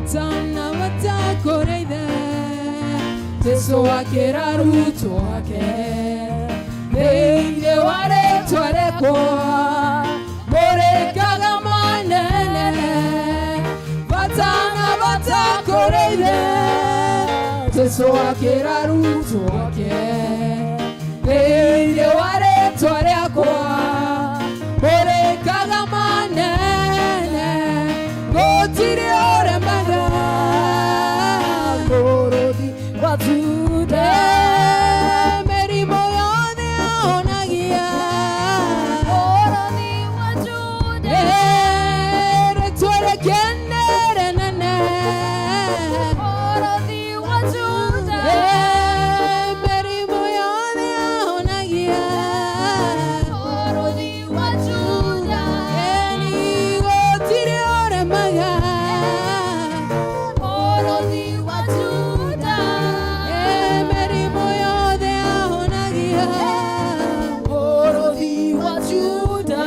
batana batakoreithe Jesu akĩra arutwo ake thĩinĩ wa rĩĩtwa rĩakwa mũrĩkaga manene batana batakoreithe Jesu akĩra arutwo ake thĩinĩ wa rĩĩtwa rĩakwa mũrĩkaga manene gũtirĩ ũremaga bũrũri wa Juda mĩrimũ yothe ahonagia bũrũri wa Juda rĩĩtwa rĩake nĩ rĩnene bũrũri wa Juda mĩrimũ yothe ahonagia bũrũri wa Juda gũtirĩ ũremaga bũrũri wa Juda mĩrimũ yothe ahonagia bũrũri wa Juda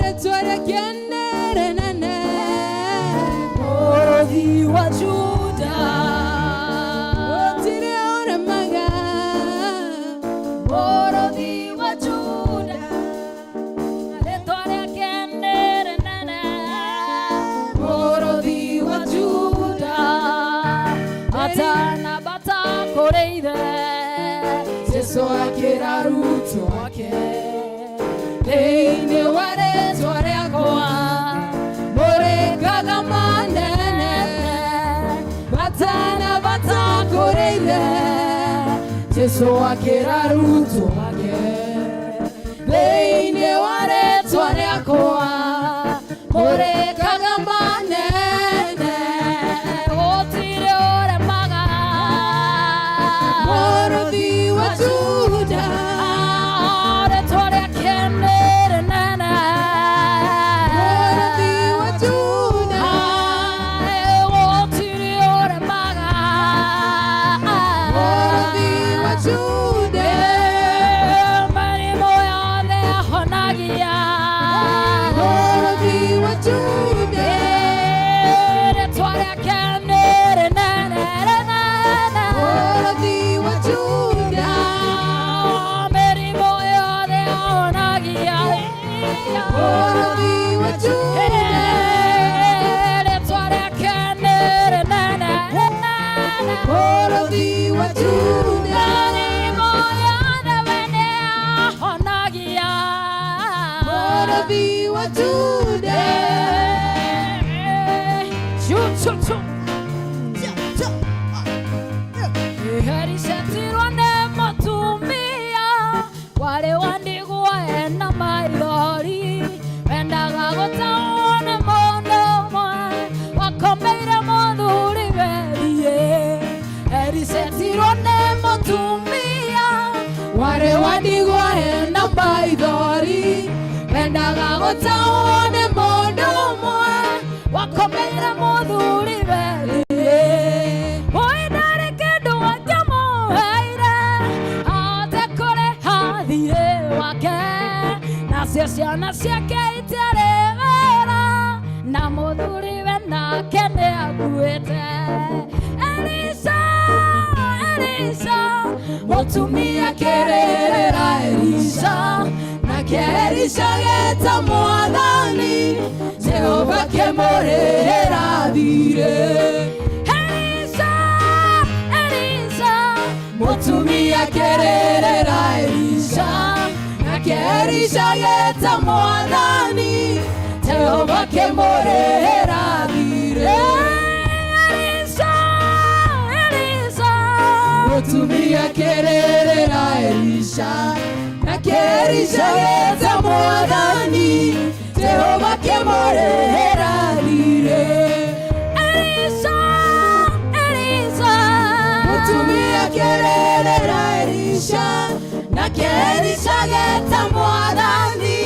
rĩĩtwa rĩake nĩ rĩnene bũrũri wa Juda gũtirĩ ũremaga bũrũri wa Juda rĩĩtwa rĩake nĩ rĩnene bũrũri wa Juda batana batakoreithe Jesu akĩra arutwo ake thĩinĩ wa rĩĩtwa rĩakwa mũrĩkaga manene batana batakoreithe Jesu akĩra arutwo ake thĩinĩ wa rĩĩtwa rĩakwa mũrĩkaga manene gũtirĩ ũremaga bũrũri wa Juda rĩĩtwa rĩake nĩ rĩnene bũrũri wa Juda gũtirĩ ũremaga bũrũri wa Juda mĩrimũ yothe ahonagia bũrũri wa Juda rĩĩtwa rĩake nĩ rĩnene bũrũri wa Juda mĩrimũ yothe ahonagia bũrũri wa Juda rĩĩtwa rĩake nĩ rĩnene bũrũri wa Juda mĩrimũ yothe wene ahonagia bũrũri wa Juda Hericetirwo nĩ mũtumia warĩ wa ndigwa ena maithori wendaga gũtaũo nĩ mũndũ ũmwe wakomeire mũthuri wendie Hericetirwo nĩ mũtumia warĩ wa ndigwa ena maithori wendaga gũtaũo nĩ mũndũ ũmwe wakomeire mũthuri wendie mũndũ kĩndũ angĩmũheire ahote kũrĩha thiirĩ wake nacio ciana ciake itiarĩ wĩra na mũthuriwe nake nĩ akuĩte Elisha mũtumia akĩrĩrĩra Elisha nake Elisha agĩĩta Mwathani Jehova akĩmũrĩhĩra thiirĩ mũtumia akĩrĩrĩra Elisha nake Elisha agĩĩta Mwathani Jehova akĩmũrĩhĩra thiirĩ mũtumia akĩrĩrĩra Elisha nake Elisha agĩĩta Mwathani Jehova akĩmũrĩhĩra thiirĩ mũtumia akĩrĩrĩra Elisha nake Elisha agĩĩta Mwathani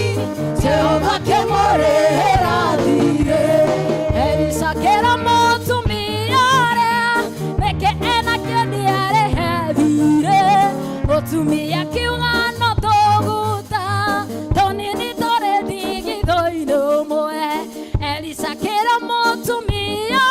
Jehova akĩmũrĩhĩra thiirĩ Elisha akĩra mũtumia ũrĩa reke ena kĩndĩ arĩhe thiirĩ mũtumia akiuga no tũguta tũnini tũrĩ ndigithũ-inĩ ũmwe Elisha akĩra mũtumia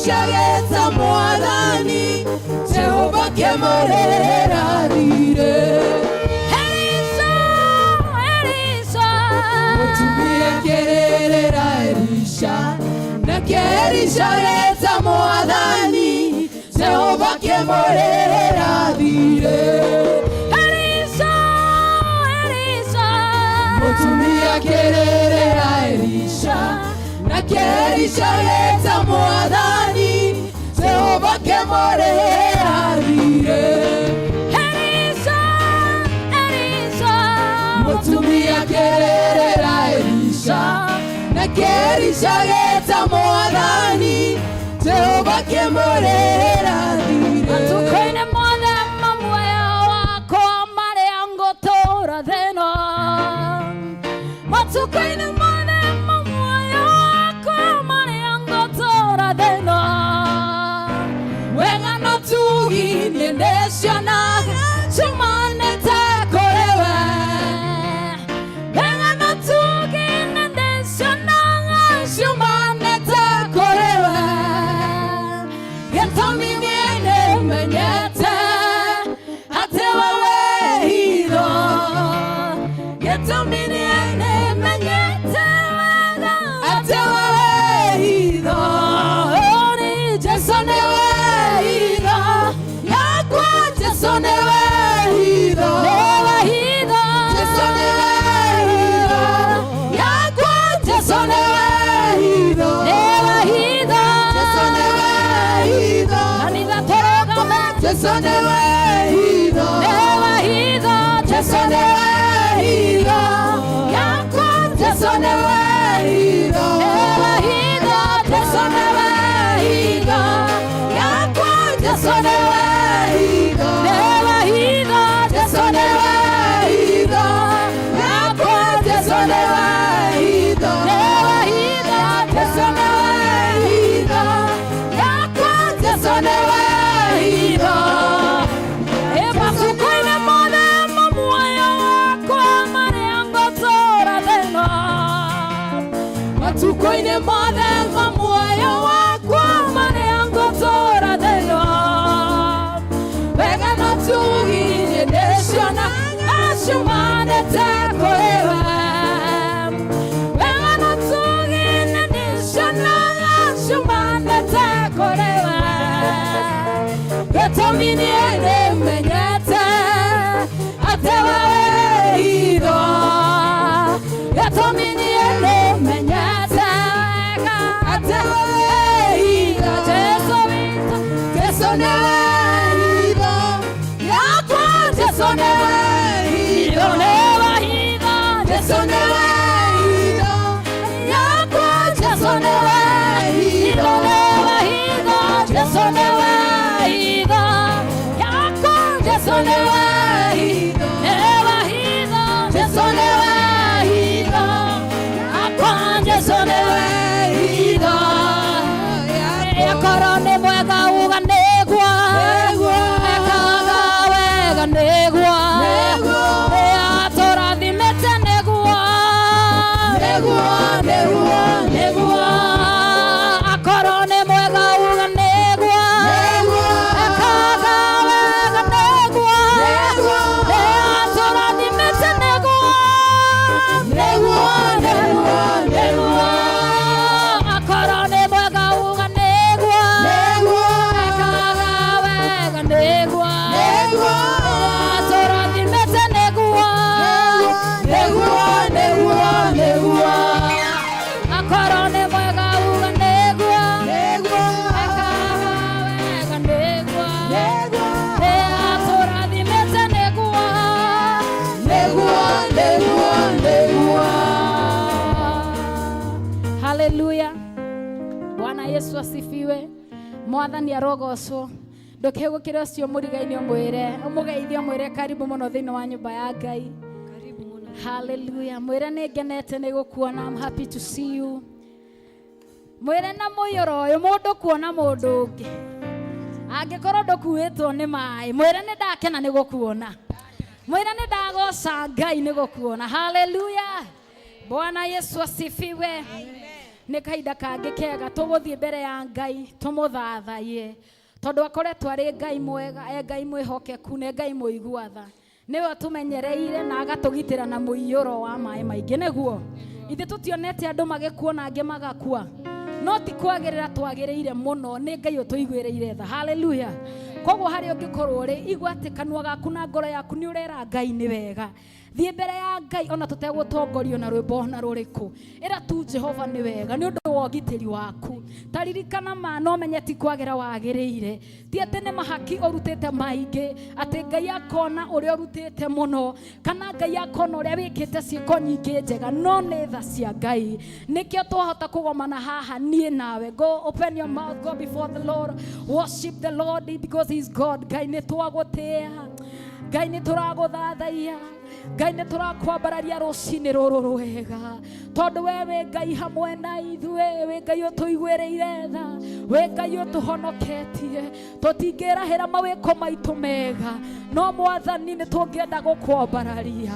Shageta mwadhani Jehova kemorera dire Elisa Mutumia kerera Elisha Nake shageta mwadhani Jehova kemorera dire Elisa Mutumia kerera Elisha Nake shageta mwadhani Jehova kemorera dire Elisa Mutumia kerera Elisha Nake shageta mwadhani Jehova kemorera dire Matukoine mwana mamwaya wako mare angotora theno Matukoine mwana mamwaya wako mare angotora theno Wenga no tugi nendeshana Chumane takorewe Wenga no tugi nendeshana Chumane takorewe Yetomi miene menyete Atewa wehido Yetomi miene menyete Atewa wehido Oni jesone wehido Yakwa jesone wehido Wehido Jesone wehido Yakwa jesone wehido Wehido Jesone wehido Anida torogame Jesone wehido Wehido Jesone wehido Yakwa jesone wehido Wehido Jesone wehido Yakwa jesone wehido Wehido Jesone wehido Yakwa jesone wehido Wehido Jesone wehido Yakwa jesone wehido Matukoine mwana mamwaya wako mare angotora theno Matukoine mwana mamwaya wako mare angotora theno Wega no tugi nendeshana Ashumane takorewe Wega no tugi nendeshana Ashumane takorewe Yetomi niene menyete Atewa wehido Yetomi niene menyete Atewa wehido Jesone wehido Yakwa jesone wehido Jesone wehido Yakwa jesone wehido Jesone wehido Yakwa jesone wehido Jesone wehido Yakwa jesone wehido Yakorone mwega uganegwa Ekaga wega negwa Atora dhimete negwa Akorone mwega uganegwa Ekaga wega negwa Atora dhimete negwa Akorone mwega uganegwa Ekaga wega negwa Atora dhimete negwa Akorone mwega uganegwa Ekaga wega negwa Atora dhimete negwa Haleluya Bwana Yesu asifiwe Mwathani arogocwo ndukegukira ucio murigaini umugeithia mwire karibu muno thiini wa nyumba ya Ngai Hallelujah mwire ningenete nigukuona I'm happy to see you mwere na moyoro yo mundu kuona mundu ungi angikorwo ndukuitwo ni mai mwere ni ndakena ni gukuona mwere ni ndagoca Ngai ni gukuona. Hallelujah. Bwana Yesu asifiwe. Ni kahinda kangi kega tuguthie mbere ya Ngai tumuthathaie tondu akoretwo ari Ngai mwega, Ngai mwihokeku, ne Ngai muiguatha, niwe tumenyereire na agatugitira na muiyuro wa mai maingi niguo ithe tutionete andu magikuona angi magakua no ti kwagirira twagiriire muno ni Ngai utuiguireire tha. Hallelujah. Koguo hari ungikorwo ri igwate kanua gaku na ngoro yaku ni urera Ngai ni wega thie mbere ya Ngai ona tutegutongorio na rwimbo na ruriku ira tu Jehova ni wega ni undu wa gitiri waku taririkana ma no menye ti kwagira wagiriire ti ate ne mahaki urutete maingi ati Ngai akona uri urutete muno kana Ngai akona uri wikite ciiko nyingi njega no ni tha cia Ngai nikio twahota kugomana haha nie nawe. Go open your mouth, go before the Lord, worship the Lord because he's God. Ngai ni twagutia, Ngai ni turaguthathaia, Ngai ni turakwambararia rucini ruru rwega tondu wewe Ngai hamwe na ithue, we Ngai utuiguireire tha, we Ngai utuhonoketie tutingirahira mawiko maitu mega no Mwathani ni tungienda gukwambararia,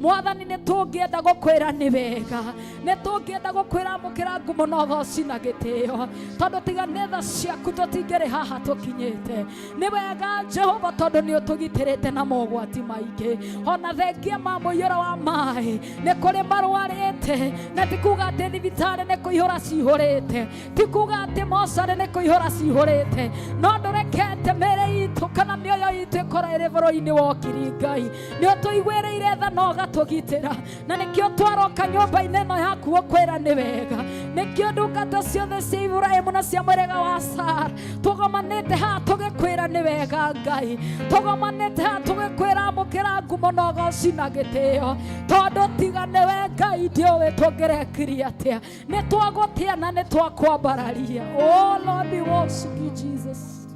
Mwathani ni tungienda gukwira ni wega, ni tungienda gukwira mukira ngumo no goci na gitio tondu tiga ni tha ciaku tutingiri haha tukinyite ni wega Jehova tondu ni utugitirite na mogwati maingi ona thengia ma muiyuro wa mai ni kuri marwarite na tikuga ati thibitari ni kuihura cihurite tikuga ati mocari ni kuihura cihurite no ndurekete mere itu kana mioyo itu ikora iri voro-ini wokiri Ngai ni utuiguireire tha no gatugitira na nikio twaroka nyumba-ini ino yaku ukwira ni wega nikio ndungata ciothe cia Iburaimu na cia murega wa Sara tugomanite ha tugikwira ni wega Ngai tugomanite ha tugikwira mukira ngumo no goci na gitio tondu tiga niwe Ngai ndiuwi tungirekiria atia ni twagutia na ni twakwambararia. Oh Lord, we worship you Jesus.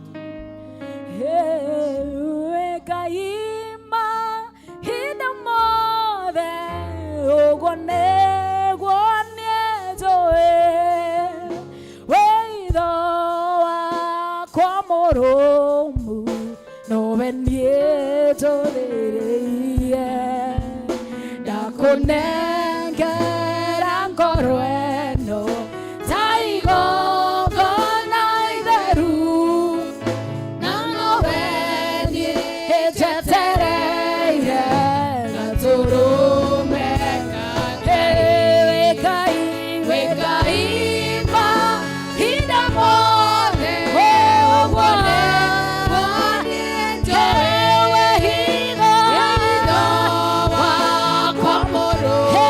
Hey, Ngai mahinda mothe ugonegwo nĩ njũĩ wĩtho wakwa mũrũmu nowe niĩ njũthĩrĩirie ndakunengera ngoro ĩno ta igongona itheru na nowe niĩ njetereire gatũrũme wĩ Ngai mahinda mothe ũguonegwo nĩ njũĩ wĩ hitho wakwa mũrũmu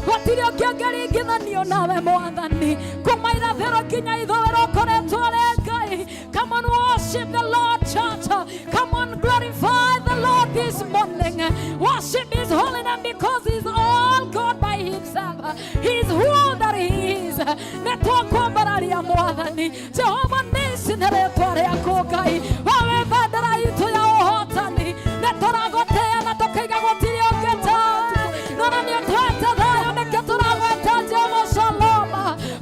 Watirio kiangeri nginanio nawe mwathani kumaira thero kinya ithoro koretwo rengai. Come on, worship the Lord, church. Come on, glorify the Lord this morning. Worship His holy name because He's all God by Himself. He's who that He is. Netwakwambararia mwathani Jehova nisi neretwa riaku Ngai wawe bandara itu ya uhotani netoragotea na tukaiga gutirio ngeta nona ni twete thayo nike turagweta Jehova Shalom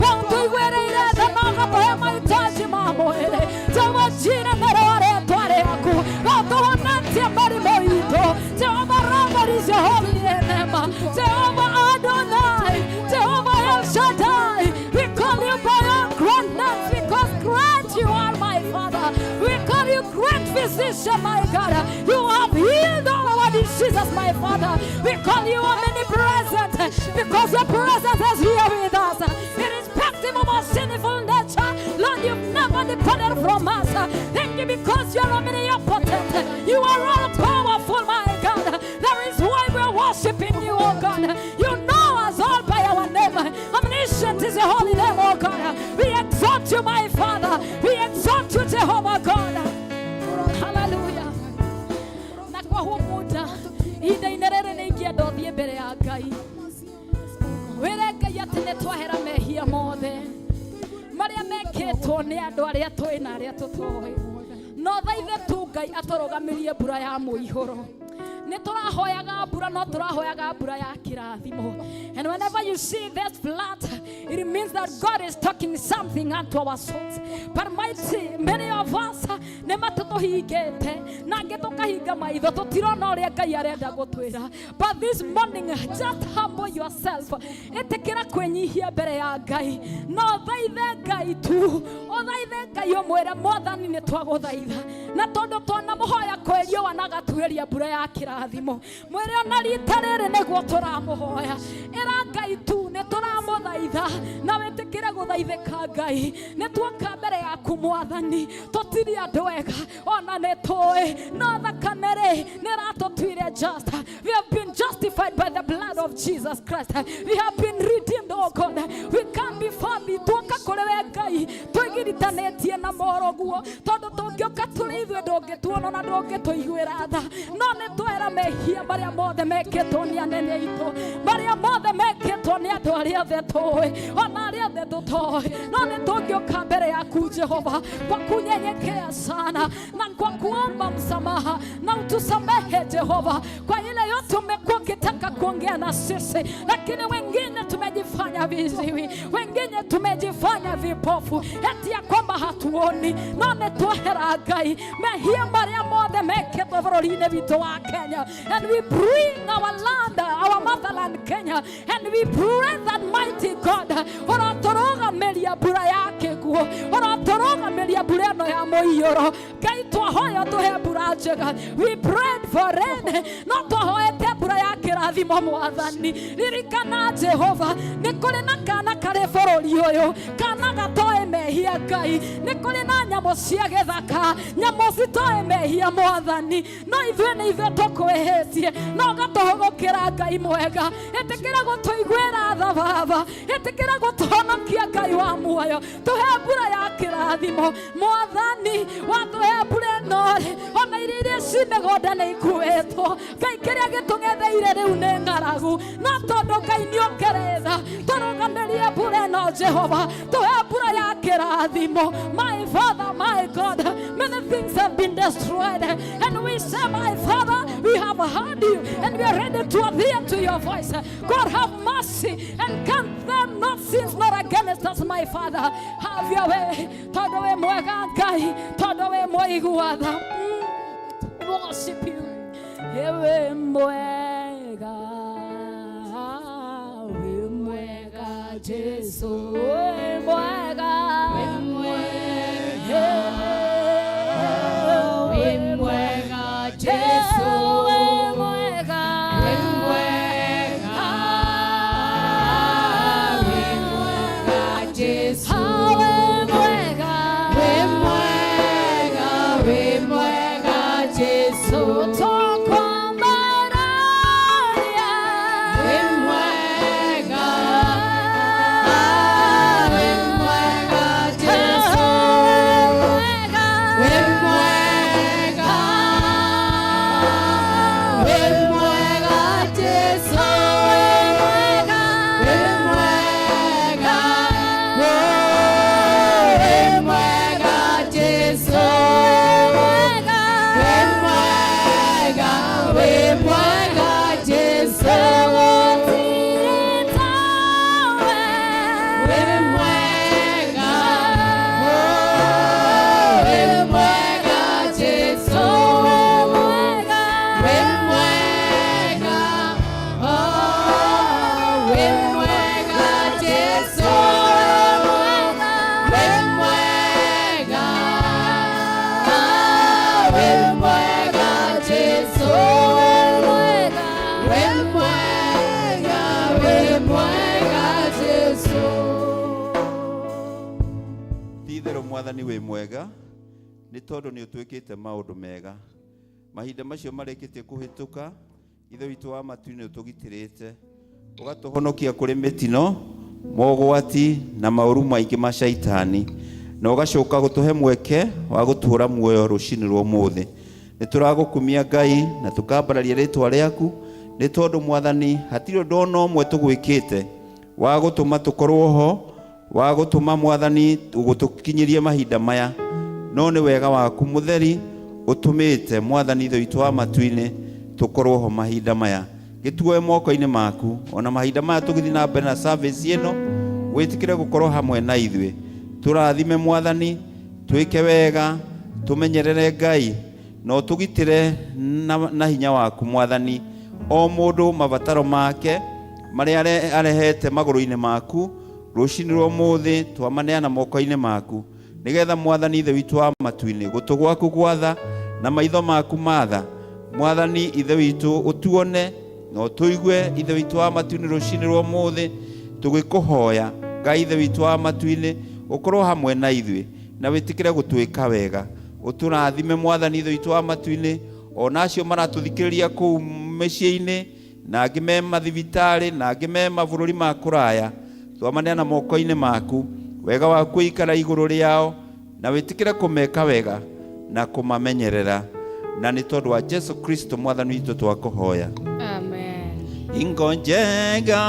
wautuigwireire tha nogatuhe mahitaji ma mwiri Jehova jire nerwa ritwa riaku wautuhonetie mĩrimũ itũ Jehova Rapha is your holy name. Jehova Adonai, Jehova El Shaddai, we call you by your greatness because great you are, my Father. We call you great physician, my God. You have healed all our diseases, my Father. We call you omnipresent because your presence is here with us. Irrespective of our sinful nature, Lord, you've never departed from us. Thank you because you're omnipotent. You are all powerful, my God. That is why we're worshiping you, oh God. You know us all by our name. Omniscient is your holy name, oh God. We exalt you, my Father. We exalt you, Jehovah God. Hallelujah. Na kwa huu muda ida inerere neigia ndothie mbere ya Ngai. Wĩre Ngai atĩ nĩtwahera mehia mothe marĩa mekĩtwo nĩ andũ arĩa tũĩ na arĩa tũtoĩ. No thaithe tu Ngai atũrũgamirie mbura ya mũihũro. Niturahoyaga mbura no turahoyaga mbura ya kirathimo. And whenever you see this flood, it means that God is talking something unto our souls. But mighty, many of us nematutohigete nange tukahinga maitho tutirona uria Ngai arenda gutwira. But this morning, just humble yourself. Etekera kwenyihia mbere ya Ngai. No thaithe Ngai tu. O thaithe Ngai omwere mwathani ni twaguthaitha. Na tondu twana muhoya kwerio wanagatuheria mbura ya kirathimo. Mwere ona rita riri niguo turamuhoya. Era Ngai tu ni turamuthaitha na wetikire turaguthaithika Ngai ni twoka mbere yaku Mwathani tutiri andu wega ona ni tui no thakame ri ni ratutuire just. We have been justified by the blood of Jesus Christ. We have been redeemed, oh God. We come before thee twoka kuri we Ngai twigiritanetie na moroguo tondu tungioka turi ithuĩ ndũngĩtuona na ndũngĩtũiguĩra tha no nĩ twera mehia marĩa mothe mekĩtwo nĩ anene aitũ marĩa mothe mekĩtwo nĩ andũ arĩa othe tũĩ ona arĩa othe tũtoĩ no nĩ tũngĩũka mbere yaku Jehova kwa kunyenyekea sana na kwa kuomba msamaha na utusamehe Jehova kwa ile yote umekuwa ukitaka kuongea na sisi, lakini wengine tumejifanya viziwi, wengine tumejifanya vipofu eti ya kwamba hatuoni. None twahera Ngai mehia marĩa mothe mekĩtwo bũrũri-inĩ witũ wa Kenya, and we bring our land, our motherland Kenya, and we pray that mighty God ũrotũrũgamĩria mbura ya kĩguũ, ũrotũrũgamĩria mbura ĩno ya mũiyũro. Ngai twahoya tũhe mbura njega. We prayed for rain, no twahoete mbura ya kĩrathimo Mwathani. Ririkana Jehova nĩ kũrĩ na kana karĩ bũrũri ũyũ kana gatoĩ mehia Ngai, nĩ kũrĩ na nyamũ cia gĩthaka nyamũ citoĩ mehia Mwathani, no ithuĩ nĩ ithuĩ tũkwĩhĩtie no gatũhũgũkĩra Ngai mwega. Ĩtĩkĩra gũtũiguĩra tha Baba, ĩtĩkĩra gũtũhonokia Ngai wa muoyo, tũhe mbura ya kĩrathimo Mwathani, watũhe mbura ĩno ona irio iria ci mĩgũnda nĩ ikuĩtwo Ngai, kĩrĩa gĩtũng'etheire rĩu nĩ ng'aragu no tondũ Ngai nĩokĩrĩ tha tũrũgamĩrie mbura ĩno Jehova, tũhe mbura ya kĩrathimo. My Father, my God, many things have been destroyed and we say, my Father, we have heard you and we are ready to adhere to your voice. God, have mercy and count them not sins not against us, my Father. Have your way. Todo we mwega Ngai, todo we moiguatha. Worship you. Ewe mwega, we mwega Jesu, we mwega, we mwega, we mwega Jesu, we mwega, we mwega, we mwega Jesu, we mwega, we mwega, we mwega Jesu. Mwathani we mwega ni tondu ni utwikite maundu mega mahinda macio mareketie kuhituka ithe witu wa matu-ini utugitirite ugatuhonokia kuri mitino mogwati na mauru maingi ma shaitani na ugacoka gutuhe mweke wa gutura muoyo rucini rwa muthi. Ni turagukumia Ngai na tukambararia ritwa riaku ni tondu Mwathani hatiri undu ona umwe tugwikite wa gutuma tukorwo ho, wa gutuma Mwathani ugutukinyirie mahinda maya, no ni wega waku mutheri utumite Mwathani ithe witu wa matu-ini tukorwo ho mahinda maya. Gituoe moko-ini maku ona mahinda maya tugithi na mbere na service ino, witikire gukorwo hamwe na ithuĩ. Turathime Mwathani, twike wega, tumenyerere Ngai no tugitire na hinya waku Mwathani. O mundu mabataro make maria arehete maguru-ini maku rucini rwa muthi twamaneana moko-ini maku, nigetha Mwathani ithe witu wa matu-ini gutu gwaku gwatha na maitho maku matha. Mwathani ithe witu utuone no tuigue ithe witu wa matu-ini rucini rwa muthi tugikuhoya Ngai ithe witũ wa matu-inĩ ũkorwo hamwe na ithuĩ na wĩtĩkĩre gũtwĩka wega, ũtũrathime Mwathani ithe witũ wa matu-inĩ, ona acio maratũthikĩrĩria kũu mĩciĩ-inĩ na angĩ me mathibitarĩ na angĩ me mabũrũri ma kũraya, twamaneana moko-inĩ maku, wega waku ũikara igũrũ rĩao na wĩtĩkĩre kũmeka wega na kũmamenyerera, na nĩ tondũ wa Jesu Kristo Mwathani witũ twakũhoya, Amen. Ingo njega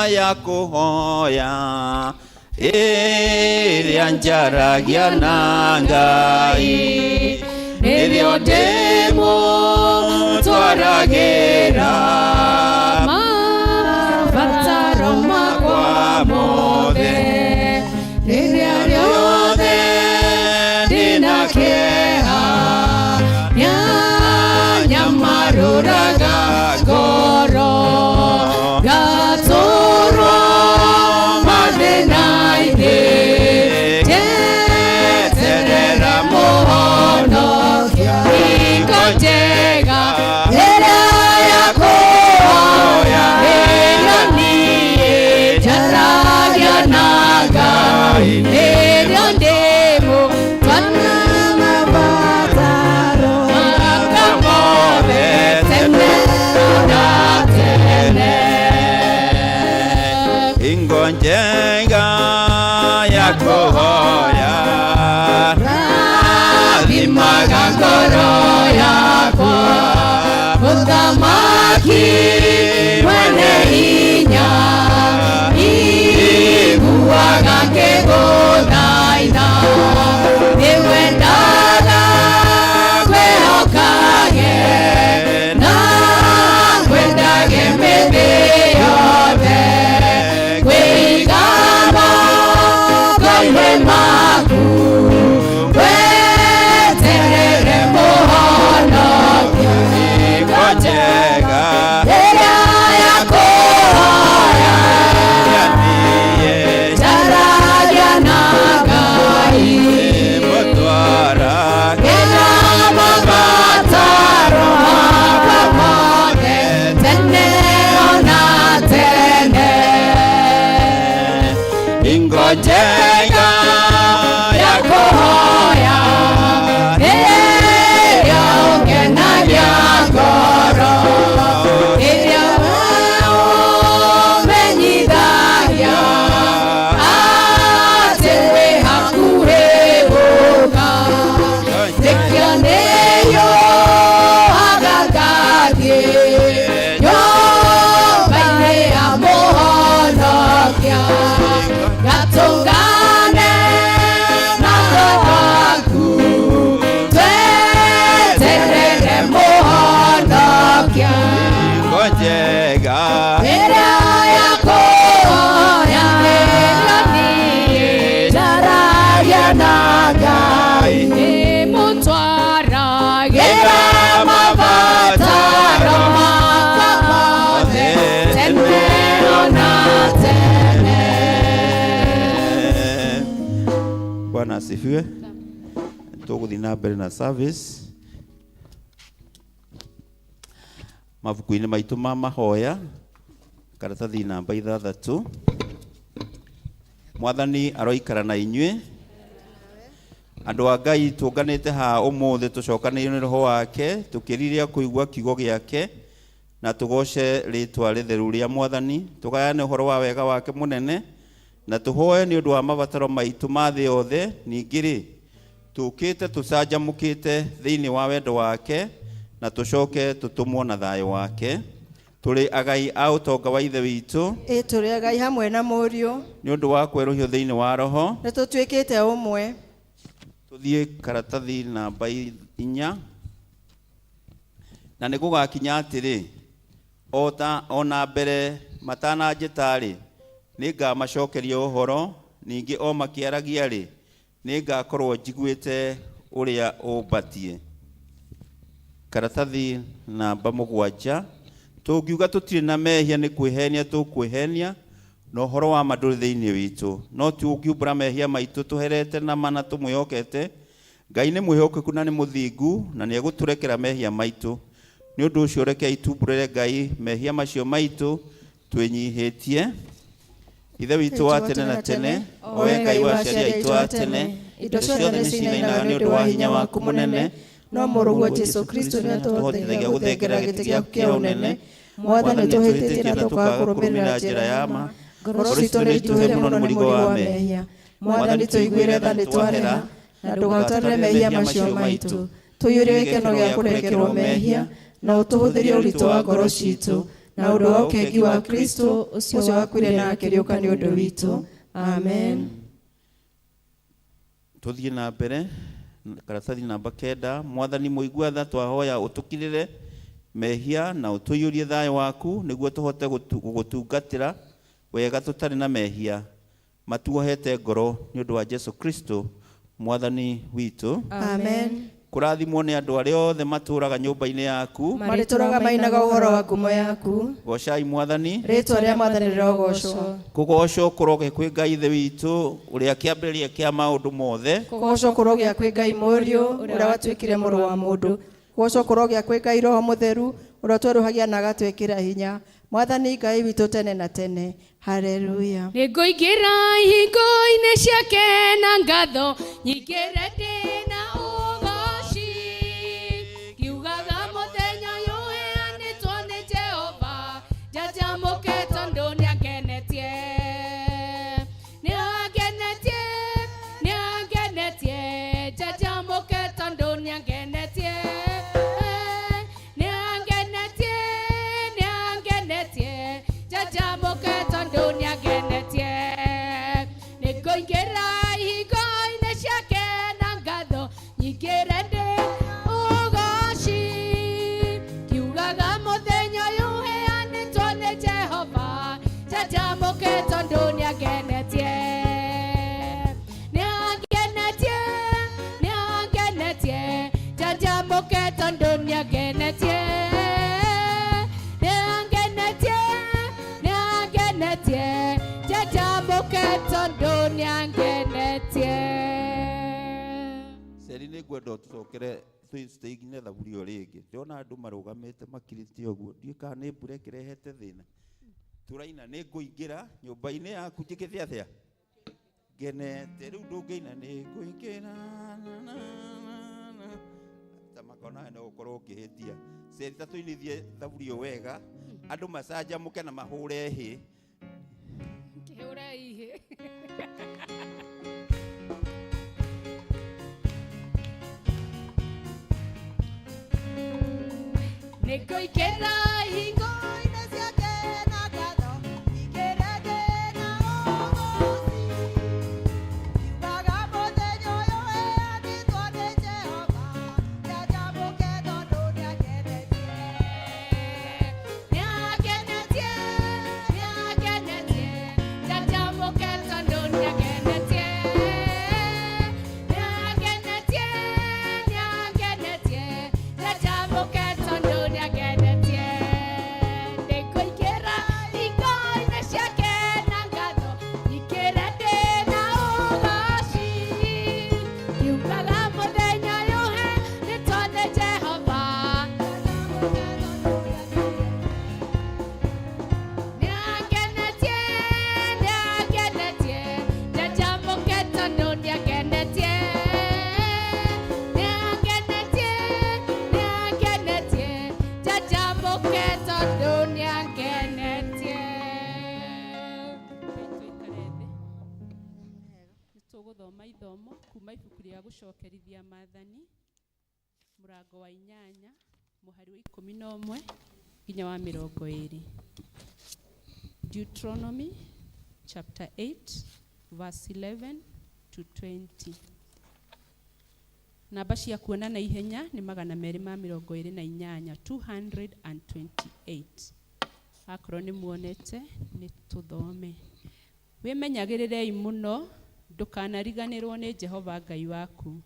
ya kũhoya ĩrĩa njaragia na Ngai, nĩrĩo ndĩmũtwaragĩra mabataro makwa mothe, rĩrĩa rĩothe ndĩna kĩeha nĩanyamarũraga ngoro, ngatũũrwo mathĩna-inĩ njeterera mũhonokia. Hingo njega ĩrĩa ya kũhoya ĩrĩa niĩ njaragia na Ngai, ĩrĩa ndĩmũtwaragĩra mabataro makwa mothe tene na tene. Hingo njega ya kũhoya rathimaga ngoro yakwa, mũthamaki mwene hinya iguaga ngĩgũthaitha, nĩwendaga kwĩhokage na kwendage mĩthĩ yothe, kwĩiga moko-inĩ maku weterere mũhonokia. Hingo njega ĩrĩa ya kũhoya njaragia na Ngai, mũtwaragĩra mabataro makwa mothe tene ona tene. Hingo njega ya kũhoya ĩrĩa ũngenagia ngoro, ĩrĩa ũmenyithagia atĩ wĩ hakuhĩ gũũka, nĩkĩo nĩyũhaga ngathiĩ nyũmba-inĩ ya mũhonokia, gatũngane na Roho waku tweterere mũhonokia. Hingo njega ĩrĩa ya kũhoya ĩrĩa niĩ njaragia na Ngai, ĩmũtwaragĩra mabataro makwa mothe tene ona tene. Bwana asifiwe. Tũgũthiĩ na mbere na service. Mabuku-inĩ maitũ ma mahoya, karatathi namba 6. Mwathani aroikara na inyuĩ. Andũ a Ngai tũnganĩte haha ũmũthĩ tũcokanĩrĩire nĩ Roho wake, tũkĩriria kũigua kiugo gĩake na tũgoce rĩtwa rĩtheru rĩa Mwathani, tũgayane ũhoro wa wega wake mũnene na tũhoe nĩ ũndũ wa mabataro maitũ ma thĩ yothe. Ningĩ-rĩ, tũkĩte tũcanjamũkĩte thĩinĩ wa wendo wake na tũcoke tũtũmwo na thayũ wake. Tũrĩ agai a ũtonga wa ithe witũ, tũrĩ agai hamwe na mũriũ nĩ ũndũ wa kwerũhio thĩinĩ wa Roho, nĩ tũtuĩkĩte ũmwe. Tũthiĩ karatathi namba 4. Na nĩ gũgakinya atĩrĩ, ona mbere matananjĩta-rĩ, nĩ ngamacokeria ũhoro, ningĩ o makĩaragia-rĩ, nĩ ngakorwo njiguĩte ũrĩa ũmbatie. Karatathi namba 7. Tũngiuga tũtirĩ na mehia nĩ kwĩhenia tũkwĩhenia, na ũhoro wa ma ndũrĩ thĩinĩ witũ. No tũngiumbũra mehia maitũ tũherete na mana tũmwĩhokete, Ngai nĩ mwĩhokeku na nĩ mũthingu na nĩ egũtũrekera mehia maitũ. Nĩ ũndũ ũcio rekei tumbũrĩre Ngai mehia macio maitũ twĩnyihĩtie, ithe witũ wa tene na tene, o we Ngai wa aciari aitũ a tene, indo ciothe nĩ cinainaga nĩ ũndũ wa hinya waku mũnene, no mũrũguo Jesũ Kristo nĩ atũhotithagia gũthengera gĩtĩ gĩaku kĩa ũnene. Mwathani tũhĩtĩtie na tũkaga kũrũmĩrĩra njĩra ya ma, ngoro citũ nĩ itũhĩre mũno nĩ mũrigo wa mehia. Mwathani tũiguĩre tha nĩ twarera, na ndũgatarĩre mehia macio maitũ. Tũiyũrie gĩkeno gĩa kũrekerwo mehia, na ũtũhũthĩrie ũritũ wa ngoro citũ, na ũndũ wa ũkengi wa Kristo ũcio wakuire na akĩriũka nĩ ũndũ witũ. Amen. Tũthiĩ na mbere karatathi namba 9. Mwathani mũigua tha twahoya ũtũkirĩre mehia na ũtũiyũrie thayũ waku nĩguo tũhote gũgũtungatĩra wega tũtarĩ na mehia, matuohete ngoro nĩ ũndũ wa Jesũ Kristo Mwathani witũ. Amen. Kũrathimwo nĩ andũ arĩa othe matũũraga nyũmba-inĩ yaku, marĩtũũraga mainaga ũhoro wa ngumo yaku. Gocai Mwathani. Rĩĩtwa rĩa Mwathani rĩrogocwo. Kũgocwo kũroge kwĩ Ngai ithe witũ ũrĩa kĩambĩrĩria kĩa maũndũ mothe. Kũgocwo kũrogĩa kwĩ Ngai Mũriũ ũrĩa watuĩkire mũrũ wa mũndũ. Kũgocwo kũrogĩa kwĩ Ngai Roho Mũtheru ũrĩa twerũhagia na agatwĩkĩra hinya. Mwathani Ngai witũ tene na tene. Haleluya. Nĩngũingĩra ihingo-inĩ ciake na ngatho nyingĩre ndĩna ũgooci, ngiugaga mũthenya ũyũ ũheanĩtwo nĩ Jehova, njanjamũke tondũ nĩangenetie. Nĩangenetie, nĩangenetie, njanjamũke tondũ nĩangenetie. Nĩangenetie, nĩangenetie, njanjamũke tondũ nĩangenetie. Nĩngũingĩra ihingo-inĩ ciake na ngatho nyingĩre ndĩ ũgooci, ngiugaga mũthenya ũyũ ũheanĩtwo nĩ Jehova, njanjamũke tondũ nĩangenetie. Nĩangenetie, nĩangenetie, njanjamũke tondũ nĩangenetie. Nĩangenetie, nĩangenetie, njanjamũke tondũ nĩangenetie. Ceri nĩ ngwenda ũtũcokere tũigine thaburi ĩyo rĩngĩ. Ndĩrona andũ marũgamĩte makirĩte ũguo, ndiũĩ kana nĩ mbura ĩkĩrehete thĩna. Tũraina nĩngũingĩra nyũmba-inĩ yaku njĩkĩte atĩa? Ngenete. Rĩu ndũngĩina nĩngũingĩra ta makona no gũkorwo ũkĩhĩtia. Ceri ta tũinithie thaburi ĩyo wega, andũ macanjamũke na mahũre hĩ. Ngĩhũra ihĩ. Nĩngũingĩra ihingo-inĩ ciake na ngatho nyingĩre ndĩna ũgooci, ngiugaga mũthenya ũyũ ũheanĩtwo nĩ Jehova, njanjamũke tondũ nĩangenetie. Nĩangenetie, nĩangenetie, njanjamũke tondũ nĩangenetie. Nĩangenetie, nĩangenetie, njanjamũke tondũ nĩangenetie. Nĩngũingĩra ihingo-inĩ ciake na ngatho nyingĩre ndĩna ũgooci, ngiugaga mũthenya ũyũ ũheanĩtwo nĩ Jehova, nĩangenetie, nĩangenetie, njanjamũke tondũ nĩangenetie. Nĩangenetie, nĩangenetie, njanjamũke tondũ nĩangenetie. Tũikare thĩ. Nĩtũgũthoma ithomo kuma ibuku rĩa gũcokerithia Maathani, mũrango wa 8 mũhari wa 11 nginya wa 20. Deuteronomy chapter 8 verse 11 to 20. Namba cia kuona na ihenya nĩ 228, 228. Akorwo nĩ muonete nĩ tũthome. Wĩmenyagĩrĩrei mũno ndũkanariganĩrwo nĩ Jehova Ngai waku,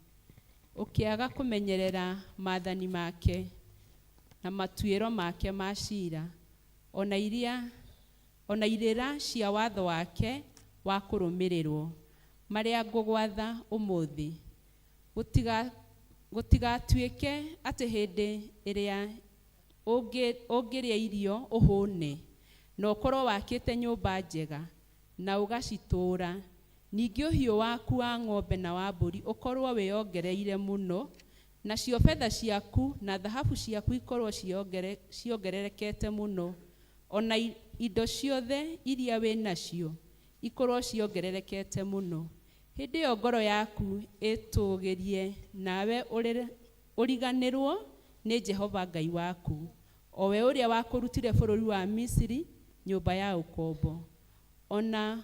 ũkĩaga kũmenyerera maathani make na matuĩro make ma ciira, ona irĩra cia watho wake wa kũrũmĩrĩrwo, marĩa ngũgwatha ũmũthĩ. Gũtigatuĩke atĩ hĩndĩ ĩrĩa ũngĩrĩa irio ũhũne, na ũkorwo wakĩte nyũmba njega, na ũgacitũũra. Ningĩ ũhiũ waku wa ng'ombe na wa mbũri ũkorwo wĩongereire mũno, nacio betha ciaku na thahabu ciaku ikorwo ciongererekete mũno, ona indo ciothe iria wĩ nacio ikorwo ciongererekete mũno. Hĩndĩ ĩyo ngoro yaku ĩtũũgĩrie, nawe ũriganĩrwo nĩ Jehova Ngai waku, o we ũrĩa wakũrutire bũrũri wa Misiri, nyũmba ya ũkombo. Ona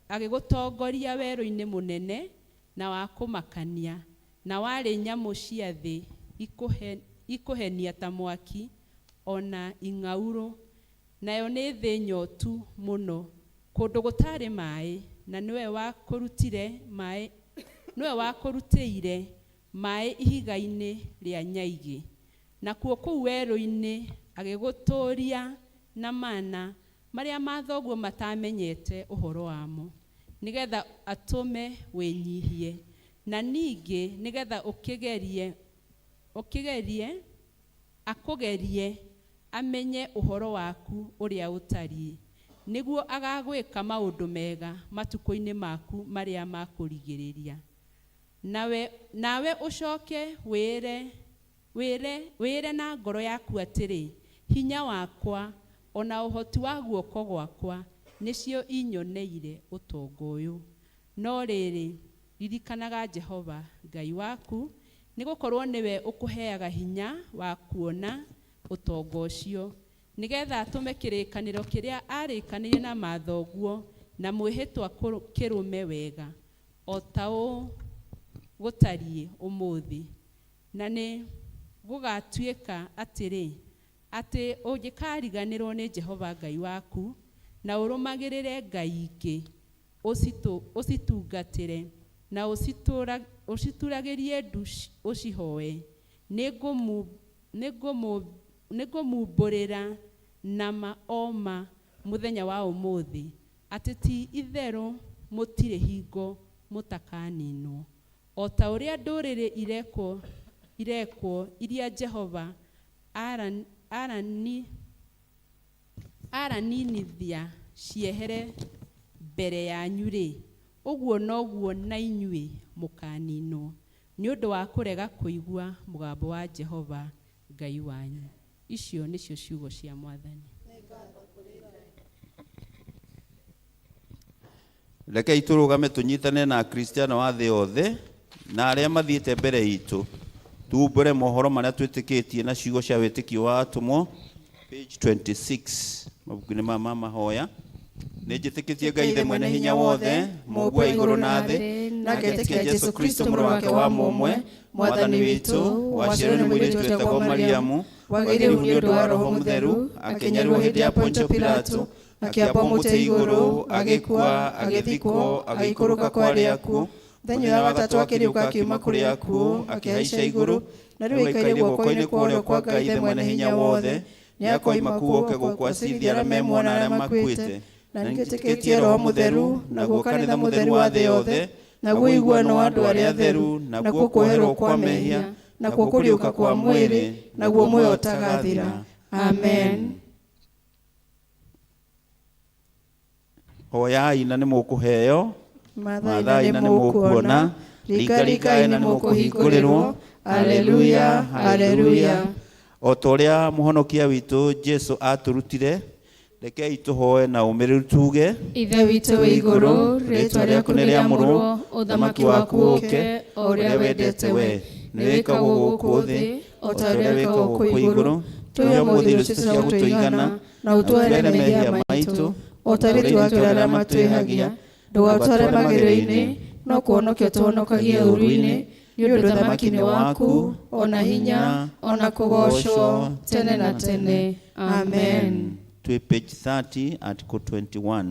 agĩgũtongoria werũ-inĩ mũnene na wa kũmakania, na warĩ nyamũ cia thĩ ikũhenia ta mwaki, ona ing'aurũ, nayo nĩ thĩ nyotu mũno, kũndũ gũtarĩ maaĩ, na nĩwe wakũrutĩire maaĩ ihiga-inĩ rĩa nyaigĩ. Nakuo kũu werũ-inĩ agĩgũtũũria na mana marĩa mathoguo matamenyete ũhoro wamo, nĩgetha atũme wĩnyihie, na ningĩ nĩgetha akũgerie amenye ũhoro waku ũrĩa ũtariĩ, nĩguo agagwĩka maũndũ mega matukũ-inĩ maku marĩa makũrigĩrĩria. Nawe ũcoke wĩre na ngoro yaku atĩrĩ, hinya wakwa ona ũhoti wa guoko gwakwa nĩcio inyoneire ũtonga ũyũ. No rĩrĩ, ririkanaga Jehova Ngai waku, nĩgũkorwo nĩwe ũkũheaga hinya wa kuona ũtonga ũcio, nĩgetha atũme kĩrĩkanĩro kĩrĩa arĩkanĩire na mathoguo na mwĩhĩtwa kĩrũme wega, o ta gũtariĩ ũmũthĩ. Na nĩ gũgatuĩka atĩ ũngĩkariganĩrwo nĩ Jehova Ngai waku na ũrũmagĩrĩre ngai ingĩ, ũcitungatĩre na ũcituragĩrie ndu ũcihoe, nĩngũmumbũrĩra na maoma mũthenya wa ũmũthĩ, atĩ ti itherũ mũtirĩ hingo mũtakaninwo, o ta ũrĩa ndũrĩrĩ irekwo iria Jehova araninithia ciehere mbere yanyu-rĩ, ũguo noguo na inyuĩ mũkaninwo, nĩ ũndũ wa kũrega kũigua mũgambo wa Jehova Ngai wanyu. Icio nĩcio ciugo cia Mwathani. Rekei tũrũgame tũnyitane na Akristiano a thĩ yothe na arĩa mathiĩte mbere itũ, tuumbũre mohoro marĩa twĩtĩkĩtie na ciugo cia wĩtĩkio wa atũmwo, page 26 mabuku-inĩ ma mahoya. Nĩ njĩtĩkĩtie Ngai Ithe mwene hinya wothe, Mũmbi wa igũrũ na thĩ, na ngetĩkia Jesũ Kristo mũrũ wake wa mũmwe, Mwathani witũ, waciarwo nĩ mũirĩtu wetagwo Mariamu, wagĩrĩirwo nĩ ũndũ wa Roho Mũtheru, akĩnyarĩrwo hĩndĩ ya Pontio Pilato, akĩambwo mũtĩ igũrũ, agĩkua, agĩthikwo, agĩikũrũka kwa arĩa akuũ, mũthenya wa gatatũ akĩriũka akiuma kũrĩ akuũ, akĩhaica igũrũ, na rĩu aikare guoko-inĩ kwa ũrĩo kwa Ngai Ithe mwene hinya wothe, nĩakoima kuo oke gũkwacithia arĩa memuona arĩa makuĩte. Na nĩnjĩtĩkĩtie Roho Mũtheru, naguo kanitha mũtheru wa thĩ yothe, naguo iguano wa andũ arĩa atheru, naguo kuoherwo kwa mehia, nakuo kũriũka kwa mwĩrĩ, naguo muoyo ũtagathira. Amen. Hoyai na nĩ mũkũheo, mathai na nĩ mũkuona, ringaringai na nĩ mũkũhingũrĩrwo. Haleluya, haleluya. O ta ũrĩa mũhonokia witũ Jesũ atũrutire, rekei tũhoe na ũmĩrĩru tuge: Ithe witũ wĩ igũrũ, rĩĩtwa rĩaku nĩ rĩamũrwo, ũthamaki waku ũũke, o ũrĩa wendete we, nĩ wĩkagwo gũkũ thĩ o ta ũrĩa wĩkagwo gũkũ igũrũ. Tũhe ũmũthĩ irio citũ cia gũtũigana, na ũtũhere mehia maitũ o ta ũrĩa twatwĩra arĩa matwĩhagia, ndũgatware magerio-inĩ, no kũhonokia ũtũhonokagie ũũru-inĩ, nĩ ũndũ ũthamaki nĩ waku, ona hinya, ona kũgocwo tene na tene. Amen. To page 30 article 21.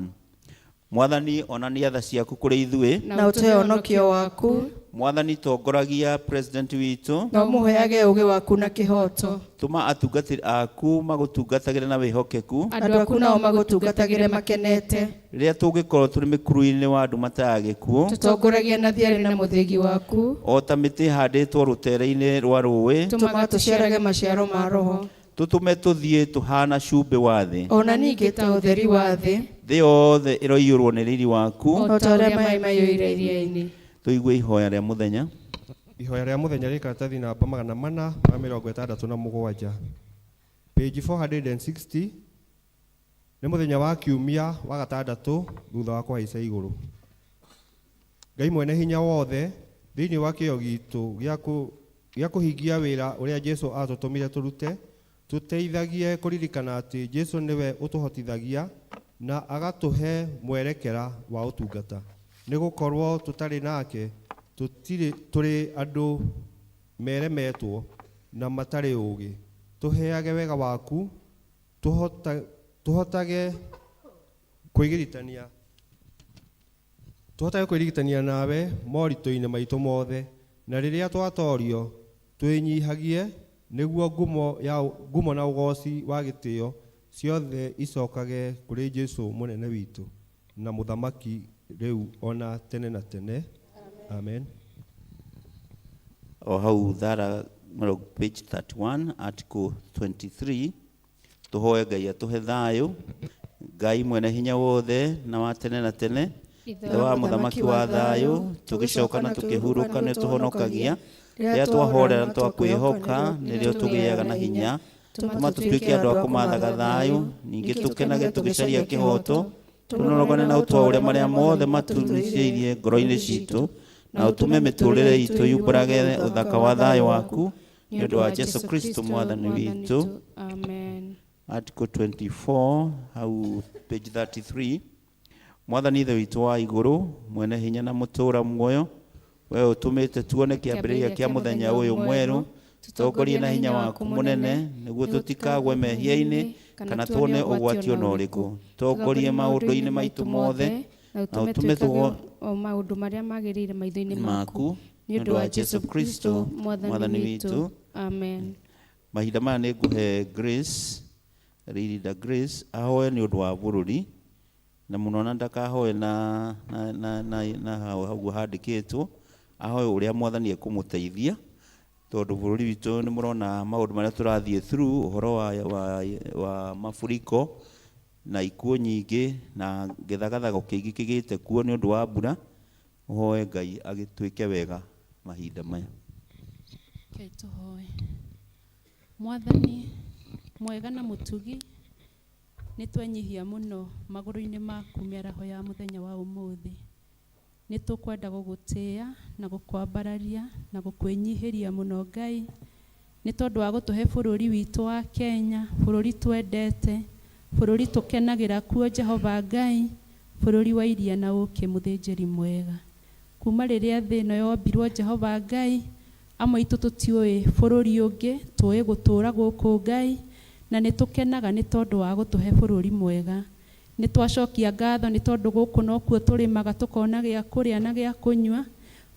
Mwathani onania tha ciaku kũrĩ ithuĩ, na ũtũhe ũhonokio waku. Mwathani tongoragia president witũ, na ũmũheage ũũgĩ waku na kĩhooto. Tũma atungatĩri aku magũtungatagĩre na wĩhokeku, andũ aku nao magũtungatagĩre makenete. Rĩrĩa tũngĩkorwo tũrĩ mĩkuru-inĩ wa andũ mataga gĩkuũ, tũtongoragia na thiarĩ na mũthĩgi waku. O ta mĩtĩ ĩhandĩtwo rũtere-inĩ rwa rũũĩ, tũmaga tũciarage maciaro ma Roho. Tũtũme tũthiĩ tũhana cumbĩ wa thĩ, ona ningĩ ta ũtheri wa thĩ. thĩ yothe ĩroiyũrwo nĩ riri waku, o ta ũrĩa maĩ maiyũire iria-inĩ. tũigue ihoya rĩa mũthenya. Ihoya rĩa mũthenya rĩ karatathi namba 467, page 460, nĩ mũthenya wa kiumia wa gatandatũ thutha wa kũhaica igũrũ. Ngai mwene hinya wothe, thĩinĩ wa kĩyo gitũ gĩa kũhingia wĩra ũrĩa Jesũ atũtũmire tũrute, tũteithagie kũririkana atĩ Jesũ nĩwe ũtũhotithagia na agatũhe mwerekera wa ũtungata. Nĩ gũkorwo tũtarĩ nake tũrĩ andũ meremetwo na matarĩ ũũgĩ. Tũheage wega waku, tũhotage kwĩrigitania nawe moritũ-inĩ maitũ mothe, na rĩrĩa twatorio twĩnyihagie, nĩguo ngumo na ũgoci wa gĩtĩo ciothe icokage kũrĩ Jesũ mũnene witũ na mũthamaki rĩu ona tene na tene. Amen. O hau thara page 31 article 23, tũhoe Ngai atũhe thayũ. Ngai mwene hinya wothe na wa tene na tene, ithe wa mũthamaki wa thayũ, tũgĩcoka na tũkĩhurũka nĩ tũhonokagia. Rĩrĩa twahorera na twakwĩhoka, nĩrĩo tũgĩaga na hinya, tũma tũtuĩke andũ a kũmathaga thayũ, ningĩ tũkenage tũgĩcaria kĩhoto, tũnorogane na ũtũũre marĩa mothe matũrigicĩirie ngoro-inĩ citũ, na ũtũme mĩtũũrĩre itũ yumbũrage ũthaka wa thayũ waku, nĩ ũndũ wa Jesũ Kristo mwathani witũ. Amen. Article 24, hau page 33. Mwathani ithe witũ wa igũrũ, mwene hinya na mũtũũra muoyo, we ũtũmĩte tuone kĩambĩrĩria kĩa mũthenya ũyũ mwerũ, tũtongorie na hinya waku mũnene, nĩguo tũtikagwe mehia-inĩ kana tuone ũgwati ona ũrĩkũ. Tongorie maũndũ-inĩ maitũ mothe, na ũtũme o maũndũ marĩa magĩrĩire maitho-inĩ maku, nĩ ũndũ wa Jesũ Kristo mwathani witũ. Amen. Mahinda maya nĩ ngũhe Grace, Leader Grace, ahoe nĩ ũndũ wa bũrũri, na mũno na ndakahoe na hau handĩkĩtwo, ahoe ũrĩa mwathani ekũmũteithia, tondũ bũrũri witũ nĩ mũrona maũndũ marĩa tũrathiĩ through, ũhoro wa mafuriko na ikuũ nyingĩ na gĩthagathago kĩingĩ kĩgĩte kuo nĩ ũndũ wa mbura. Ũhoe Ngai agĩtuĩke wega mahinda maya. Tũhoe. Mwathani mwega na mũtugi, nĩ twenyihia mũno magũrũ-inĩ maku mĩaraho ya mũthenya wa ũmũthĩ. Nĩ tũkwenda gũgũtĩĩa na gũkwambararia na gũkwĩnyihĩria mũno Ngai, nĩ tondũ wa gũtũhe bũrũri witũ wa Kenya, bũrũri twendete, bũrũri tũkenagĩra kuo Jehova Ngai, bũrũri wa iria na ũkĩ mũthĩnjĩri mwega. Kuma rĩrĩa thĩ ĩno yombirwo Jehova Ngai, amwe itũ tũtiũĩ bũrũri ũngĩ, tũĩ gũtũũra gũkũ Ngai, na nĩ tũkenaga nĩ tondũ wa gũtũhe bũrũri mwega. Nĩ twacokia ngatho nĩ tondũ gũkũ nokuo tũrĩmaga tũkona gĩa kũrĩa na gĩa kũnyua,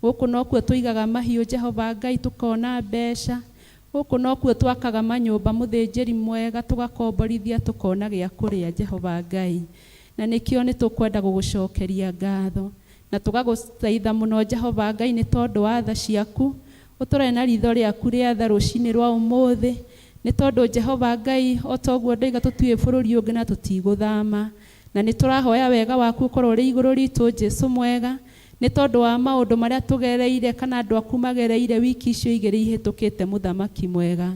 gũkũ nokuo tũigaga mahiũ Jehova Ngai tũkona mbeca, gũkũ nokuo twakaga manyũmba mũthĩnjĩri mwega tũgakomborithia tũkona gĩa kũrĩa Jehova Ngai. Na nĩkĩo nĩ tũkwenda gũgũcokeria ngatho na tũgagũthaitha mũno Jehova Ngai nĩ tondũ wa tha ciaku, ũtũre na ritho rĩaku rĩa tha rũcinĩ rwa ũmũthĩ, nĩ tondũ Jehova Ngai o toguo ndoiga tũtiũĩ bũrũri ũngĩ na tũtigũthama, na nĩ tũrahoya wega waku ũkorwo ũrĩ igũrũ ritũ Jesũ mwega, nĩ tondũ wa maũndũ marĩa tũgereire kana andũ aku magereire wiki icio igĩrĩ ihĩtũkĩte mũthamaki mwega.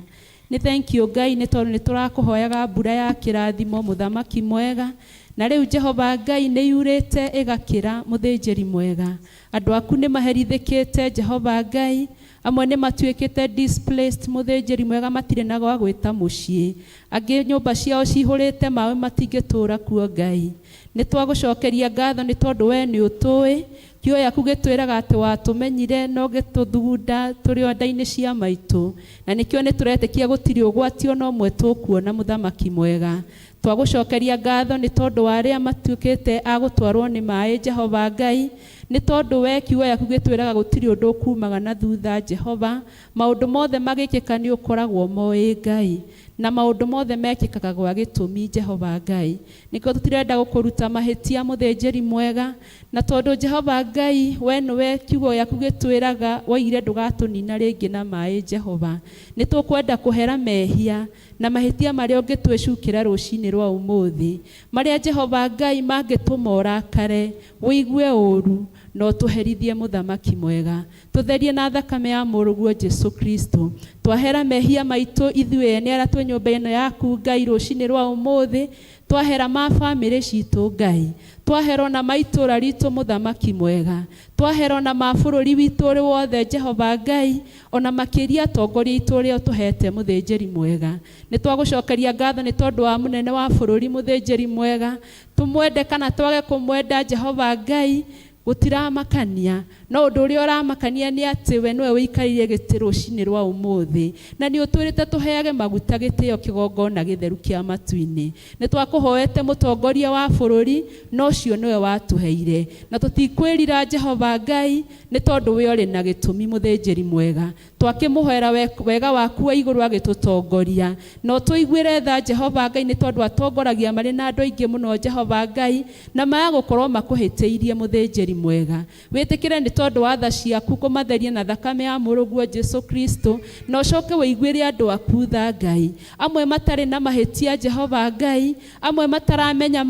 Nĩ thank you Ngai nĩ tondũ nĩ tũrakũhoyaga mbura ya kĩrathimo mũthamaki mwega, na rĩu Jehova Ngai nĩ yurĩte ĩgakĩra mũthĩnjĩri mwega. Andũ aku nĩ maherithĩkĩte Jehova Ngai, amwe nĩ matuĩkĩte displaced mũthĩnjĩri mwega, matirĩ na gwa gwĩta mũciĩ, angĩ nyũmba ciao cihũrĩte maĩ matingĩtũũra kuo Ngai. Nĩ twagũcokeria ngatho nĩ tondũ we nĩ ũtũĩ, kĩoya gĩaku gĩtwĩraga atĩ watũmenyire no gĩtũthugunda tũrĩ o nda-inĩ cia maitũ, na nĩkĩo nĩ tũretĩkia gũtirĩ ũgwati ona ũmwe tũkuona mũthamaki mwega. Twagũcokeria ngatho nĩ tondũ wa arĩa matuĩkĩte a gũtwarwo nĩ maĩ Jehova Ngai, nĩ tondũ we kiugo gĩaku gĩtwĩraga gũtirĩ ũndũ ũkumaga na thutha Jehova, maũndũ mothe magĩkĩka nĩ ũkoragwo moĩ Ngai, na maũndũ mothe mekĩkaga gwa gĩtũmi Jehova Ngai. Nĩkĩo tũtirenda gũkũruta mahĩtia mũthĩnjĩri mwega, na tondũ Jehova Ngai we nĩwe kiugo gĩaku gĩtwĩraga woigire ndũgatũnina rĩngĩ na maĩ Jehova, nĩ tũkwenda kũhera mehia na mahĩtia marĩa ũngĩtwĩcukĩra rũcinĩ rwa ũmũthĩ, marĩa Jehova Ngai mangĩtũma ũrakare, wĩigue ũũru na ũtũherithie mũthamaki mwega. Tũtherie na thakame ya mũrũguo Jesu Kristo, twahera mehia maitũ ithuĩ nĩ arĩa twĩ nyũmba ĩno yaku Ngai rũcinĩ rwa ũmũthĩ, twahera ma bamĩrĩ citũ Ngai, twahera na maitũra ritũ mũthamaki mwega, twahera na mabũrũri witũ ũrĩ wothe Jehova Ngai, ona makĩria atongoria itũ ũrĩa ũtũhete mũthĩnjĩri mwega. Nĩ twagũcokeria ngatho nĩ tondũ wa mũnene wa bũrũri mũthĩnjĩri mwega, tũmwende kana twage kũmwenda Jehova Ngai gũtiramakania, no ũndũ ũrĩa ũramakania nĩ atĩ we nĩwe wĩikarĩire gĩtĩ rũcinĩ rwa ũmũthĩ, na nĩ ũtwĩrĩte tũheage maguta gĩtĩo kĩgongona gĩtheru kĩa matu-inĩ. Nĩ twakũhoete mũtongoria wa bũrũri, no ũcio nĩwe watũheire, na tũtikwĩrira Jehova Ngai nĩ tondũ we ũrĩ na gĩtũmi mũthĩnjĩri mwega, twakĩmũhoera wega waku wa igũrũ agĩtũtongoria, no tũiguĩre tha Jehova Ngai nĩ tondũ atongoragia marĩ na andũ aingĩ mũno Jehova Ngai, na magũkorwo makũhĩtĩirie mũthĩnjĩri mwega. Wĩtĩkĩre nĩ tondũ wa tha ciaku kũmatheria na thakame ya mũrũguo Jesu Kristo, na ũcoke wĩiguĩre andũ aku tha Ngai. Amwe matarĩ na mahĩtia Jehova Ngai, amwe mataramenya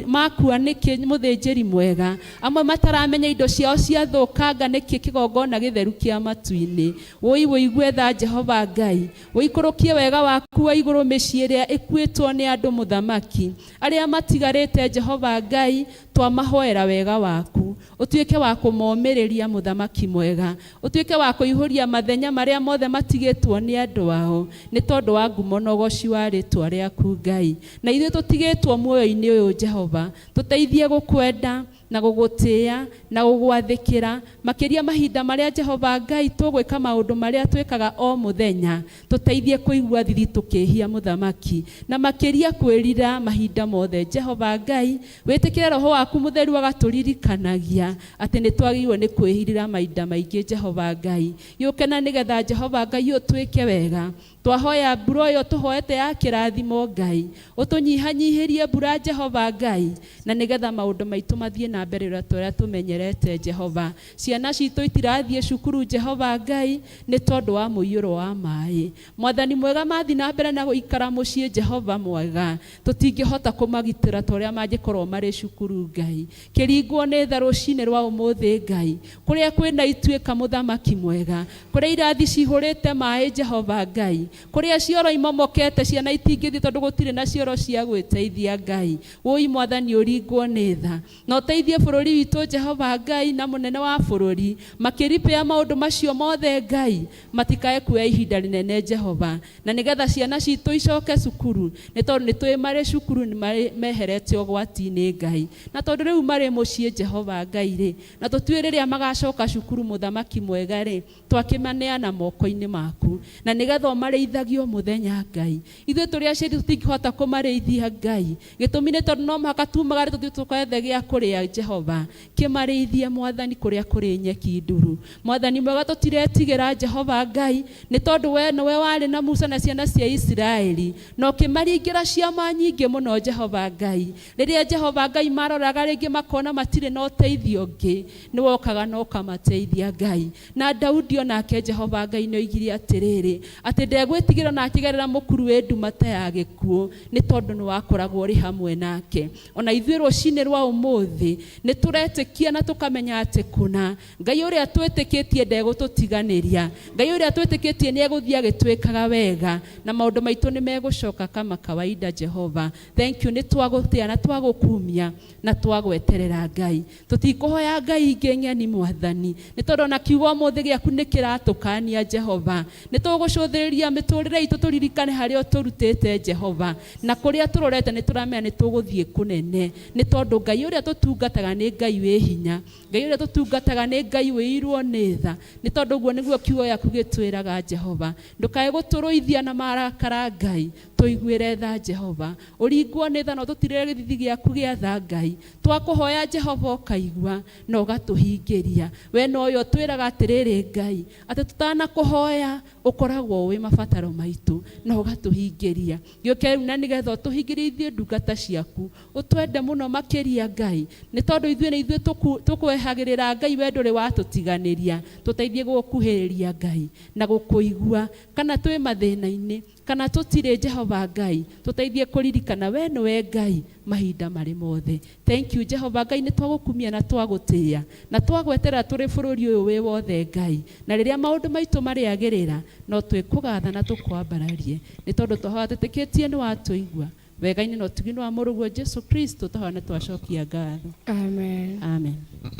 makua nĩkĩ mũthĩnjĩri mwega, amwe mataramenya indo ciao ciathũkanga nĩkĩ kĩgongona gĩtheru kĩa matu-inĩ. Wĩigue tha Jehova Ngai, wĩikũrũkie wega waku wa igũrũ mĩciĩ ĩrĩa ĩkuĩtwo nĩ andũ mũthamaki, arĩa matigarĩte Jehova Ngai, twamahoera wega waku, ũtuĩke wa kũmomĩrĩria mũthamaki mwega, ũtuĩke wa kũihũria mathenya marĩa mothe matigĩtwo nĩ andũ ao, nĩ tondũ wa ngumo na ũgoci wa rĩtwa rĩaku Ngai. Na ithuĩ tũtigĩtwo muoyo-inĩ ũyũ Jehova, tũteithie gũkwenda na gũgũtĩĩa na gũgwathĩkĩra, makĩria mahinda marĩa Jehova Ngai tũgwĩka maũndũ marĩa twĩkaga o mũthenya, tũteithie kũigua thithi tũkĩhia mũthamaki, na makĩria kwĩrira mahinda mothe Jehova Ngai, wĩtĩkĩre roho waku mũtheru agatũririkanagia atĩ nĩ twagĩrĩirwo nĩ kwĩhirira mahinda maingĩ Jehova Ngai. Yũke na nĩgetha Jehova Ngai ũtwĩke wega, twahoya mbura ĩyo tũhoete ya kĩrathimo Ngai, ũtũnyihanyihĩrie mbura Jehova Ngai, na nĩgetha maũndũ maitũ mathiĩ na mbere ũrĩa tũmenyerete Jehova. Ciana citũ itirathiĩ cukuru Jehova Ngai nĩ tondũ wa mũiyũro wa maĩ. Mwathani mwega mathiĩ na mbere na gũikara mũciĩ Jehova mwega, tũtingĩhota kũmagitĩra ta ũrĩa mangĩkorwo marĩ cukuru Ngai. Kĩringwo nĩ tha rũcinĩ rwa ũmũthĩ Ngai, kũrĩa kwĩna ituĩka mũthamaki mwega, kũrĩa irathi cihũrĩte maĩ Jehova Ngai, kũrĩa cioro imomokete ciana itingĩthiĩ tondũ gũtirĩ na cioro cia gwĩteithia Ngai. Woi Mwathani ũringwo nĩ tha, na ũteithie bũrũri witũ Jehova Ngai na mũnene wa bũrũri, makĩripia maũndũ macio mothe Ngai, matikae kuoya ihinda rĩnene Jehova, na nĩgetha ciana citũ icoke cukuru, nĩ tondũ nĩ tũĩ marĩ cukuru nĩ meherete ũgwati-inĩ Ngai, na tondũ rĩu marĩ mũciĩ Jehova Ngai rĩ, na tũtuĩ rĩrĩa magacoka cukuru mũthamaki mwega rĩ, twakĩmaneana moko-inĩ maku, na nĩgetha marĩithagio mũthenya Ngai. Ithuĩ tũrĩ aciari tũtingĩhota kũmarĩithia Ngai, gĩtũmi nĩ tondũ no mũhaka tumagare tũthiĩ tũkaethe gĩa kũrĩa Jehova, kĩmarĩithie Mwathani kũrĩa kũrĩ nyeki nduru. Mwathani mwega tũtiretigĩra Jehova Ngai, nĩ tondũ we nĩwe warĩ na Musa na ciana cia Isiraeli, na ũkĩmaringĩra ciama nyingĩ mũno Jehova Ngai. Rĩrĩa Jehova Ngai maroraga rĩngĩ makona matirĩ na ũteithio ũngĩ, nĩ wokaga na ũkamateithia Ngai. Na Daudi onake Jehova Ngai nĩ oigire atĩrĩrĩ, atĩ ndegwĩtigĩra na akĩgerera mũkuru wĩ ndumata ya gĩkuũ, nĩ tondũ nĩ wakoragwo ũrĩ hamwe nake. Ona ithuĩ rũcinĩ rwa ũmũthĩ nĩ tũretĩkia na tũkamenya atĩ kũna Ngai ũrĩa twĩtĩkĩtie ndegũtũtiganĩria, Ngai ũrĩa twĩtĩkĩtie nĩ egũthiĩ agĩtwĩkaga wega, na maũndũ maitũ nĩ megũcoka kama kawaida Jehova. Thank you, nĩ twagũtĩa na twagũkumia na twagweterera Ngai. Tũtikũhoya Ngai ingĩ ng'eni Mwathani, nĩ tondũ ona kiugo ũmũthĩ gĩaku nĩ kĩratũkania Jehova. Nĩ tũgũcũthĩrĩria mĩtũrĩre itũ tũririkane harĩa ũtũrutĩte Jehova, na kũrĩa tũrorete nĩ tũramenya nĩ tũgũthiĩ kũnene, nĩ tondũ Ngai ũrĩa tũtungataga nĩ Ngai wĩ hinya, Ngai ũrĩa tũtungataga nĩ Ngai wĩirwo nĩ tha. Nĩ tondũ ũguo nĩguo kiugo gĩaku gĩtwĩraga Jehova, ndũkae gũtũrũithia na marakara Ngai, tũiguĩre tha Jehova, ũringwo nĩ tha na ũtũtirĩre gĩthithi gĩaku gĩa tha Ngai. Twakũhoya Jehova ũkaigua na ũgatũhingĩria. We no ũyũ twĩraga atĩrĩrĩ Ngai, atĩ tũtanakũhoya ũkoragwo wĩ mabata mabataro maitũ na ũgatũhingĩria. Gĩũke rĩu na nĩgetha ũtũhingĩrie ithuĩ ndungata ciaku, ũtwende mũno makĩria Ngai, nĩ tondũ ithuĩ nĩ ithuĩ tũkwehagĩrĩra Ngai, we ndũrĩ watũtiganĩria. Tũteithie gũkuhĩrĩria Ngai na gũkũigua, kana twĩ mathĩna-inĩ kana tũtirĩ Jehova Ngai, tũteithie kũririkana we nĩwe Ngai mahinda marĩ mothe. Thank you Jehova Ngai, nĩ twagũkumia na twagũtĩĩa na twagwetera tũrĩ bũrũri ũyũ wĩ wothe Ngai, na rĩrĩa maũndũ maitũ marĩagĩrĩra no twĩkũgatha na tũkwambararie, nĩ tondũ twahotetĩkĩtie nĩ watũigua. Wega-inĩ na ũtugi-inĩ wa mũrũguo Jesu Kristo tũhoe twacokia ngatho. Amen. Amen.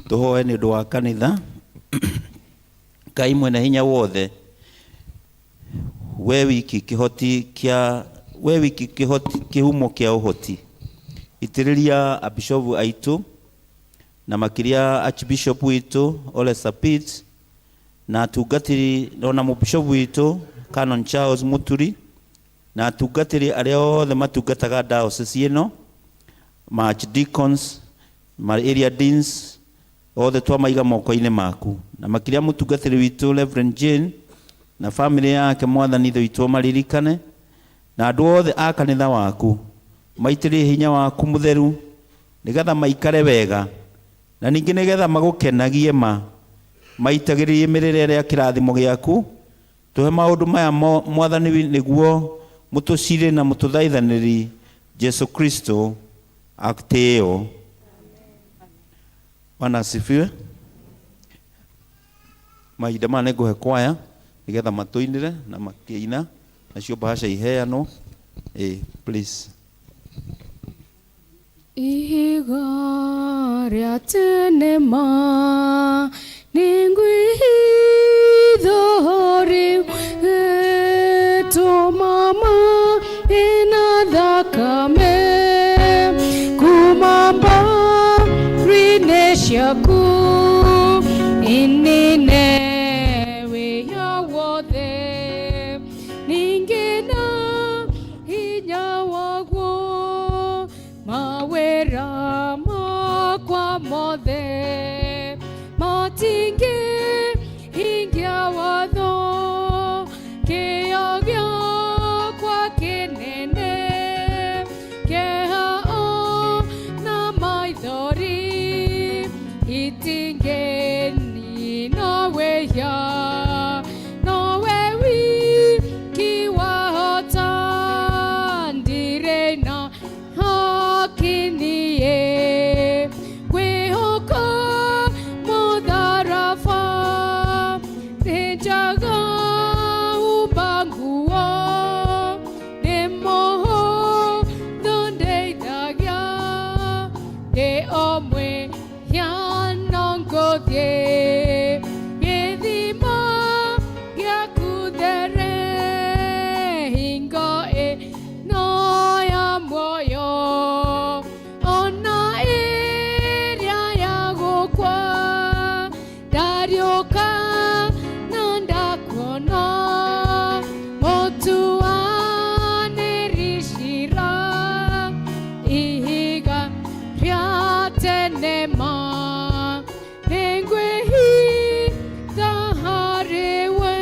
Tũhoe nĩ ũndũ wa kanitha. Ngai mwene hinya wothe, we wiki kĩhoti kĩhumo kĩa ũhoti, itĩrĩria abishopu aitũ na makĩria archbishop witũ Ole Sapit na atungatĩri na mũbishopu witũ Canon Charles Muturi na atungatĩri arĩa othe matungataga diocese ĩno, ma archdeacons, ma area deans, othe twamaiga moko-inĩ maku, na makĩria mũtungatĩri witũ Reverend Jane na family yake Mwathani ithe witũ maririkane, na andũ othe a kanitha waku maitĩrĩrie hinya waku mũtheru nĩgetha maikare wega, na ningĩ nĩgetha magũkenagie maitagĩrĩrie mĩrĩre ĩrĩa kĩrathimo gĩaku. Tũhe maũndũ maya Mwathani nĩguo mũtũcire na mũtũthaithanĩri Jesu Kristo atĩĩo. Bwana asifiwe. Mahinda maya nĩngũhe kwaya nĩgetha matũinĩre na makĩina nacio bahasha iheanwo. Please. Ihiga rĩa tene ma nĩngwĩhitho rĩu gĩtũmama ĩna thakame kuma mbaru-inĩ ciaku inine wĩya wothe ningĩ na hinya waguo mawĩra makwa mothe matingĩhingia watho kĩyo gĩakwa kĩnene kĩha na maithori itingĩnina wĩya nowe wiki wahota ndirĩ na hakinie kwĩhoka mũtharaba nĩnjaga humba nguo nĩ mũhũthũ ndeithagia ndĩ o mwĩhiano ngũthiĩ gĩthima gĩaku there hingo ĩno ya muoyo ona ĩrĩa ya gũkua ndariũka na ndakuona mũtuanĩri cira ihiga rĩa tene ma nĩngwĩhitha harĩwe.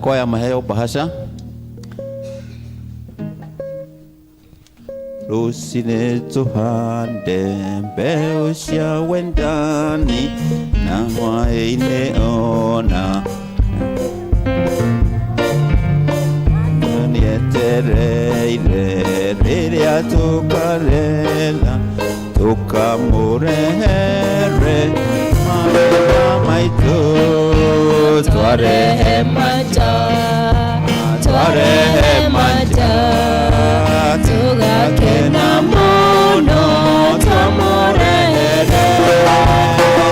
kwaya maheo bahasha. Rũcinĩ tũhande mbeũ cia wendani na hwaĩ-inĩ ona nĩetereire rĩrĩa tũkaretha tũkamũrehere magetha maitũ twarehe manja tũgakena mũno twamũrehere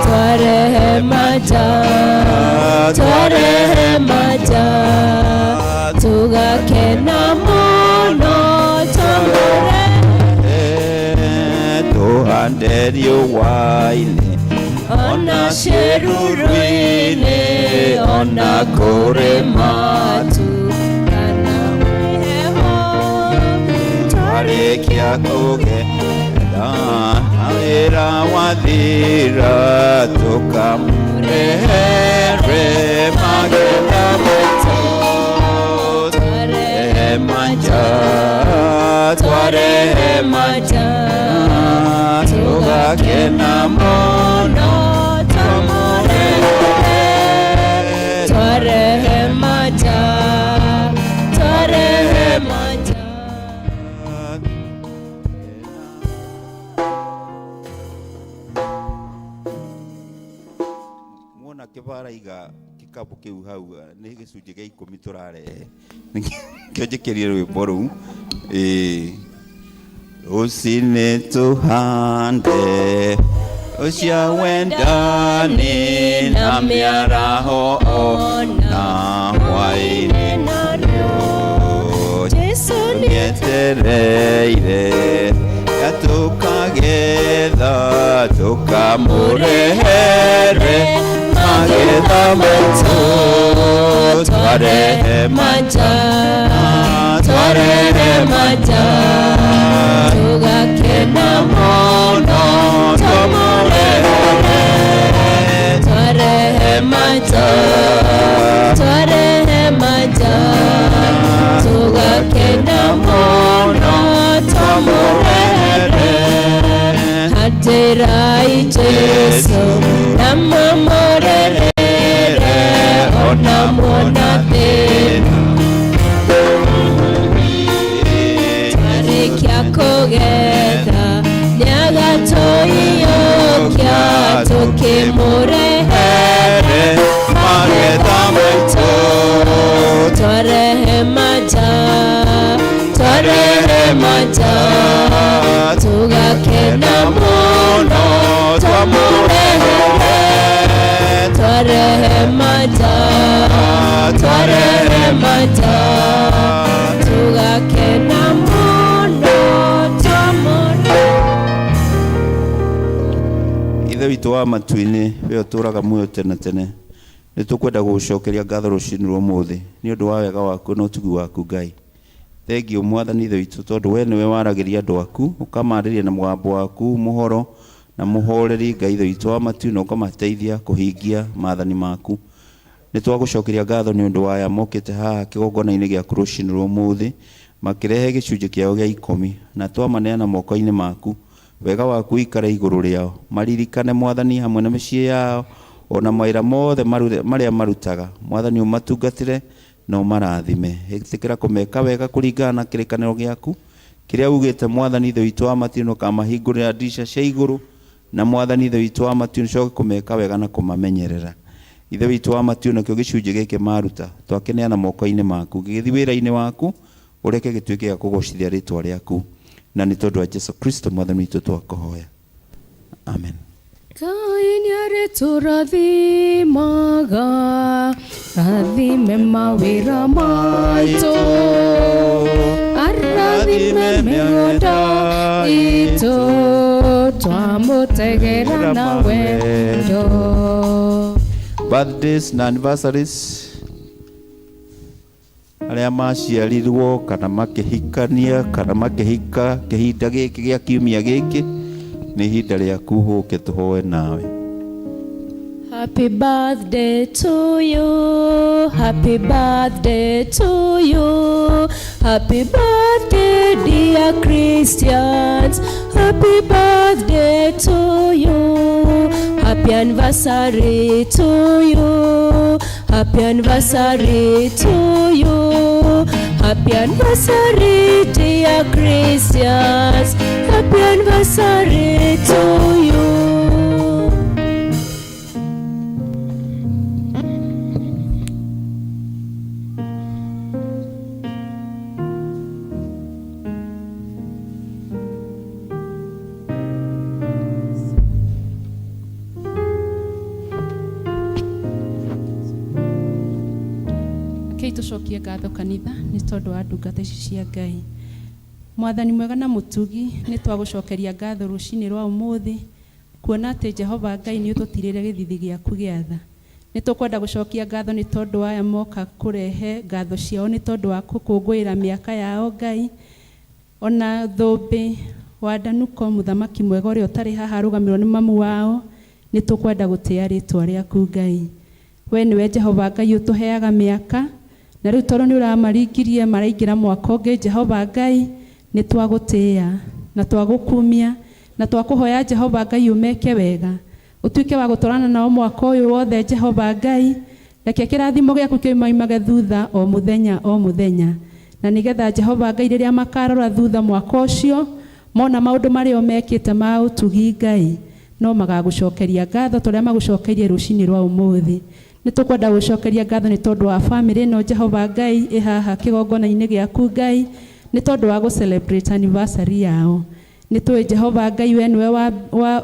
twarehe manja tũgakena mũno twamũrehere tũhande riũa-inĩ ona ciĩruru-inĩ ona kũrĩ matu twarĩkia kũgetha wĩra wathira tũkamũrehere magetha maitũ twarehe manja tũgakena mũno twamũrehere twarehe manja mwona kĩbaraiga gĩkabũ kĩu hau nĩ gĩcunjĩ gĩa 10 tũrarehe kĩo njĩkĩrire rwĩmbo rũu. Rũcinĩ tũhande cia wendani na mĩaraho ona hwaĩ-inĩ Jesũ nĩetereire tũkagetha tũkamũrehere magetha maitũ twarehe manja tũgakena mũno twamũrehere twarehe manja tũgakena mũno twamũrehere hatĩrai Jesũ na mamũrehere ona muona thĩna twarĩkia kũgetha nĩagatũiyũkia tũkĩmũrehere magetha maitũ twarehe manja tũgakena mũno twamũrehere twarehe manja tũgakena mũno twamũrehere. Ithe witũ wa matu-inĩ we ũtũũraga muoyo tene tene, nĩ tũkwenda gũgũcokeria ngatho rũcinĩ rwa ũmũthĩ nĩ ũndũ wa wega waku na ũtugi waku Ngai. Thengio Mwathani ithe witũ tondũ we nĩwe waragĩria andũ aku ũkamarĩria na mũgambo waku mũhoro na mũhoreri Ngai ithe witũ wa matu na ũkamateithia kũhingia maathani maku. Nĩ twagũcokeria ngatho nĩ ũndũ wa aya mokĩte haha kĩgongona-inĩ gĩaku rũcinĩ rwa ũmũthĩ makĩrehe gĩcunjĩ kĩao gĩa 10 na twamaneana moko-inĩ maku. Wega waku ikare igũrũ rĩao, maririkane Mwathani hamwe na mĩciĩ yao ona mawĩra mothe marĩa marutaga. Mwathani ũmatungatĩre na ũmarathime, ĩtĩkĩra kũmeka wega kũringana na kĩrĩkanĩro gĩaku kĩrĩa ugĩte Mwathani ithe witũ wa matu ũkamahingũrĩra ndirica cia igũrũ na Mwathani ithe witũ wa matu ũcoke kũmeka wega na kũmamenyerera. Ithe witũ wa matu nakĩo gĩcunjĩ gĩkĩ maruta twakeneana moko-inĩ maku gĩgĩthiĩ wĩra-inĩ waku ũreke gĩtuĩke gĩa kũgocithia rĩtwa rĩaku na nĩ tondũ wa Jesũ Kristo Mwathani witũ twakũhoya, amen. Ngai nĩarĩtũrathimaga rathime mawĩra maitũ arathime mĩgũnda itũ twamũtegera na wendo. Birthdays na anniversaries arĩa maciarirwo kana makĩhikania kana makĩhika kĩhinda gĩkĩ gĩa kiumia gĩkĩ nĩ ihinda rĩaku ũke tũhoe nawe. Happy birthday to you, happy birthday to you, happy birthday dear Christians, happy birthday to you, happy anniversary to you, happy anniversary to you, happy anniversary dear Christians, happy anniversary to you. Tucokie ngatho kanitha nĩ tondũ wa ndungata ici cia Ngai. Mwathani mwega na mũtugi, nĩ twagũcokeria ngatho rũcinĩ rwa ũmũthĩ kuona atĩ Jehova Ngai nĩ ũtũtirĩre gĩthithi gĩaku gĩa tha. Nĩ tũkwenda gũcokia ngatho nĩ tondũ wa aya moka kũrehe ngatho ciao nĩ tondũ wa gũkũngũĩra mĩaka yao Ngai. Ona thũmbĩ wa Danuko mũthamaki mwega ũrĩa ũtarĩ haha arũgamĩrwo nĩ mamu wao, nĩ tũkwenda gũtĩĩa rĩtwa rĩaku Ngai. We nĩwe Jehova Ngai ũtũheaga mĩaka, na rĩu tondũ nĩ ũramaringirie maraingĩra mwaka ũngĩ Jehova Ngai, nĩ twagũtĩĩa na twagũkumia na twakũhoya Jehova Ngai umeke wega, ũtuĩke wa gũtwarana nao mwaka ũyũ wothe Jehova Ngai. Reke kĩrathimo gĩaku kĩoimage thutha o mũthenya, na nĩgetha Jehova Ngai rĩrĩa makarora thutha mwaka ũcio mona maũndũ marĩa mekĩte ma ũtugi Ngai, no magagũcokeria ngatho tũrĩa magũcokeirie rũcinĩ rwa ũmũthĩ. Nĩ tũkwenda gũcokeria ngatho nĩ tondũ wa family ĩno Jehova Ngai ĩhaha kĩgongona-inĩ gĩaku Ngai, nĩ tondũ wa gũ-celebrate anniversary yao. Nĩ tũĩ Jehova Ngai we nĩwe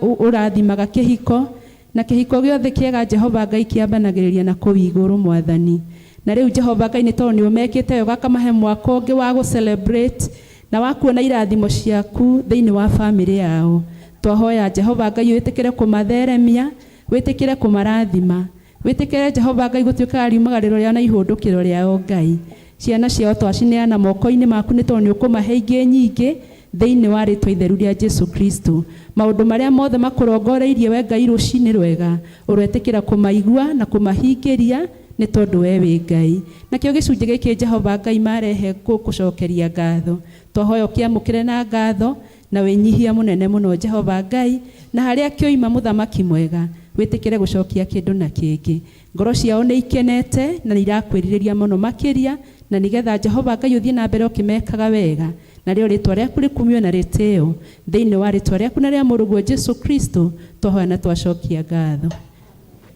ũrathimaga kĩhiko, na kĩhiko gĩothe kĩega Jehova Ngai kĩambanagĩrĩria na kũu igũrũ Mwathani. Na rĩu Jehova Ngai nĩ tondũ nĩ ũmekĩte wega kamahe mwaka ũngĩ wa gũ-celebrate na wa kuona irathimo ciaku thĩinĩ wa family yao. Twahoya Jehova Ngai wĩtĩkĩre kũmatheremia, wĩtĩkĩre kũmarathima, wĩtĩkĩre Jehova Ngai gũtuĩka riumagarĩro rĩao na ihũndũkĩro rĩao Ngai. Ciana ciao twacineana moko-inĩ maku nĩ tondũ nĩ ũkũmahe ingĩ nyingĩ thĩinĩ wa rĩtwa itheru rĩa Jesu Kristo. Maũndũ marĩa mothe makũrongoreirie we Ngai rũcinĩ rwega, ũrwetĩkĩra kũmaigua na kũmahingĩria nĩ tondũ we wĩ Ngai. Nakĩo gĩcunjĩ gĩkĩ Jehova Ngai marehe gũkũcokeria ngatho, twahoya ũkĩamũkĩre na ngatho na wĩnyihia mũnene mũno Jehova Ngai, na harĩa kĩoima mũthamaki mwega wĩtĩkĩre gũcokia kĩndũ na kĩngĩ. Ngoro ciao nĩ ikenete na nĩ irakwĩrirĩria mũno makĩria, na nĩgetha Jehova Ngai ũthiĩ na mbere ũkĩmekaga wega, na rĩo rĩtwa rĩaku rĩkumio na rĩtĩo thĩinĩ wa rĩtwa rĩaku na rĩa mũrũguo Jesu Kristo twahoya na twacokia ngatho.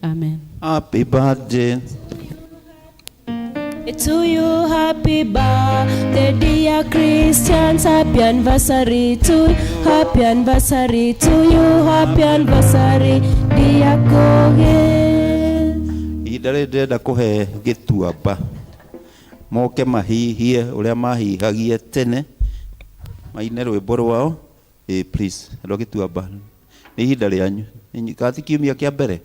Amen. Happy birthday To you, happy birthday dear Christians, happy anniversary to you, happy anniversary to you, happy anniversary dear Koge. Ihinda rĩrĩ ndĩrenda kũhe Gĩtuamba moke mahihie ũrĩa mahihagie tene, maine rwĩmbo rwao. Please andũ a Gĩtuamba, nĩ ihinda rĩanyu. Kathi kiumia kĩa mbere.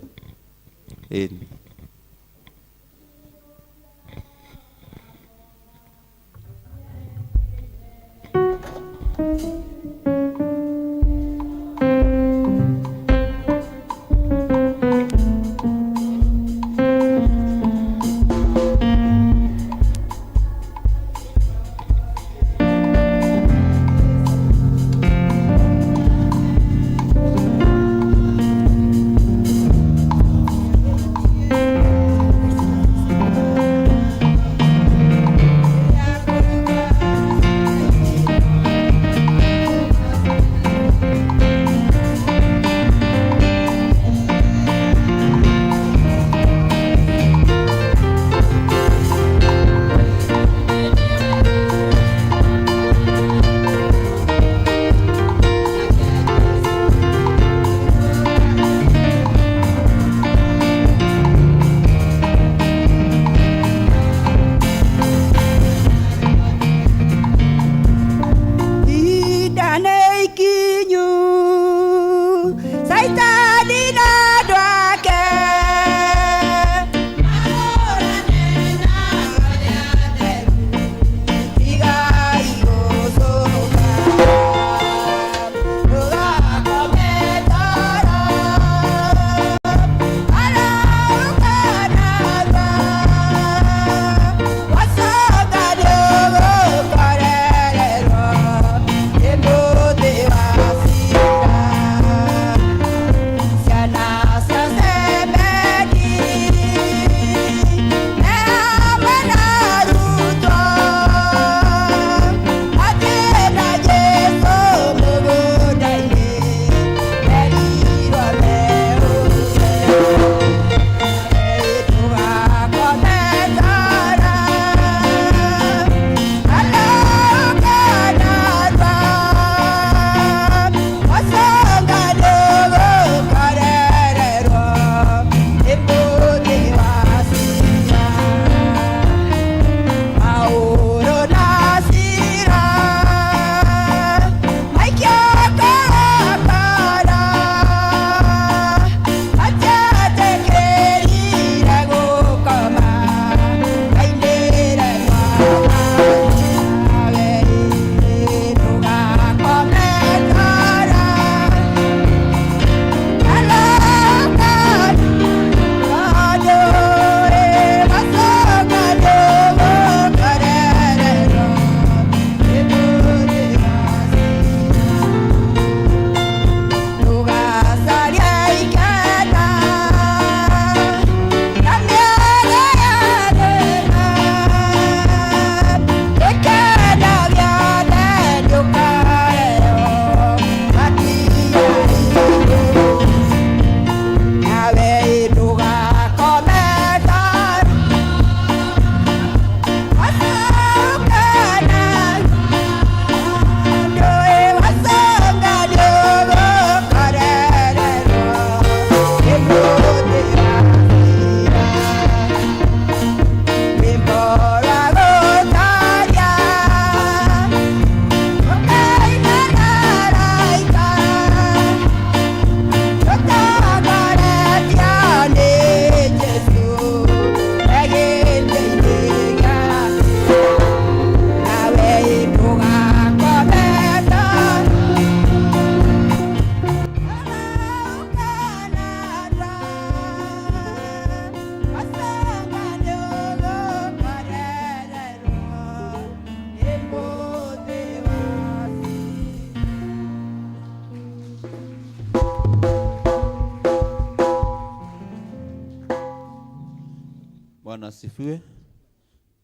Bwana asifiwe.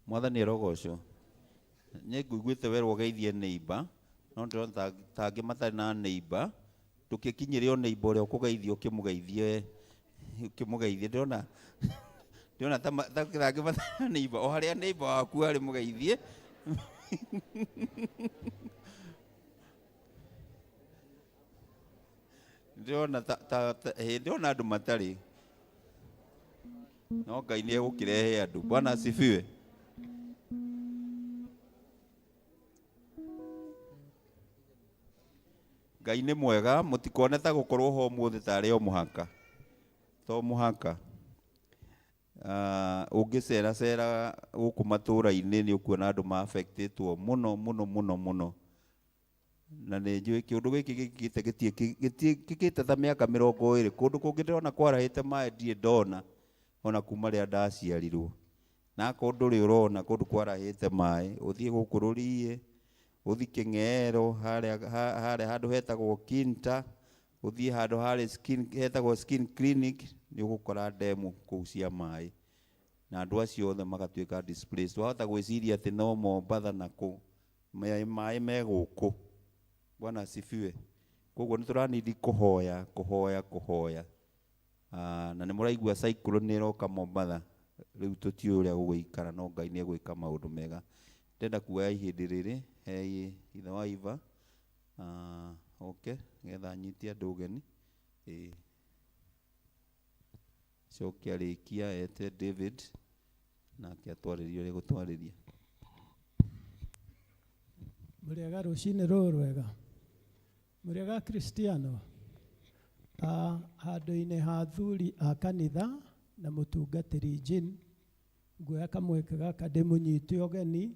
Mwathani arogocwo. Nye nguiguite werwo geithie neighbor, no ndĩrona tangĩ matarĩ na neighbor, tũkĩkinyĩrio neighbor ũrĩa ũkũgeithio ũkĩmũgeithie ndĩrona tangĩ matarĩ na neighbor, o harĩa neighbor waku arĩ mũgeithie. Ndĩrona andũ matarĩ, no Ngai nĩ egũkĩrehe andũ. Bwana asifiwe. Ngai nĩ mwega, mũtikone ta gũkorwo ho mũthĩ tarĩ o mũhaka. To mũhaka. Ũngĩceracera gũkũ matũũra-inĩ nĩ ũkuona andũ ma-affectĩtwo mũno. Na nĩ njũĩ kĩũndũ gĩkĩ gĩkĩte ta mĩaka 20, kũndũ kũngĩ ndĩrona kwarahĩte maĩ ndirĩ ndona ona kuma rĩrĩa ndaciarirwo. Na kũndũ ũrĩ ũrona kũndũ kwarahĩte maĩ, ũthiĩ gũkũ Rũriĩ, ũthiĩ Kĩng'ero, harĩa handũ hetagwo Kinta, ũthiĩ handũ harĩa hetagwo Skin Clinic, nĩ ũgũkora ndemu kũu cia maĩ. Na andũ acio othe magatuĩka displaced. Wahota gwĩciria atĩ no Mombatha na kũ maĩ me gũkũ. Bwana asifiwe. Koguo nĩ tũranidi kũhoya. Na nĩ mũraigua cycle nĩ ĩroka Mombatha. Rĩu tũtiũĩ ũrĩa gũgũikara, no Ngai nĩ egwĩka maũndũ mega. Ndenda kuoya ihinda rĩrĩ he ithe wa Iva nĩgetha anyite andũ ũgeni. Coke arĩkia ete David nake atwarĩrie ũrĩa gũtwarĩria. Mũrĩega rũcinĩ rũrũ rwega. Mũrĩega Kristiano. Handũ-inĩ ha athuri a kanitha na mũtungatĩri Jean, nguoya kamweke gaka ndĩmũnyite ũgeni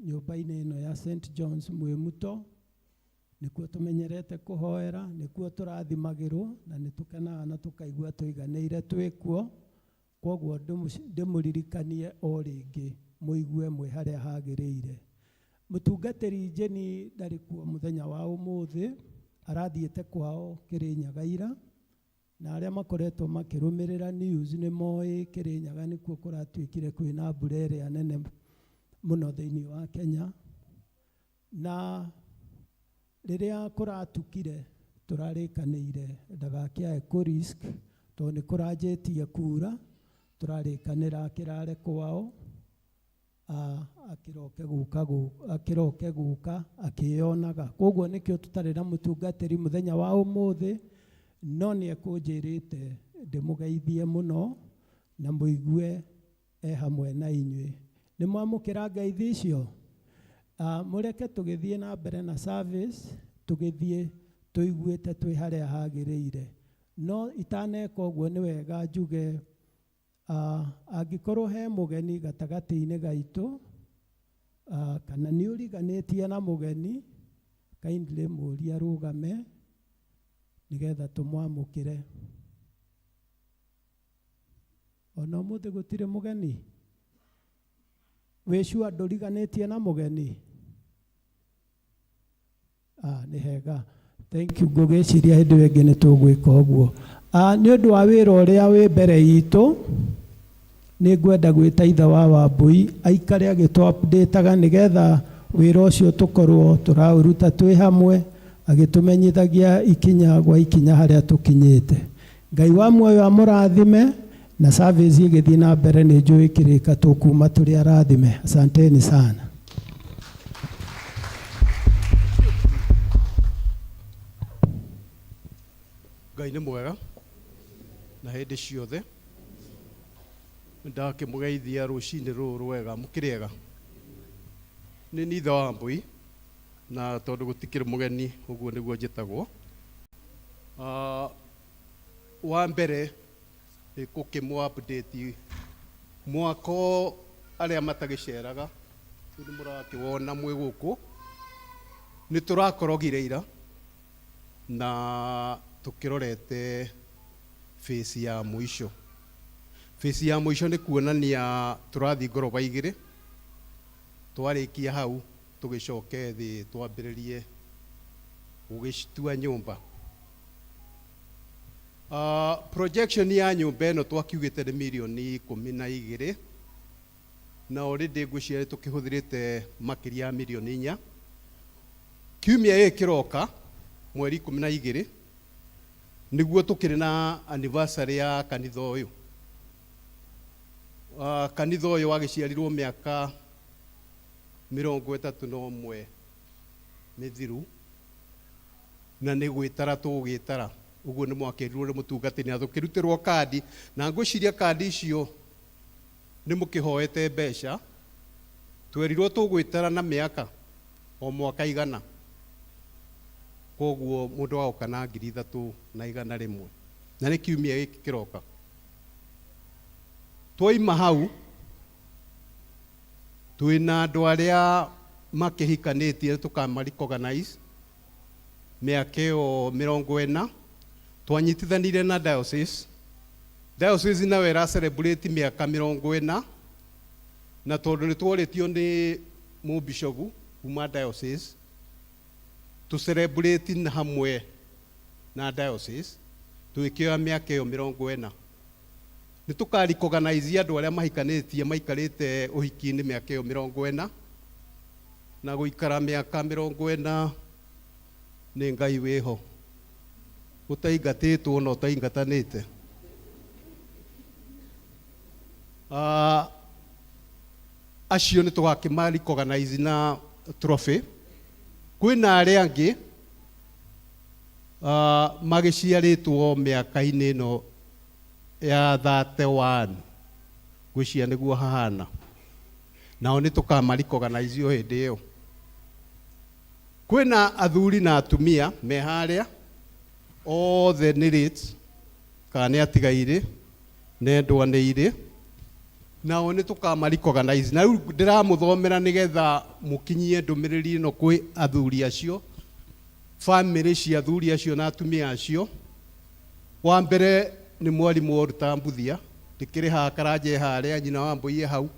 nyũmba-inĩ ĩno ya St. John's Mwĩmuto. Nĩkuo tũmenyerete kũhoera, nĩkuo tũrathimagĩrwo na nĩ tũkenaga na tũkaigua tũiganĩire twĩkuo. Koguo ndĩmũririkanie o rĩngĩ mũigue mwĩ harĩa hagĩrĩire. Mũtungatĩri Jeni ndarĩ kuo mũthenya wa ũmũthĩ, arathiĩte kwao Kĩrĩnyaga ira, na arĩa makoretwo makĩrũmĩrĩra news nĩ moĩ Kĩrĩnyaga nĩkuo kũratuĩkire kwĩna mbura ĩrĩa nene mũno thĩinĩ wa Kenya. Na rĩrĩa kũratukire tũrarĩkanĩire ndagakĩae kũrisk, tondũ nĩ kũranjĩtie kuura, tũrarĩkanĩra akĩrare kwao, akĩroke gũka akĩyonaga. Koguo nĩkĩo tũtarĩ na mũtungatĩri mũthenya wa ũmũthĩ, no nĩ ekũnjĩrĩte ndĩmũgeithie mũno na mũigue hamwe na inyuĩ. Nĩ mwamũkĩra ngeithi icio? Mũreke tũgĩthiĩ na mbere na service, tũgĩthiĩ tũiguĩte twĩ harĩa hagĩrĩire. No itaneka ũguo nĩ wega njuge angĩkorwo he mũgeni gatagatĩ-inĩ gaitũ, kana nĩ ũriganĩtie na mũgeni, kindly mũũrie arũgame nĩgetha tũmwamũkĩre. Ona ũmũthĩ gũtirĩ mũgeni? Wĩ sure ndũriganĩtie na mũgeni? Nĩ hega. Thank you. Ngũgĩciria hĩndĩ ĩyo ĩngĩ nĩ tũgwĩka ũguo. Nĩ ũndũ wa wĩra ũrĩa wĩ mbere itũ, nĩ ngwenda gwĩta ithe wa Wambui aikare agĩtũ-update-aga nĩgetha wĩra ũcio tũkorwo tũraũruta twĩ hamwe, agĩtũmenyithagia ikinya gwa ikinya harĩa tũkinyĩte. Ngai wa muoyo amũrathime na service igĩthiĩ na mbere. Nĩ njũĩ kĩrĩka tũkuma tũrĩ arathime. Asanteni sana. Ngai nĩ mwega na hĩndĩ ciothe. Ndakĩmũgeithia rũcinĩ rũrũ rwega. Mũkĩrĩega? Nĩ niĩ ithe wa Wambui, na tondũ gũtikĩrĩ mũgeni ũguo nĩguo njĩtagwo. Wa mbere gũkĩmũ-update mwaka arĩa matagĩceraga, nĩ mũrakĩwona mwĩ gũkũ, nĩ tũrakorogire ira na tũkĩrorete phase ya mũico. Phase ya mũico nĩ kuonania tũrathiĩ ngoroba igĩrĩ, twarĩkia hau tũgĩcoke thĩ twambĩrĩrie gũgĩcitua nyũmba. Projection ya nyumba ĩno twakiugĩte nĩ mirioni 12 na already ngwĩciria tũkĩhũthĩrĩte makĩria ya mirioni 4. Kiumia gĩkĩ kĩroka mweri 12 nĩguo tũkĩrĩ na anniversary ya kanitha ũyũ. Kanitha ũyũ wagĩciarirwo mĩaka 31 mĩthiru na nĩ gwĩtara tũgĩtara. Uguo nĩ mwakĩrirwo nĩ mũtungatĩri na tũkĩrutĩrwo kandi, na ngwĩciria kandi icio nĩ mũkĩhoete mbeca. Twerirwo tũgwĩtara na mĩaka o mwaka 100, koguo mũndũ agoka na 3,100 na nĩ kiumia gĩkĩ kĩroka. Twoima hau twĩna andũ arĩa makĩhikanĩtie tũkamaricognize mĩaka ĩyo 40 twanyitithanire na diocese. Diocese nayo ĩra celebrate mĩaka 40 na tondũ nĩ tworĩtio nĩ mũbishopu kuma diocese to celebrate na hamwe na diocese twĩkĩoya mĩaka ĩyo 40. Nĩ tũkaricognize andũ arĩa mahikanĩtie maikarĩte ũhiki-inĩ mĩaka ĩyo 40 na gũikara mĩaka 40 nĩ Ngai wĩho, ũtaingatĩtwo na ũtaingatanĩte. Acio nĩ tũgakĩmaricognize na trophy. Kwĩna arĩa angĩ magĩciarĩtwo mĩaka-inĩ ĩno ya 31 ngwĩciria nĩguo hahana, nao nĩ tũkamaricognize o hĩndĩ ĩyo. Kwĩna athuri na atumia me harĩa othe nĩ late kana nĩ atigaire nĩ ndwanĩire, nao nĩ tũkamaricognize. Na rĩu ndĩramũthomera nĩgetha mũkinyie ndũmĩrĩri ĩno kwĩ athuri acio, family cia athuri acio na atumia acio. Wa mbere nĩ mwarimũ Walter Mbuthia, ndĩkĩrĩ haha karanje harĩa, nyina wa Mbũiye hau.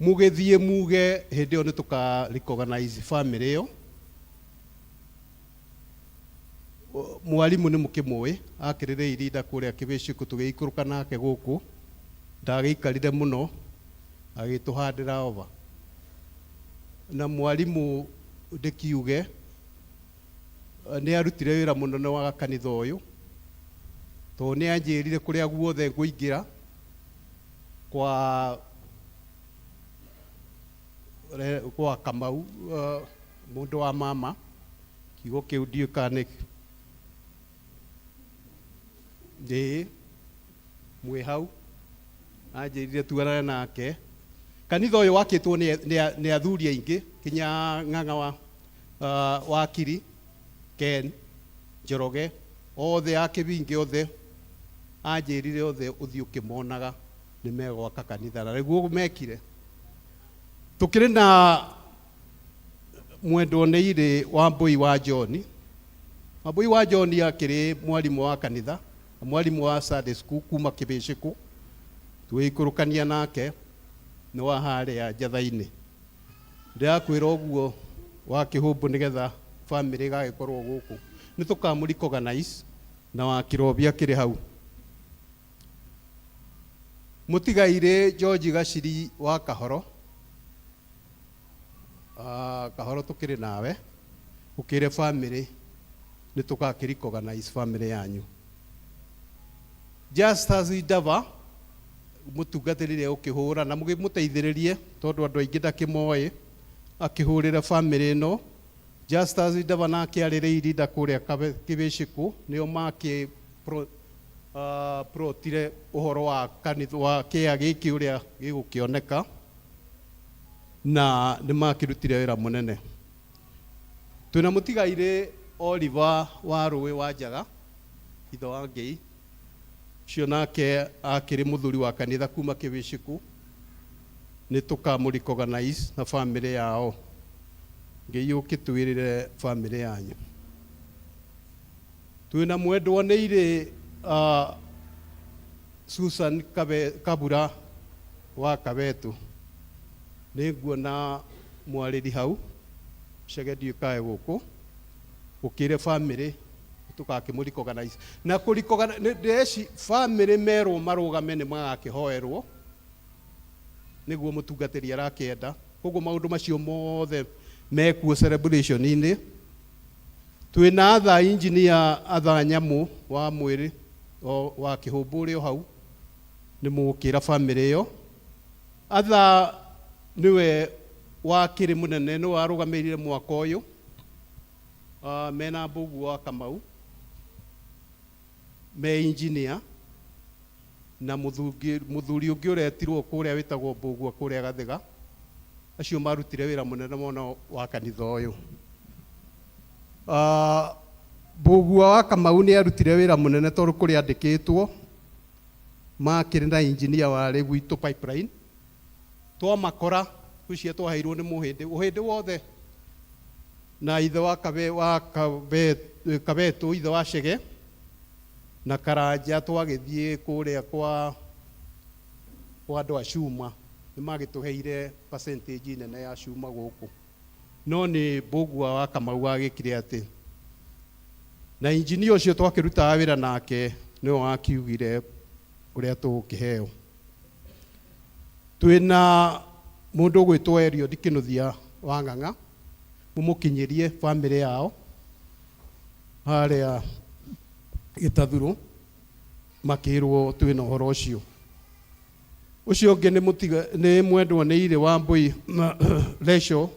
Mũgĩthiĩ muge hĩndĩ ĩyo nĩ tũkaricognize family ĩyo. Mwarimũ nĩ mũkĩmũĩ, akĩrĩrĩ irinda kũrĩa Kĩbĩcĩku tũgĩikũrũka nake gũkũ, ndagĩikarire mũno agĩtũhandĩra ova. Na mwarimũ ndĩkiuge nĩ arutire wĩra mũnene wa kanitha ũyũ, tondũ nĩ anjĩrire kũrĩa guothe ngũingĩra kwa Kamau, mũndũ wa mama, kiugo kĩu ndiũĩ kana nĩ mwĩ hau, anjĩrire tuanane nake. Kanitha ũyũ wakĩtwo nĩ athuri aingĩ, kinya Ng'ang'a wa Kiri, Ken, Njoroge, othe a Kĩbingi othe, anjĩrire othe ũthiĩ ũkĩmonaga nĩ megwaka kanitha, na nĩguo mekire. Tũkĩrĩ na mwendwo nĩ irĩ Wambũi wa John. Wambũi wa John akĩrĩ mwarimũ wa kanitha, mwarimũ wa Sunday school kuma Kĩbĩcĩku, twĩikũrũkania nake nĩ wa harĩa Njatha-inĩ. Ndĩrakwĩra ũguo wa Kĩhũmbũ nĩgetha family gagĩkorwo gũkũ. Nĩ tũkamũricognize na wa Kĩrobia kĩrĩ hau. Mũtigaire George Gaciri wa Kahoro. Kahoro tũkĩrĩ nawe, ũkĩrĩ family nĩ tũgakĩricognize family yanyu. Justus Ndava mũtungatĩrĩre ũkĩhũra na mũgĩmũteithĩrĩrie tondũ andũ aingĩ ndakĩmoĩ, akĩhũrĩra family ĩno. Justus Ndava nake arĩrĩ irinda kũrĩa Kĩbĩcĩku, nĩo makĩ protire ũhoro wa kanitha wa kĩa gĩkĩ ũrĩa gĩgũkĩoneka, na nĩ makĩrutire wĩra mũnene. Twĩna mũtigaire Oliver wa Rũĩ wa Njaga, ithe wa Ngei, cio nake akĩrĩ mũthuri wa kanitha kuma Kĩbĩcĩku, nĩ tũkamũricognize na family yao. Ngei ũkĩtwĩrĩre family yanyu. Twĩna mwendwo nĩ irĩ Susan Kabura wa Kabetu, nĩ nguona mwarĩri hau, cege ndiũkae gũkũ, ũkĩrĩ family tukakimuricognize na kuricognize ndeci family merwo marugame ni magakihoerwo niguo mutungatiri arakienda koguo maundu macio mothe mekuo celebration ini twina atha engineer atha nyamu wa mwiri wa kihumburi hau ni mukira family yo atha niwe wakiri munene no arugamirire mwaka uyu mena Mbugu wa Kamau me engineer na muthuri ungi uretirwo kuria witagwo Mbugu kuria Gathiga acio marutire wira munene mono wa kanitha uyu Mbugu wa Kamau ni arutire wira munene tondu kuria andikitwo makiri na engineer wari gwitu pipeline twamakora kucia twaheirwo ni muhindi wothe na ithe wa Kabetu ithe wa Chege na Karanja twagithie kuria kwa andu a Cuma ni magituheire percentage nene ya Cuma guku no ni Mbugu wa Kamau agikire ati na engineer ucio twakiruta wira nake ni wakiugire uria tukiheo twina mundu gwitwo Erio Dikinuthia wa Ng'ang'a mumukinyirie family yao haria Gitathuru makirwo twina uhoro ucio ungi ni mwendwa ni ire wa Mbui Lesho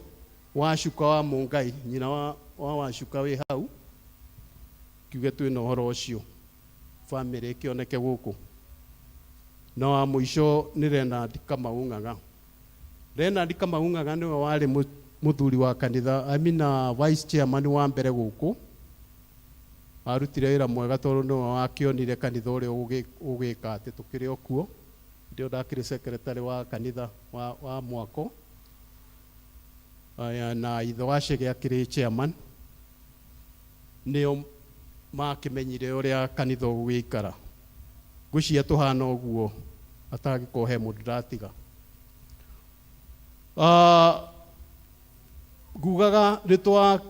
wa Cuka wa Mungai nyina wa Cuka wi hau kiuge twina uhoro ucio family kioneke guku na wa muico ni Renard Kamau Ng'ang'a Renard Kamau Ng'ang'a niwe wari muthuri wa kanitha vice chairman wa mbere guku arutire wira mwega tondu niwe wakionire kanitha uria ugika ati tukiri okuo ndio ndakiri secretary wa kanitha wa mwako na ithe wa Chege akiri chairman nio makimenyire uria kanitha ugikara gucia tuhana uguo atagikohe mundu ndatiga gugaga ritwa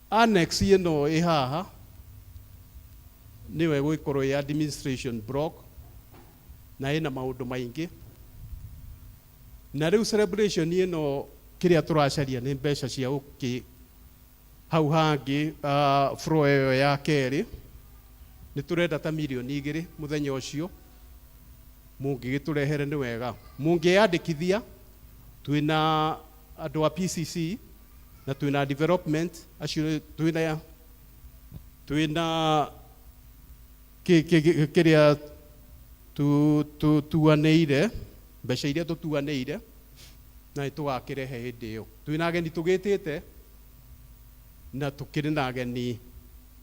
annex ino ihaha niwe gwikorwo ya administration block na ina maundu maingi na riu celebration ino kiria turacaria ni mbeca cia uki hau hangi floor iyo ya keri ni turenda ta milioni 2 muthenya ucio mungigiturehere ni wega mungiyandikithia twina andu a PCC na twina development acio twina kiria tuaneire mbeca iria tutuaneire na tugakirehe hindi iyo twina ageni tugitite na tukiri na ageni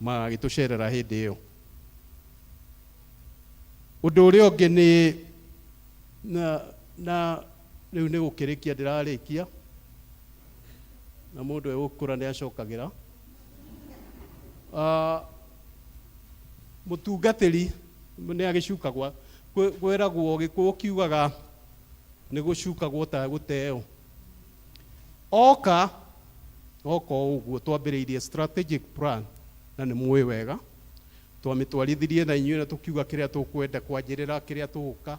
magitucerera hindi iyo undu uria ungi ni na riu ni gukirikia ndirarikia na mundu egukura ni acokagira mutungatiri ni agicukagwa gwiragwo gikuo kiugaga ni gucukagwo ta guteo oka uguo twambiriirie strategic plan na ni mwi wega twamitwarithirie na inyuĩ na tukiuga kiria tukwenda kwanjirira kiria tuguka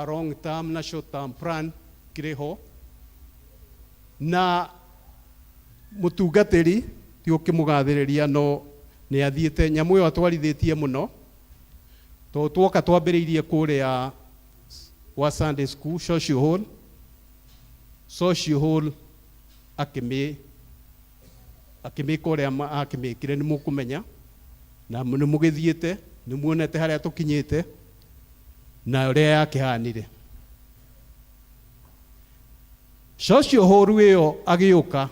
long term na short term plan kiriho na mutungatiri ti ukimugathiriria no ni athiite nyamu yo atwarithitie muno to twoka twambiriirie kuria wa Sunday school social hall akimi kuria akimikire ni mukumenya na ni mugithiite ni muonete haria tukinyite na uria yakihanire social hall iyo agiuka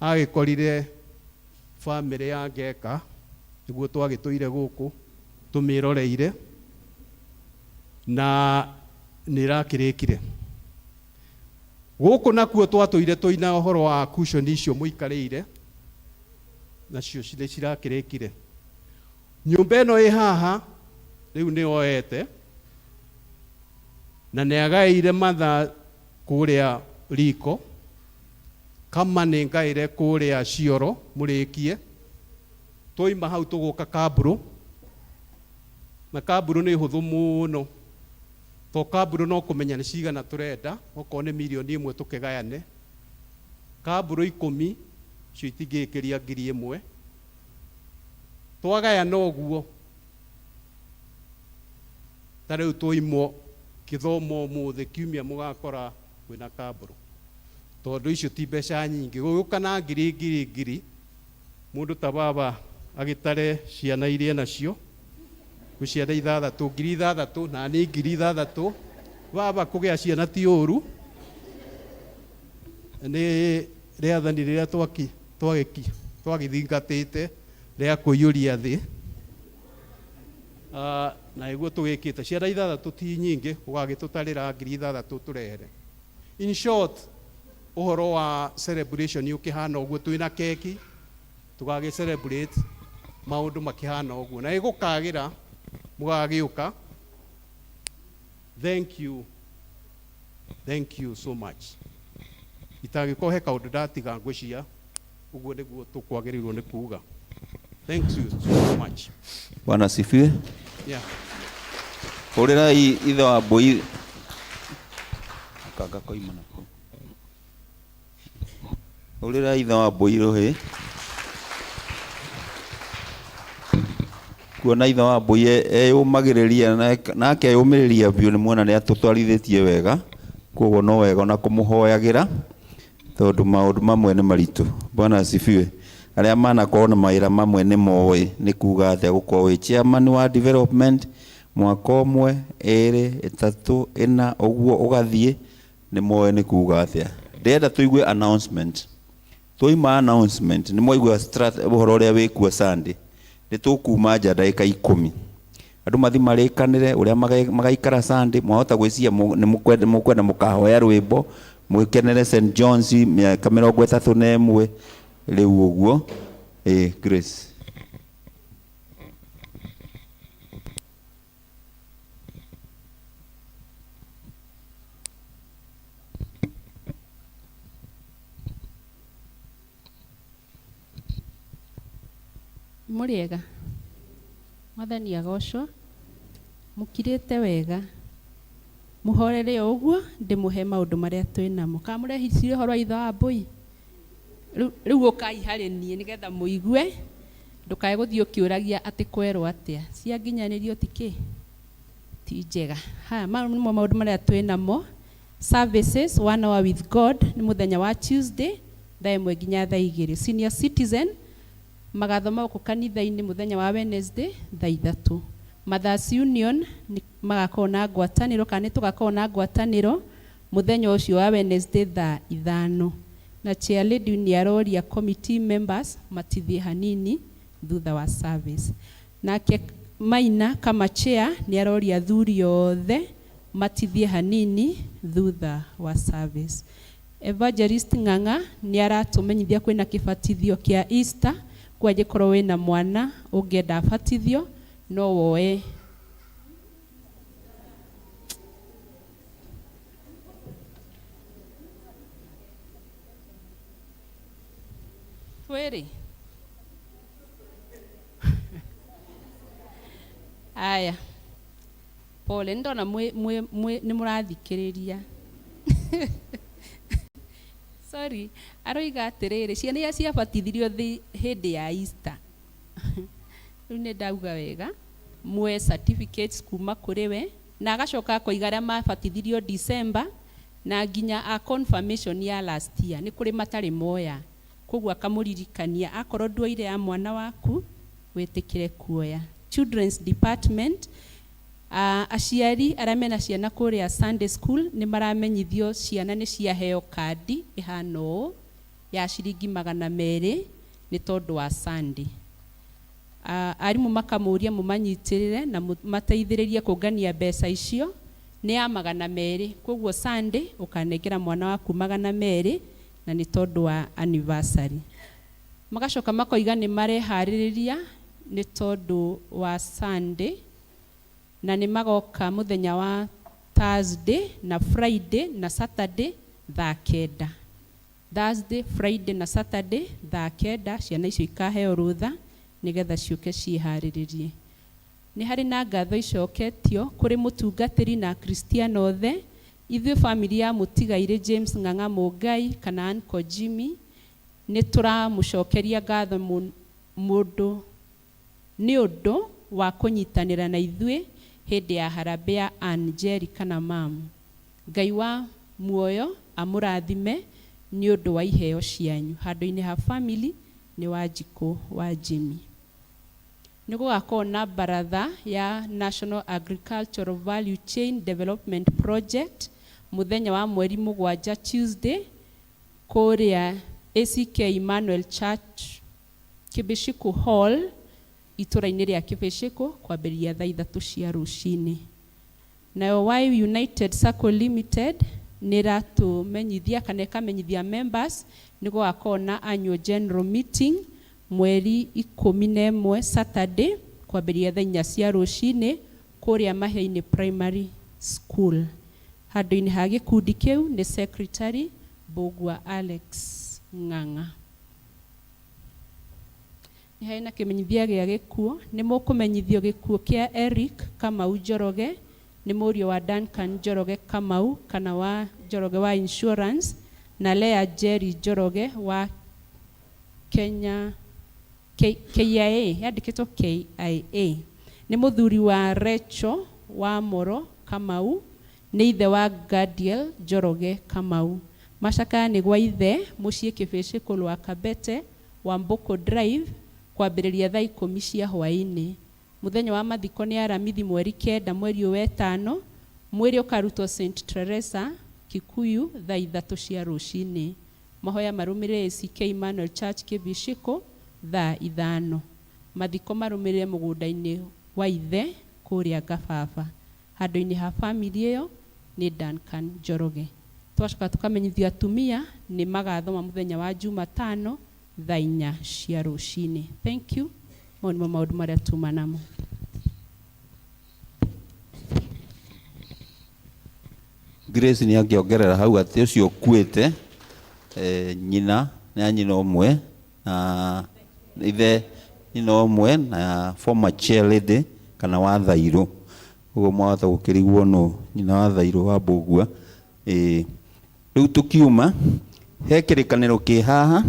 agikorire family ya Ngeka niguo twagituire guku tumiroreire na nirakirikire guku nakuo twatuire tuina uhoro wa cushion icio muikarire nacio cirakirikire nyumba ino i haha riu ni oete na ni agaire matha kuria riko kama nĩ ngaĩre kũrĩa Cioro mũrĩkie twoima hau tũgũka Kamburu na Kamburu nĩ hũthũ mũno to Kamburu no kũmenya nĩ cigana tũrenda okorwo nĩ milioni 1 tũkĩgayane Kamburu 10 cio itingĩkĩria 1,000 twagayana ũguo ta rĩu twoimwo gĩthomo ũmũthĩ kiumia mũgakora kwĩna Kamburu tondũ icio ti mbeca nyingĩ gũgĩũka na ngiri mũndũ ta baba agĩtare ciana iria nacio gwĩ ciana 6 6,000 na nĩ 6,000 baba kũgĩa ciana ti ũru nĩ rĩathani rĩrĩa twagĩthingatĩte rĩa kũiyũria thĩ na iguo tũgĩkĩte ciana 6 ti nyingĩ ũgagĩtũtarĩra 6,000 tũrehere. In short ũhoro wa celebration ũkĩhana ũguo twĩna keki tũgagĩ celebrate maũndũ makĩhana ũguo na ĩgũkagĩra mũgagĩũka. Thank you so much. Itagĩkorwo he kaũndũ ndatiga ngwĩcia ũguo nĩguo tũkwagĩrĩirwo nĩ kuuga. Thank you so much. Bwana asifiwe. Yeah. Orera ithe wa Mbũi kanga koima nako. Orera ithe wa Mbũi rohe. Kuona ithe wa Mbũi eyũmagĩrĩria nake eyũmĩrĩria biũ nĩ muona nĩ atũtwarithĩtie wega koguo no wega na kũmũhoyagĩra tondũ maũndũ mamwe nĩ maritũ. Bwana asifiwe. Arĩa manakorwo na mawĩra mamwe nĩ moĩ nĩ kuuga atĩ gũkorwo wĩ chairman wa development mwaka ũmwe 2 3 4 ũguo ũgathiĩ nĩ moĩ nĩ kuuga atĩa. Ndĩrenda tũigue announcement. Twoima announcement nĩ mwaigua ũhoro ũrĩa wĩkuo Sunday nĩ tũkuma nja ndagĩka 10 andũ mathi marĩkanĩre ũrĩa magaikara Sunday mwahota gwĩciria nĩ mũkwenda mũkahoya rwĩmbo mwĩkenere St John's mĩaka 31 rĩu ũguo. Grace. Mũrĩega mwathani agocwo mũkirĩte wega mũhorere ũguo ndĩmũhe maũndũ marĩa twĩnamo kamũrehicire ũhoro wa ithe wa Mbũi rĩu ũkai harĩ niĩ nĩgetha mũigue ndũkae gũthiĩ ũkĩũragia atĩ kwerwo atĩa cia nginyanĩrio tikĩ ti njega. Haya nĩmo maũndũ marĩa twĩnamo. Services 1 hour with God nĩ mũthenya wa Tuesday thaa 1 nginya thaa 2. Senior citizen magathoma gũkũ kanitha-inĩ mũthenya wa Wednesday thaa 3. Mothers Union magakorwo na ngwatanĩro kana tũgakorwo na ngwatanĩro mũthenya ũcio wa Wednesday thaa 5. Na chair lady nĩ aroria committee members matithie hanini thutha wa service. Nake Maina kama chair nĩ aroria athuri othe matithie hanini thutha wa service. Evangelist Ng'ang'a nĩ aratũmenyithia kwĩna kĩbatithio kĩa Easter kwangĩkorwo wĩna mwana ũngĩenda abatithio no woe twĩrĩ. Aya pole ndona nĩ mũrathikĩrĩria. Sorry, aroiga atĩrĩrĩ ciana iria ciabatithirio hĩndĩ ya Easter rĩu nĩ ndauga wega muoe certificates kuma kũrĩ we na agacoka akoiga arĩa mabatithirio December na nginya a confirmation ya last year nĩ kũrĩ matarĩ moya koguo akamũririkania akorwo ndwoire ya mwana waku wĩtĩkĩre kuoya. Children's department aciari arĩa mena ciana kũrĩa Sunday school nĩ maramenyithio ciana nĩ ciaheo kandi ĩhana ũũ ya ciringi 200 nĩ tondũ wa Sunday. Arimũ makamũria mũmanyitĩrĩre na mateithĩrĩrie kũngania mbeca icio nĩ ya 200 koguo Sunday ũkanengera mwana waku 200 na nĩ tondũ wa anniversary. Magacoka makoiga nĩ mareharĩrĩria nĩ tondũ wa Sunday na nĩ magoka mũthenya wa Thursday na Friday na Saturday thaa 9. Thursday, Friday na Saturday thaa kenda ciana icio ikaheo rutha nigetha ciuke ciharĩrĩrie. Nĩ harĩ na ngatho icoketio kũrĩ mũtungatĩri na Kristiano othe, ithuĩ family ya mũtigaire James Ng'ang'a Mũngai kana Uncle Jimmy nĩ tũramũcokeria ngatho mũndũ nĩ ũndũ wa kũnyitanĩra na ithuĩ hĩndĩ ya harambee ya Angelica na Mam. Ngai wa muoyo amũrathime nĩ ũndũ wa iheo cianyu. Handũ-inĩ ha family nĩ Wanjikũ wa Jimmy. Nĩ gũgakorwo na baratha ya National Agricultural Value Chain Development Project mũthenya wa mweri 7 Tuesday kũrĩa ACK Emmanuel Church Kibishiko Hall itũra-inĩ rĩa Kibishiko kwambĩrĩria thaa 3 cia rũcinĩ. Nayo Y United Circle Limited nĩratũmenyithia kana ĩkamenyithia members nĩ gũgakorwo na annual general meeting mweri 11 Saturday kwambĩrĩria thaa 4 cia rũcinĩ kũrĩa Mahĩa-inĩ Primary School. Handũ-inĩ ha gĩkundi kĩu nĩ Secretary Bogwa Alex Ng'ang'a. Nĩ harĩ na kĩmenyithia gĩa gĩkuũ, nĩ mũkũmenyithio gĩkuũ kĩa Eric Kamau Njoroge, nĩ mũriũ wa Duncan Njoroge Kamau kana wa Njoroge wa insurance na Lea Jerry Njoroge wa Kenya KIA, yandĩkĩtwo KIA. Nĩ mũthuri wa Recho wa Moro Kamau, nĩ ithe wa Gadiel Njoroge Kamau. Macakaya nĩ gwa ithe mũciĩ Kibishiko lwa Kabete wa Mboko Drive kwambĩrĩria thaa 10 cia hwaĩ-inĩ. Mũthenya wa mathiko nĩ aramithi mweri 9 mweri wa 5, mwĩrĩ ũkarutwo St Teresa Kikuyu thaa 3 cia rũcinĩ. Mahoya marũmĩrĩre ACK Emmanuel Church Kibishiko thaa 5. Mathiko marũmĩrĩre mũgũnda-inĩ wa ithe kũrĩa Gababa. Handũ-inĩ ha family ĩyo nĩ Duncan Njoroge. Twacoka tukamenyithia atumia nĩ magathoma mũthenya wa Jumatano thaa 4 cia rũcinĩ. Thank you. Mau nĩmo maũndũ marĩa tuma namo. Grace nĩ angĩongerera hau atĩ ũcio ũkuĩte nyina na nyina ũmwe na ithe nyina ũmwe na former chair lady kana wa Thairũ. Ũguo mwahota gũkĩrigwo no nyina wa Thairũ wa Mbũgua. Rĩu tũkiuma he kĩrĩkanĩro kĩ haha.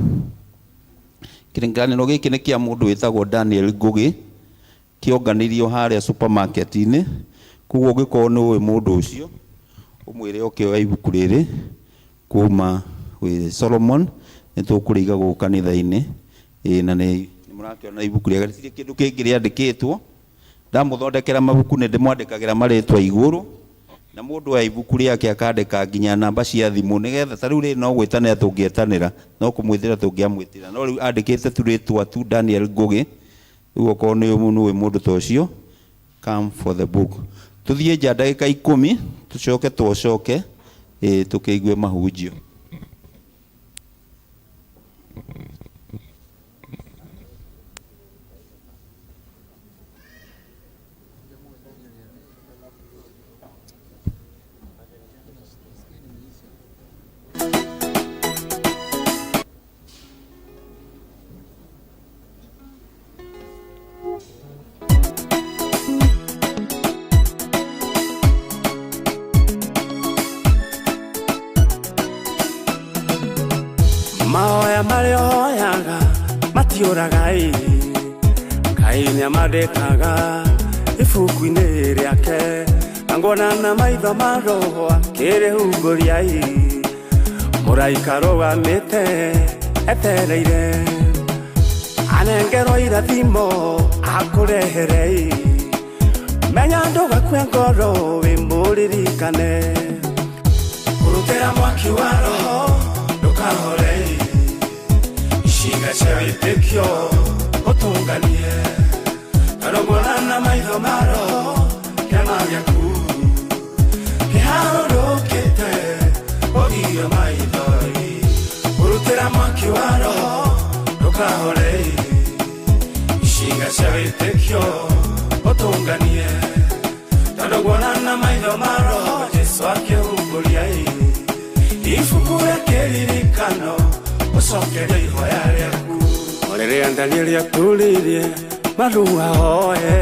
Kĩrĩkanĩro gĩkĩ nĩ kĩa mũndũ wĩtagwo Daniel Ngũgĩ, kĩonganirio harĩa supermarket-inĩ. Koguo ũngĩkorwo nĩ ũĩ mũndũ ũcio ũmwĩre okĩoya ibuku rĩrĩ kuma gwĩ Solomon, nĩ tũkũrĩiga gũkũ kanitha-inĩ. Na nĩ mũrakĩona ibuku rĩega, rĩtirĩ kĩndũ kĩngĩ rĩandĩkĩtwo. Ndamũthondekera mabuku nĩ ndĩmwandĩkagĩra marĩtwa igũrũ, na mũndũ wa ibuku rĩake akandĩka nginya namba cia thimũ, nĩgetha ta rĩu rĩ no gwĩtanĩra tũngĩetanĩra, no kũmwĩtĩra tũngĩamwĩtĩra. No rĩu andĩkĩte tu rĩtwa tu Daniel Ngũgĩ. Rĩu okorwo nĩ mũndũ ta ũcio, come for the book. Tũthiĩ nja ndagĩka 10 tũcoke tũkĩigue mahunjio. Mahoya marĩa hoyaga matiũraga Ngai nĩamandĩkaga ibuku-inĩ rĩake, na nguona na maitho ma roho akĩrĩhungũria mũraika arũgamĩte etereire anengerwo irathimo akũrehere. Menya ndũgakue ngoro wĩmũririkane, ũrutĩra mwaki wa roho ndũkahore, ciĩga cia wĩtĩkio ũtũnganie, arũmona na maitho ma roho kĩama gĩaku kĩharũrũkĩte ũthirio maithori. Ũrutĩra mwaki wa roho ndũkahore, ciĩga cia wĩtĩkio ũtũnganie, tondũ nguona na maitho ma roho Jesũ akĩhungũria ibuku rĩa kĩririkano ucokere ihoya rĩaku. Rĩrĩa Danieli atũrĩrie marua hoye,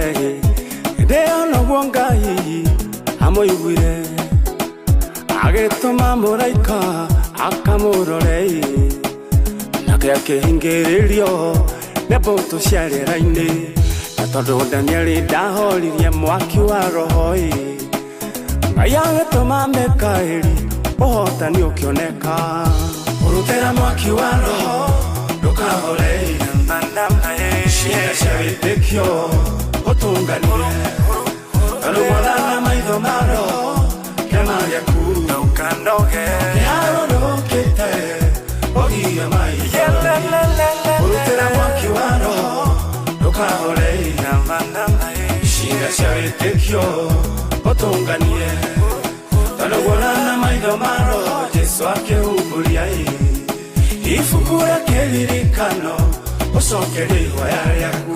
hĩndĩ ĩyo noguo Ngai amũiguire, agĩtũma mũraika akamũrore, nake akĩhingĩrĩrio nĩ mbũtũ cia rĩera-inĩ. Na tondũ Danieli ndahoririe mwaki wa roho, Ngai agĩtũma Mikaeli ũhotani ũkĩoneka. Ũrutĩra mwaki wa roho ndũkahore, ciĩga cia wĩtĩkio ũtũnganie. Arũmana na maitho ma roho kĩama gĩaku kĩharũrũkĩte ũgiria maitho. Ũrutĩra mwaki wa roho ndũkahore, ciĩga cia wĩtĩkio ũtũnganie. Arũmana na maitho ma roho Jesũ akĩhumbũria ibuku rĩa kĩririkano ũcokere ihoya rĩaku.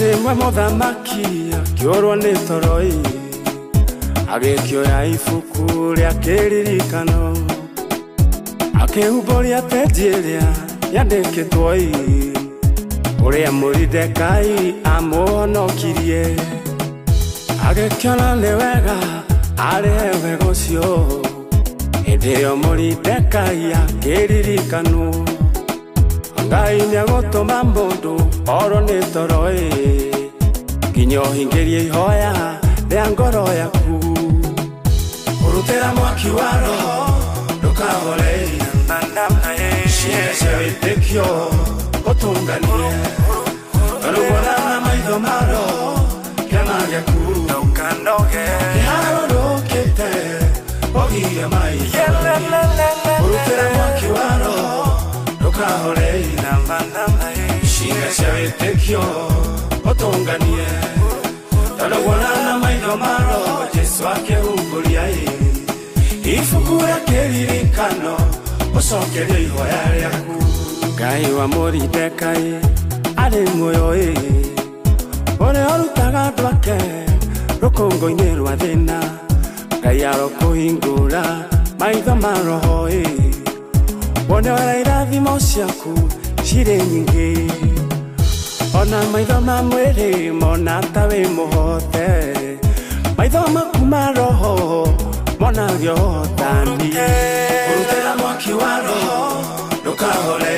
Rĩmwe mũthamaki akĩũrwo nĩ toro, agĩkĩoya ibuku rĩa kĩririkano, akĩhumbũria peji ĩrĩa yandĩkĩtwo ũrĩa Moridekai amũhonokirie. Agĩkĩona nĩ wega arĩhe wega ũcio, hĩndĩ ĩyo Moridekai akĩririkanwo. Ngai nĩagũtũma mũndũ orwo nĩ toro, nginya ũhingĩrie ihoya rĩa ngoro yaku. Ũrutĩra mwaki wa roho ndũkahore, ciĩga cia wĩtĩkio ũtũnganie. Arũmana na maitho ma roho kĩama gĩaku kĩharũrũkĩte ũgiria maitho. Ũrutĩra mwaki wa roho ndũkahore, ciĩga cia wĩtĩkio ũtũnganie. Arũmana na maitho ma roho Jesũ akĩhumbũria ibuku rĩa kĩririkano ũcokere ihoya rĩaku. Ngai wa Moridekai arĩ muoyo, ũrĩa ũrutaga andũ ake rũkũngũ-inĩ rwa thĩna. Ngai arokũhingũra maitho ma roho, wone ũrĩa irathimo ciaku cirĩ nyingĩ. Ona maitho ma mwĩrĩ mona ta wĩ mũhote, maitho maku ma roho monagio ũhotani. Ũrutĩra mwaki wa roho ndũkahore,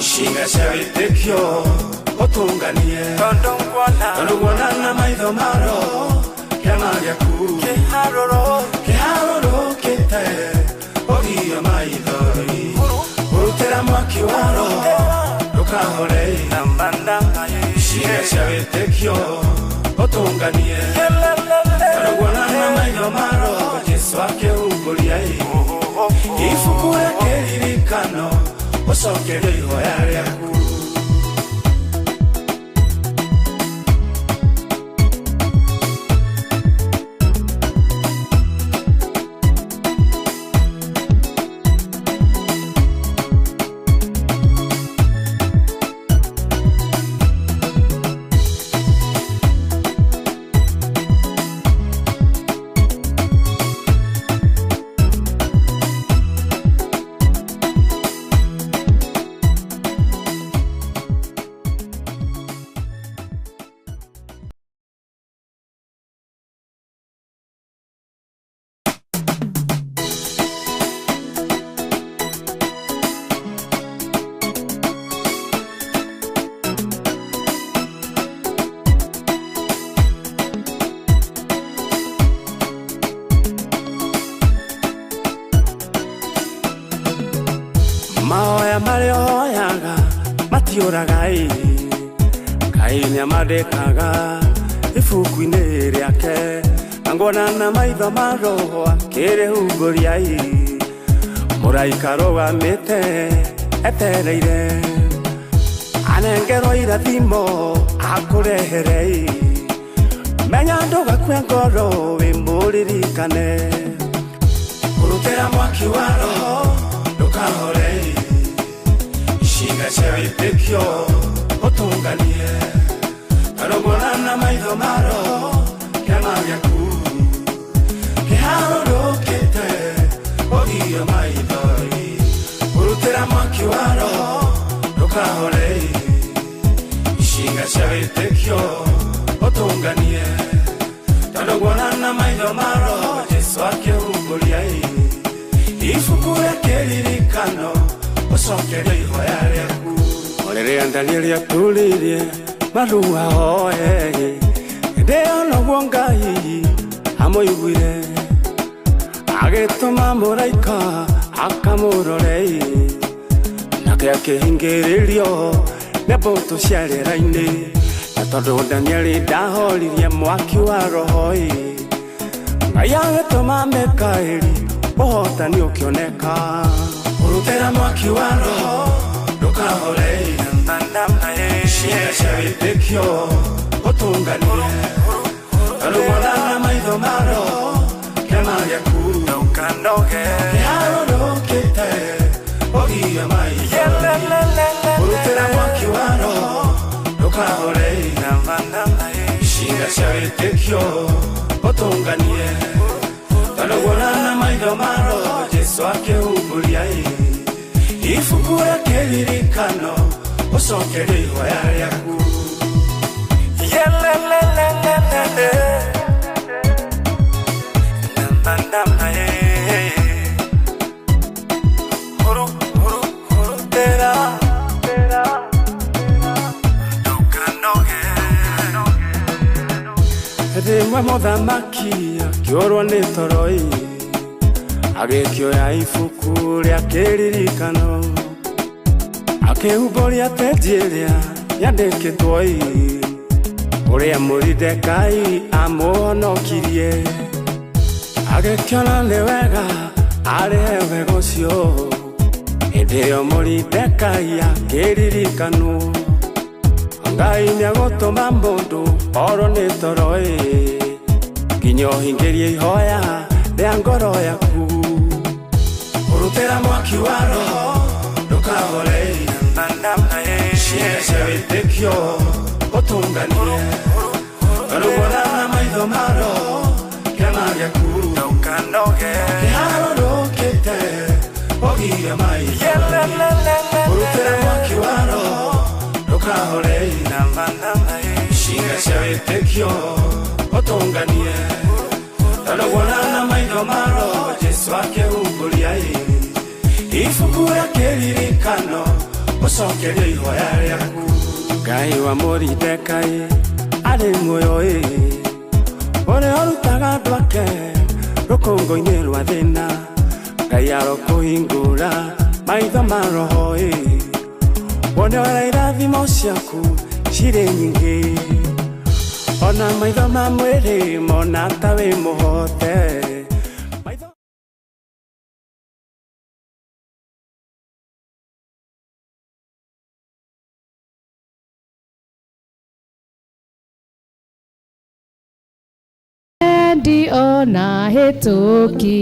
ciĩga cia wĩtĩkio ũtũnganie. Arũmana na maitho ma roho kĩama gĩaku kĩharũrũkĩte ũgiria maitho. Ũrutĩra mwaki wa roho ndũkahore, ciĩga cia wĩtĩkio ũtũnganie. Arũmana na maitho ma roho Jesũ akĩhumbũria ibuku rĩa kĩririkano ũcokere ihoya rĩaku. Mahoya marĩa hoyaga matiũraga, Ngai nĩamandĩkaga ibuku-inĩ rĩake. Ngona na maitho ma roho akĩrĩhumbũria, mũraika arũgamĩte etereire, anengerwo irathimo akũrehere. Menya ndũgakue ngoro wĩ mũririkane, Urutĩra mwaki wa roho ndũkahore, icinga cia wĩtĩkio ũtũnganie, karũgũra na maitho ma roho kĩama gĩaku kĩharũrũkĩte ũgio maithori. Urutĩra mwaki wa roho ndũkahore, icinga cia wĩtĩkio ũtũnganie, karũgũra na maitho ma roho Jesu akĩhumburia ibuku rĩa kĩririkano ũcokerie ihoya rĩaku. Rĩrĩa Danieli atũrĩrie maru ahoe, hĩndĩ ĩyo noguo Ngai amũiguire, agĩtũma mũraika akamũrore, nake akĩhingĩrĩrio nĩ mbũtũ cia rĩera-inĩ. Na tondũ Danieli ndahoririe mwaki wa roho, Ngai agĩtũma Mikaeli ũhotani ũkĩoneka. Urutĩra mwaki wa roho ndũkahore, icinga cia wĩtĩkio ũtũnganie, karũgũra na maitho ma roho kĩama gĩaku kĩharũrũkĩte ũgio maithori. Urutĩra mwaki wa roho ndũkahore, icinga cia wĩtĩkio ũtũnganie, karũgũra na maitho ma roho Jesu akĩhumburia ibuku rĩa kĩririkano ũcokerie ihoya rĩaku. Rĩmwe mũthamaki akĩũrwo nĩ toro, agĩkĩoya ibuku rĩa kĩririkano, akĩhumbũria peji ĩrĩa yandĩkĩtwo ũrĩa Moridekai amũhonokirie, agĩkĩona nĩ wega arĩhe wega ũcio. Hĩndĩ ĩyo Moridekai akĩririkanwo, Ngai nĩagũtũma mũndũ orwo nĩ toro, nginya ũhingĩrie ihoya rĩa ngoro yaku. Urutĩra mwaki wa roho ndũkahore, icinga cia wĩtĩkio ũtũnganie, karũgũra na maitho ma roho kĩama gĩaku kĩharũrũkĩte ũgio maithori. Urutĩra mwaki wa roho ndũkahore, icinga cia wĩtĩkio ũtũnganie, karũgũra na maitho ma roho Jesu akĩhumburia ibuku rĩa kĩririkano ũcokerie ihoya rĩaku. Ngai wa Moridekai arĩ muoyo, ũrĩa ũrutaga andũ ake rũkũngũ-inĩ rwa thĩna, Ngai arokũhingũra maitho ma roho, wone ũrĩa irathimo ciaku cirĩ nyingĩ, ona maitho ma mwĩrĩ mona ta wĩ mũhote. Ona hĩtũki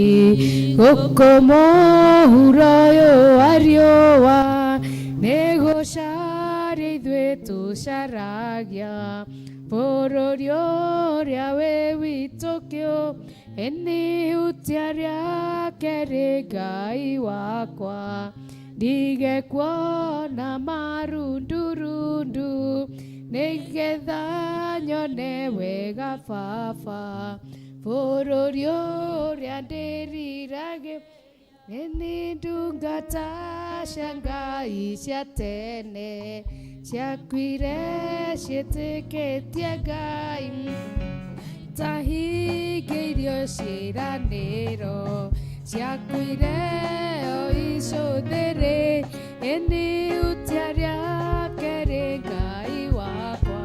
gũkũ mũhuro ũyũ wa riũa, nĩ gũcaria ithuĩ tũcaragia bũrũri ũrĩa wĩ witũ kĩũmbe, nĩ ihutia rĩake rĩ Ngai wakwa, ndigekuona marundurundu, nĩgetha nyone wega Baba, bũrũri ũrĩa ndĩriragĩria, nĩ ndungata cia Ngai cia tene, ciakuire ciĩtĩkĩtie Ngai, tahingĩirio ciĩranĩro, ciakuire o icũthĩrĩ, nĩ ihutia rĩake rĩ Ngai wakwa,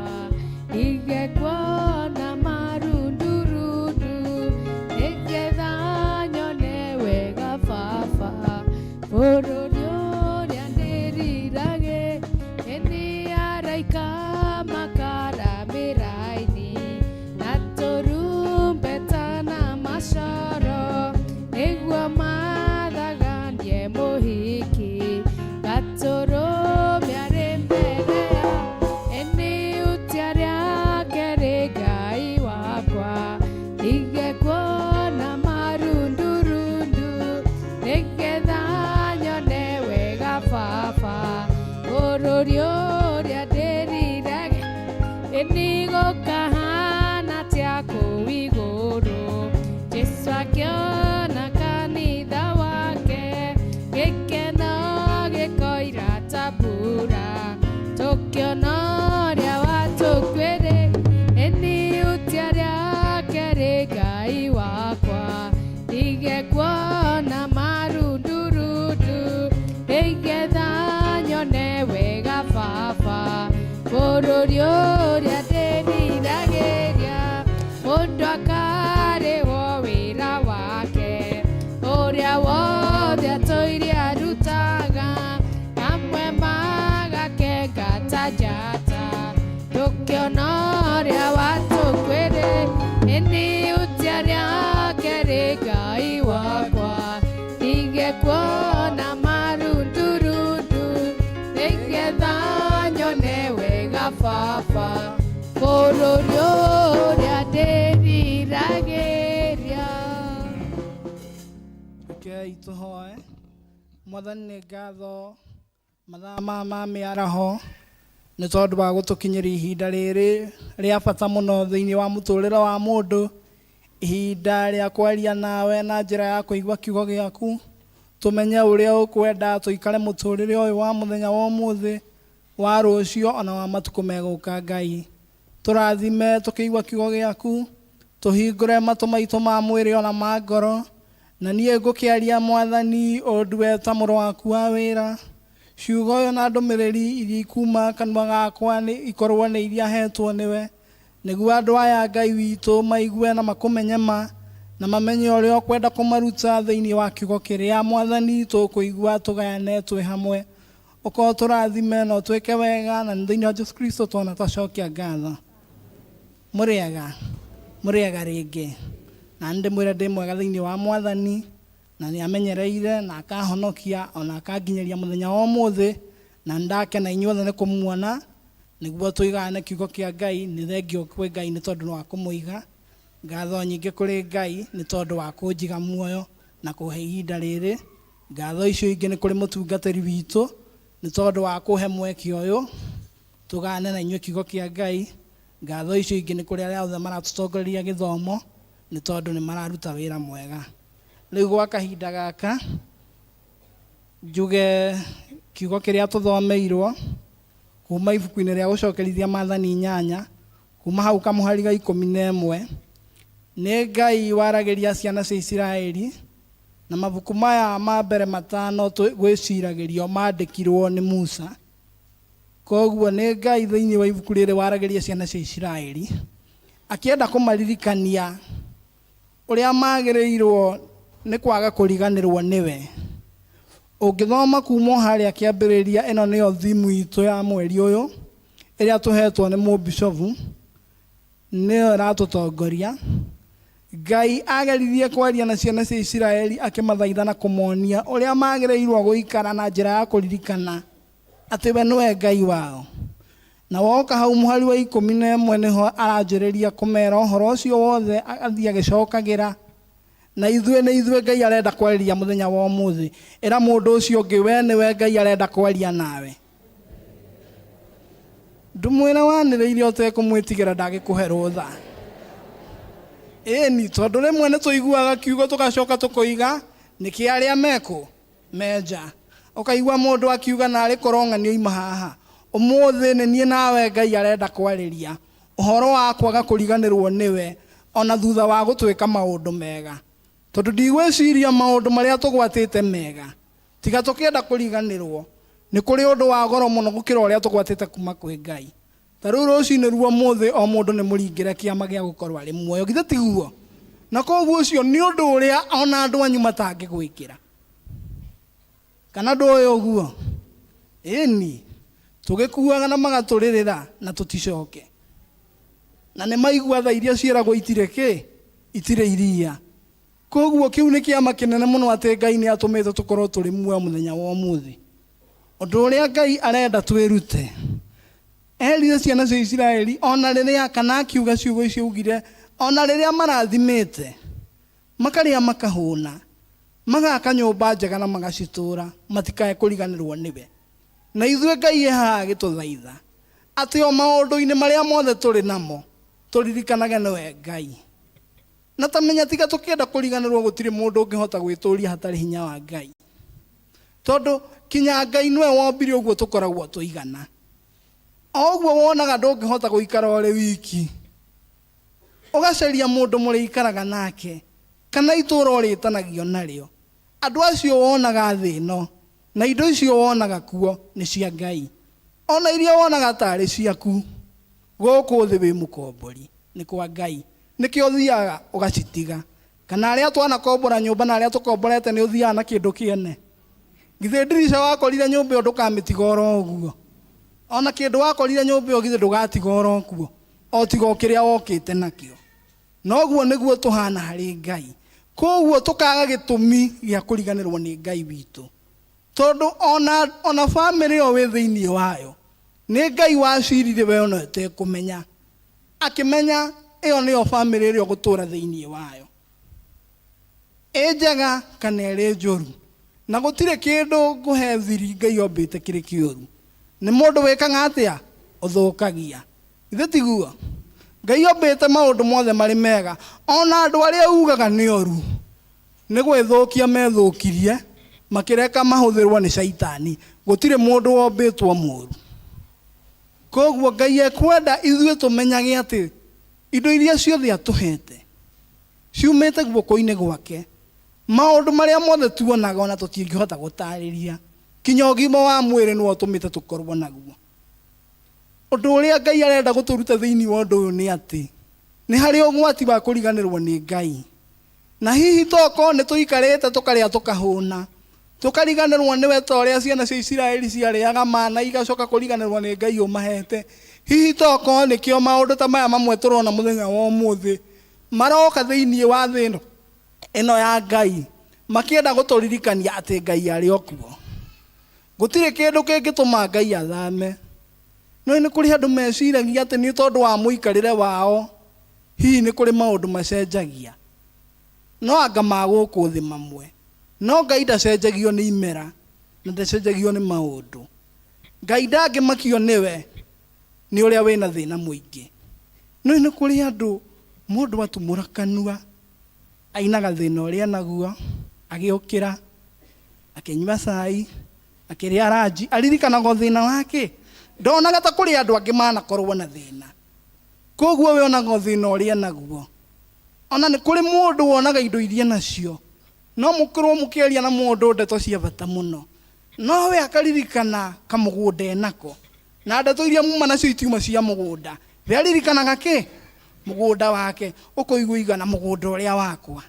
ndigekuona marundurundu, nĩgetha nyone wega Baba, bũrũri ũrĩa ndĩriragĩria, nĩ araika makaramĩra raini, na tũrumbeta na macoro, nĩguo rĩũrĩa ndĩrirage ĩnigũkahana tia kũu igũrũ. Jesũ akĩona kanitha wake gĩkeno gĩkoira ta mbura. Tũkĩona ũrĩa watũkuĩrĩ ĩniutia rĩake rĩ Ngai wakwa. Ingĩkuona marundurundu nĩgetha nyone wega Baba. Bũrũri ũrĩa ndĩriragĩria mũndũ akarĩhwo wĩra wake. Ũrĩa wothe atũire arutaga amwe magakenga ta njata. Tũkĩona ũrĩa watũkuĩrĩ ĩniutia rĩake rĩ Ngai wakwa. Ingĩkuona marundurundu nĩgetha nyone wega Baba. Bũrũri ũrĩa ndĩriragĩria. Rekei tũhoe. Mwathani nĩ ngatho mathaa ma mĩaraho nĩ tondũ wa gũtũkinyĩria ihinda rĩrĩ rĩa bata mũno thĩinĩ wa mũtũrĩre wa mũndũ. Ihinda rĩa kwaria nawe na njĩra ya kũigua kiugo gĩaku. Tũmenye ũrĩa ũkwenda tũikare mũtũrĩre ũyũ wa mũthenya wa ũmũthĩ, wa rũciũ ona wa matukũ megũka. Ngai tũrathime tũkĩigua kiugo gĩaku. Tũhingũre matũ maitũ ma mwĩrĩ ona ma ngoro. Na niĩ ngũkĩaria Mwathani ũndue ta mũrũ waku wa wĩra. Ciugo ũyũ na ndũmĩrĩri iria ikuma kanua gakwa ikorwo nĩ iria hetwo nĩwe, nĩguo andũ aya Ngai witũ maigue na makũmenye na mamenye ũrĩa ũkwenda kũmaruta thĩinĩ wa kiugo kĩrĩa Mwathani tũkũigua tũgayane twĩ hamwe. Ũkorwo tũrathime na ũtwĩke wega, na thĩinĩ wa Jesũ Kristo twana twacokia ngatho. Mũrĩega rĩngĩ, na ndĩmwĩre ndĩ mwega thĩinĩ wa Mwathani, na nĩ amenyereire na akahonokia ona akanginyeria mũthenya wa ũmũthĩ, na ndakena inyuothe nĩ kũmuona nĩguo tũigane kiugo kĩa Ngai. Nĩ thengio kwĩ Ngai nĩ tondũ wa kũmũiga. Ngatho nyingĩ kũrĩ Ngai nĩ tondũ wa kũnjiga muoyo na kũhe ihinda rĩrĩ. Ngatho icio ingĩ nĩ kũrĩ mũtungatĩri witũ nĩ tondũ wa kũhe mweke ũyũ tũgane na inyuĩ kiugo kĩa Ngai. Ngatho icio ingĩ nĩ kũrĩ arĩa othe maratũtongoria gĩthomo nĩ tondũ nĩ mararuta wĩra mwega. Rĩu gwa kahinda gaka njuge kiugo kĩrĩa tũthomeirwo kuma ibuku-inĩ rĩa gũcokerithia Maathani 8 kuma hau kamũhari ga 11 nĩ Ngai waragĩria ciana cia Isiraeli, na mabuku maya ma mbere 5 gwĩciragĩrio mandĩkirwo nĩ Musa. Koguo nĩ Ngai thĩinĩ wa ibuku rĩrĩ waragĩria ciana cia Isiraeli akĩenda kũmaririkania ũrĩa magĩrĩirwo nĩ kwaga kũriganĩrwo nĩwe. Ũngĩthoma kuma harĩa kĩambĩrĩria, ĩno nĩyo thimu itũ ya mweri ũyũ ĩrĩa tũhetwo nĩ mũbishofu, nĩyo ĩratũtongoria. Ngai ageririe kwaria na ciana cia Isiraeli akĩmathaitha na kũmonia ũrĩa magĩrĩirwo gũikara na njĩra ya kũririkana atĩ we nĩwe Ngai wao. Na woka hau mũhari wa 11 nĩho aranjĩrĩria kũmera ũhoro ũcio wothe athiĩ agĩcokagĩra. Na ithuĩ Ngai arenda kwarĩria mũthenya wa ũmũthĩ. Ĩra mũndũ ũcio ũngĩ, we nĩwe Ngai arenda kwaria nawe. Ndũmwĩra wanĩrĩire ũtekũmwĩtigĩra ndagĩkũhe rũtha. Ĩni tondũ rĩmwe nĩ tũiguaga kiugo tũgacoka tũkoiga nĩkĩ arĩa mekũ menja. Ũkaigua mũndũ akiuga na arĩ korong'anio ima haha. Ũmũthĩ nĩ niĩ nawe Ngai arenda kwarĩria ũhoro wa kwaga kũriganĩrwo nĩwe ona thutha wa gũtwĩka maũndũ mega. Tondũ ndigwĩciria maũndũ marĩa tũgwatĩte mega tiga tũkĩenda kũriganĩrwo nĩ kũrĩ ũndũ wa goro mũno gũkĩra ũrĩa tũgwatĩte kuma kwĩ Ngai. Ta rĩu rũcinĩ ruo mũthĩ o mũndũ nĩ mũringĩre kĩama gĩa gũkorwo arĩ muoyo, githĩ tiguo? Na koguo ũcio nĩ ũndũ ũrĩa ona andũ anyu matangĩgwĩkĩra. Kana ndũĩ ũguo? Ĩni tũgĩkuaga na magatũrĩrĩra na tũticoke. Na nĩ maigua tha iria ciĩragwo itirĩ iria. Koguo kĩu nĩ kĩama kĩnene mũno atĩ Ngai nĩ atũmĩte tũkorwo tũrĩ muoyo mũthenya wa ũmũthĩ. Ũndũ ũrĩa Ngai arenda twĩrute, erire ciana cia Isiraeli ona rĩrĩa kana akiuga ciugo icio augire ona rĩrĩa marathimĩte makarĩa makahũna magaka nyũmba njega na magacitũra matikae kũriganĩrwo nĩwe. na ithuĩ Ngai ehaga agĩtũthaitha atĩ o maũndũ-inĩ marĩa mothe tũrĩ namo tũririkanage nĩwe Ngai. Na tamenya tiga tũkĩenda kũriganĩrwo gũtirĩ mũndũ ũngĩhota gwĩtũũria hatarĩ hinya wa Ngai, tondũ kinya Ngai nĩwe wombire ũguo tũkoragwo tũigana. O ũguo wonaga ndũngĩhota gũikara ũrĩ wiki, ũgacaria mũndũ mũrĩikaraga nake kana itũũra ũrĩtanagio narĩo, andũ acio wonaga thĩ ĩno na indo icio wonaga kuo nĩ cia Ngai, ona iria wonaga tarĩ ciaku gũkũ thĩ wĩ mũkombori nĩ kwa Ngai, nĩkĩo ũthiaga ũgacitiga. Kana arĩa twanakombora nyũmba na arĩa tũkomborete nĩ ũthiaga na kĩndũ kĩene? Githĩ ndirica wakorire nyũmba ĩyo ndũkamĩtiga oro ũguo? Ona kĩndũ wakorire nyũmba ĩyo githĩ ndũgatiga oro ũguo, o tiga kĩrĩa wokĩte nakĩo. Noguo nĩguo tũhana harĩ Ngai. Koguo tũkaga gĩtũmi gĩa kũriganĩrwo nĩ Ngai witũ, tondũ ona bamĩrĩ ĩyo wĩ thĩinĩ wayo nĩ Ngai wacirire we ona ũtekũmenya, akĩmenya ĩyo nĩyo bamĩrĩ ĩrĩa ũgũtũũra thĩinĩ wayo, ĩ njega kana ĩrĩ njũru. Na gũtirĩ kĩndũ ngũhe thiri Ngai ombĩte kĩrĩ kĩũru, nĩ mũndũ wĩkaga atĩa? Ũthũkagia. Ithe tiguo? Ngai ombĩte maũndũ mothe marĩ mega, ona andũ arĩa ugaga nĩ oru nĩ gwĩthũkia methũkirie makĩreka mahũthĩrwo nĩ Shaitani. Gũtirĩ mũndũ wombĩtwo mũũru. Koguo Ngai ekwenda ithuĩ tũmenyage atĩ indo iria ciothe atũhete ciumĩte guoko-inĩ gwake. Maũndũ marĩa mothe tuonaga ona tũtingĩhota gũtarĩria, kinya ũgima wa mwĩrĩ nĩwe ũtũmĩte tũkorwo naguo. Ũndũ ũrĩa Ngai arenda gũtũruta thĩinĩ wa ũndũ ũyũ nĩ atĩ nĩ harĩ ũgwati wa kũriganĩrwo nĩ Ngai, na hihi tokorwo nĩ tũikarĩte tũkarĩa tũkahũna tũkariganĩrwo nĩwe ta ũrĩa ciana cia Isiraeli ciarĩaga mana igacoka kũriganĩrwo nĩ Ngai ũmahete. Hihi tokorwo nĩkĩo maũndũ ta maya mamwe tũrona mũthenya wa ũmũthĩ maroka thĩinĩ wa thĩ ĩno ya Ngai makĩenda gũtũririkania atĩ Ngai arĩ o kuo. Gũtirĩ kĩndũ kĩngĩtũma Ngai athame. No nĩ kũrĩ andũ meciragia atĩ nĩ tondũ wa mũikarĩre wao hihi nĩ kũrĩ maũndũ macenjagia, no anga ma gũkũ thĩ mamwe. No Ngai ndacenjagio nĩ imera na ndacenjagio nĩ maũndũ. Ngai ndangĩmakio nĩwe nĩ ũrĩa wĩna thĩna mũingĩ. No nĩ kũrĩ andũ mũndũ atumũra kanua ainaga thĩna ũrĩa naguo, agĩũkĩra akĩnyua cai akĩrĩa ranji aririkanaga thĩna wake. Ndonaga ta kũrĩ andũ angĩ manakorwo na thĩna, koguo we onaga thĩna ũrĩa naguo. Ona nĩ kũrĩ mũndũ wonaga indo iria nacio, no mũkorwo mũkĩaria na mũndũ ndeto cia bata mũno, no we akaririkana kamũgũnda enako, na ndeto iria muma nacio itiuma cia mũgũnda. We aririkanaga kĩ? Mũgũnda wake. Ũkũigua igana mũgũnda ũrĩa wakwa,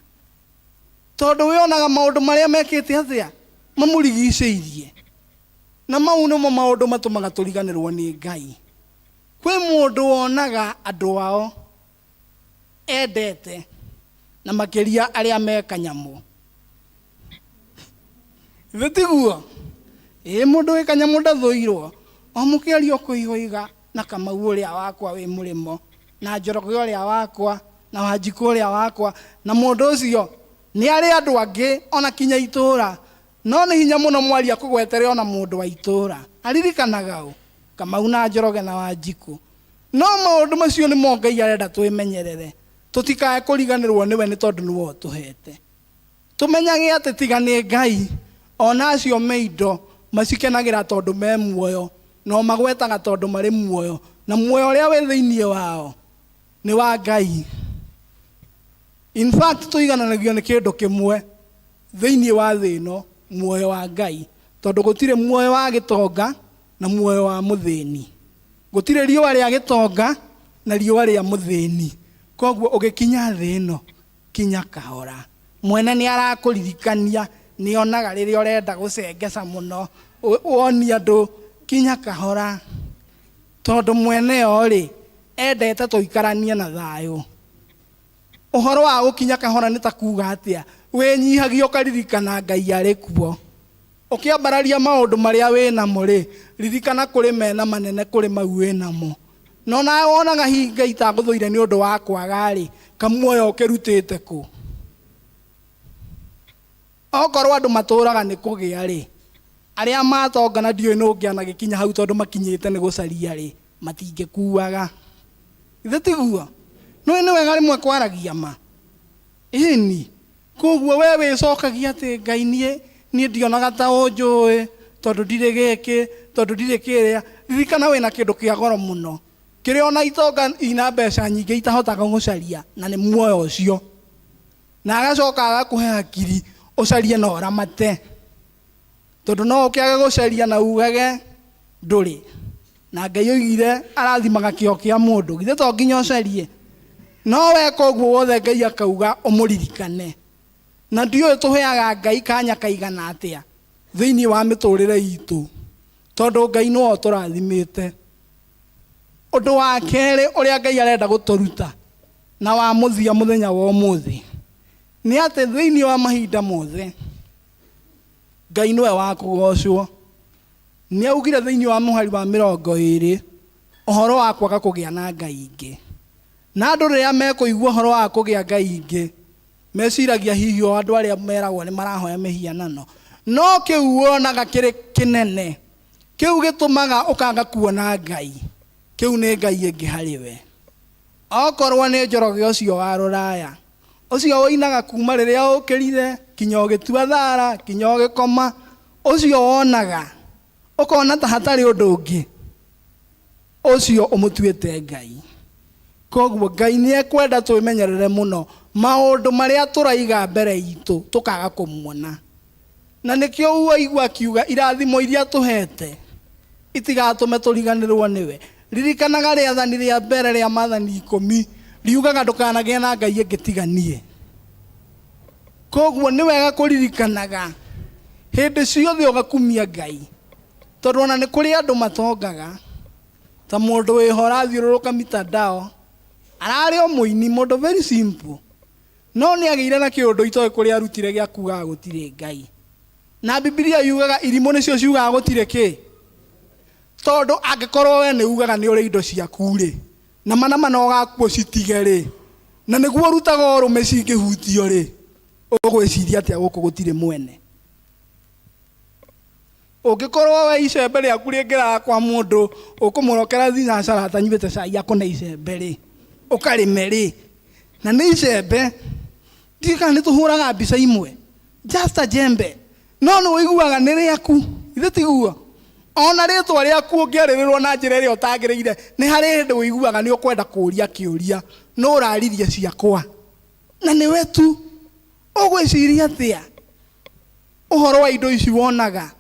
tondũ we onaga maũndũ marĩa mekĩte atĩa mamũrigicĩirie, na mau nĩmo maũndũ matũmaga tũriganĩrwo nĩ Ngai. Kwĩ mũndũ wonaga andũ ao endete na makĩria arĩa me kanyamũ. Ithe tiguo? Mũndũ wĩ kanyamũ ndathũirwo, o mũkĩaria ũkũiga na Kamau ũrĩa wakwa wĩ mũrĩmo, na Njoroge ũrĩa wakwa, na Wanjikũ ũrĩa wakwa, na mũndũ ũcio nĩ arĩ andũ angĩ ona kinya itũũra, no nĩ hinya mũno mwaria kũgwetere ona mũndũ wa itũũra. Aririkanaga ũ? Kamau na Njoroge na Wanjikũ. No maũndũ macio nĩmo Ngai arenda twĩmenyerere, tũtikae kũriganĩrwo nĩwe nĩ tondũ nĩwe ũtũhete. Tũmenyage atĩ tiga nĩ Ngai, ona acio me indo macikenagĩra tondũ me muoyo, no magwetaga tondũ marĩ muoyo, na muoyo ũrĩa wĩ thĩinĩ wao nĩ wa Ngai. In fact tũigananagio nĩ kĩndũ kĩmwe thĩinĩ wa thĩ ĩno, muoyo wa Ngai, tondũ gũtirĩ muoyo wa gĩtonga na muoyo wa mũthĩni. Gũtirĩ riũa rĩa gĩtonga na riũa rĩa mũthĩni. Koguo ũgĩkinya thĩ ĩno kinya kahora. Mwene nĩ arakũririkania, nĩ onaga rĩrĩa ũrenda gũcengeca mũno wonia andũ kinya kahora, tondũ mwene rĩ endete tũikaranie na thayũ. Ũhoro wa gũkinya kahora nĩ ta kuuga atĩa? Wĩnyihagia ũkaririkana Ngai arĩ kuo. Ũkĩambararia maũndũ marĩa wĩ namo rĩ, ririkana kũrĩ mena manene kũrĩ mau wĩ namo. No nawe wonaga hihi Ngai tagũthũire nĩ ũndũ wa kwaga rĩ, kamuoyo ũkĩrutĩte kũ? Okorwo andũ matũũraga nĩ kũgĩa rĩ, aria matongana ndiũĩ nũ ũngĩana gĩkinya hau tondũ makinyĩte nĩ gũcaria rĩ matingĩkuaga ithe tiguo nĩ wega rĩmwe kwaragia ma ĩni koguo we wĩcokagia atĩ Ngai niĩ ndionaga ta ũnjũĩ tondũ ndirĩ gĩkĩ tondũ ndirĩ kĩrĩa ririkana wĩna kĩndũ kĩa goro mũno kĩrĩa ona itonga ina mbeca nyingĩ itahotaga gũcaria na nĩ muoyo ũcio na agacoka agakũhe hakiri ũcarie na ũramate tondũ no ũkĩage gũcaria na ugage ndũrĩ na Ngai oigire arathimaga kĩo kĩa mũndũ githĩ to nginya ũcarie no weka ũguo wothe Ngai akauga ũmũririkane na ndiũĩ tũheaga Ngai kanya kaigana atĩa thĩinĩ wa mĩtũrĩre itũ tondũ Ngai nĩwe ũtũrathimĩte ũndũ wa kerĩ ũrĩa Ngai arenda gũtũruta na wa mũthia mũthenya wa ũmũthĩ nĩ atĩ thĩinĩ wa mahinda mothe Ngai nĩwe wa kũgocwo nĩ augire thĩinĩ wa mũhari wa 20 ũhoro wa kwaga kũgĩa na Ngai ingĩ na andũ rĩrĩa mekũigua ũhoro wa kũgĩa Ngai ingĩ meciragia hihi o andũ arĩa meragwo nĩ marahoya mĩhianano no kĩu wonaga kĩrĩ kĩnene kĩu gĩtũmaga ũkaga kuona Ngai kĩu nĩ Ngai ĩngĩ harĩ we okorwo nĩ Njoroge ũcio wa Rũraya ũcio woinaga kuma rĩrĩa ũkĩrire kinya ũgĩtua thara kinya ũgĩkoma ũcio wonaga ũkona ta hatarĩ ũndũ ũngĩ ũcio ũmũtuĩte Ngai koguo Ngai nĩ ekwenda twĩmenyerere mũno maũndũ marĩa tũraiga mbere itũ tũkaga kũmuona na nĩkĩo waigua akiuga irathimo iria tũhete itigatũme tũriganĩrwo nĩwe ririkanaga rĩathani rĩa mbere rĩa maathani 10 riugaga ndũkanagĩe na Ngai ĩngĩ tiganie koguo nĩ wega kũririkanaga hĩndĩ ciothe ũgakumia Ngai tondũ ona nĩ kũrĩ andũ matongaga ta mũndũ wĩho ũrathiũrũrũka mitandao ararĩ o mũini mũndũ very simple no nĩ agĩire na kĩũndũ itoĩ kũrĩa arutire gĩa kugaga gũtirĩ Ngai na Biblia yugaga irimũ nĩcio ciugaga gũtirĩ kĩ tondũ angĩkorwo we nĩ ugaga nĩ ũrĩ indo ciaku rĩ na mana ũgakuo citige rĩ na nĩguo ũrutaga ũrũme cingĩhutio rĩ ũgwĩciria atĩa gũkũ gũtirĩ mwene ũngĩkorwo we icembe rĩaku rĩngĩraga kwa mũndũ ũkũmũrokera thinacara atanyuĩte cai akũne icembe rĩ ũkarĩme rĩ na nĩ icembe ndikana nĩ tũhũraga mbica imwe just a jembe no nĩ ũiguaga nĩ rĩaku ithe tiguo ona rĩtwa rĩaku ũngĩarĩrĩrwo na njĩra ĩrĩa ũtagĩrĩire nĩ harĩ hĩndĩ ũiguaga nĩ ũkwenda kũũria kĩũria no ũraririe ciakwa na nĩ we tu ũgwĩciria atĩa ũhoro wa indo ici wonaga